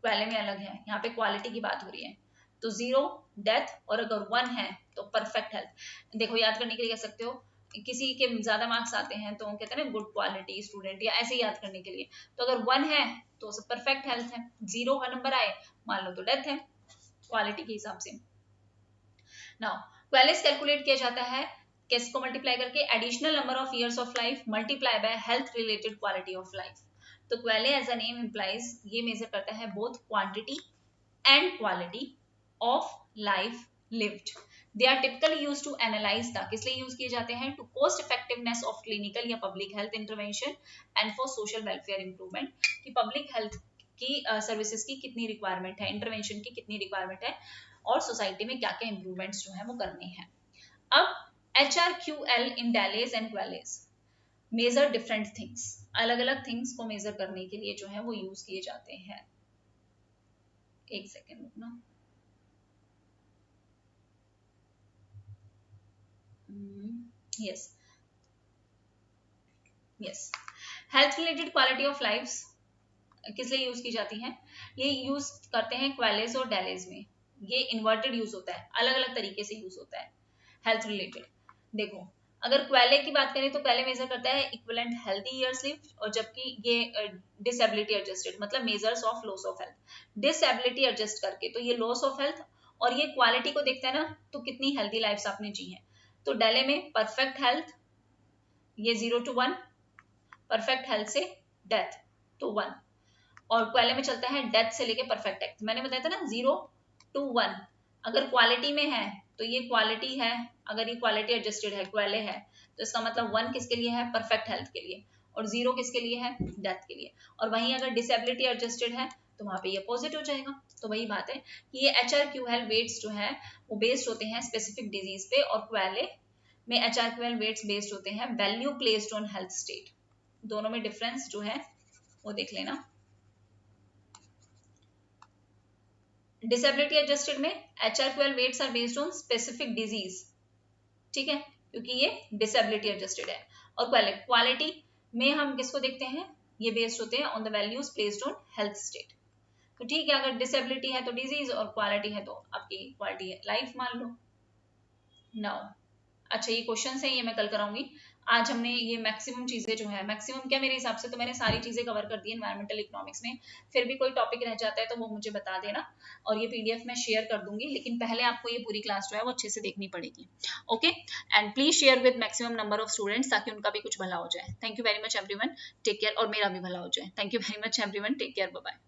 क्वाले में अलग है, यहाँ पे क्वालिटी की बात हो रही है। तो 0 डेथ, और अगर 1 है तो परफेक्ट हेल्थ। देखो याद करने के लिए कह सकते हो, किसी के ज्यादा मार्क्स आते हैं तो कहते हैं ना गुड क्वालिटी स्टूडेंट, या ऐसे याद करने के लिए। तो अगर 1 है तो परफेक्ट हेल्थ है, 0 का नंबर आए मान लो तो डेथ है, क्वालिटी के हिसाब से। नाउ क्वालिस कैलकुलेट किया जाता है किसको मल्टीप्लाई करके, additional number of years of life multiply by health related quality of life. तो QALY as a name implies, ये मेजर करता है both quantity and quality of life lived. They are typically used to analyse the, किस लिए यूज किए जाते हैं, to cost effectiveness of clinical या public health intervention and for social welfare improvement, कि पब्लिक हेल्थ की सर्विसेज की कितनी रिक्वायरमेंट है, इंटरवेंशन की कितनी रिक्वायरमेंट है, और सोसाइटी में क्या क्या इंप्रूवमेंट्स जो है वो करने हैं। अब HRQL in DALYs and QALYs measure different things, अलग अलग थिंग्स को मेजर करने के लिए जो है वो यूज किए जाते हैं। एक सेकेंड रुकना। Yes yes, health related quality of life किस लिए यूज की जाती है, ये यूज करते हैं क्वालेज और डैलेज में। ये इन्वर्टेड यूज होता है, अलग अलग तरीके से यूज होता है हेल्थ रिलेटेड। देखो अगर क्वाले की बात करें तो क्वाले मेजर करता है इक्विवेलेंट हेल्थी ईयर्स लिव्ड, और जबकि ये डिसेबिलिटी एडजस्टेड मतलब measures of loss of health, disability adjust करके तो ये लॉस ऑफ हेल्थ, और ये क्वालिटी को देखता है ना तो कितनी हेल्थी लाइफ आपने जी है। तो डेले में परफेक्ट हेल्थ, ये 0 to 1, परफेक्ट हेल्थ से डेथ तो 1, और क्वाले में चलता है डेथ से लेके परफेक्ट हेल्थ। मैंने बताया था ना 0 to 1, अगर क्वालिटी में है तो ये क्वालिटी है, अगर ये क्वालिटी एडजस्टेड है क्वाले है, तो इसका मतलब 1 किसके लिए है, परफेक्ट हेल्थ के लिए, और 0 किसके लिए है, डेथ के लिए। और वहीं अगर डिसेबिलिटी एडजस्टेड है तो वहां पे ये अपोजिट हो जाएगा। तो वही बात है कि ये HRQL वेट्स जो है वो बेस्ड होते हैं स्पेसिफिक डिजीज पे, और क्वाले में HRQL वेट्स बेस्ड होते हैं value placed on health state. दोनों में डिफरेंस जो है वो देख लेना। डिसेबिलिटी एडजस्टेड में HRQL weights are based on specific disease, ठीक है, क्योंकि ये डिसेबिलिटी एडजस्टेड है। और क्वालिटी में हम किसको देखते हैं, ये बेस्ड होते हैं on the values placed on health state. तो ठीक है, अगर डिसेबिलिटी है तो डिजीज, और क्वालिटी है तो आपकी क्वालिटी है लाइफ मान लो। नाउ अच्छा ये क्वेश्चन है, ये मैं कल कराऊंगी। आज हमने ये मैक्सिमम चीजें जो है, मैक्सिमम क्या मेरे हिसाब से तो मैंने सारी चीजें कवर कर दी एनवायरमेंटल इकोनॉमिक्स में। फिर भी कोई टॉपिक रह जाता है तो वो मुझे बता देना, और ये PDF मैं शेयर कर दूंगी, लेकिन पहले आपको ये पूरी क्लास जो है वो अच्छे से देखनी पड़ेगी। Okay, and please share with maximum number of students, ताकि उनका भी कुछ भला हो जाए। Thank you very much everyone, take care, और मेरा भी भला हो जाए। Thank you very much everyone, take care, bye bye.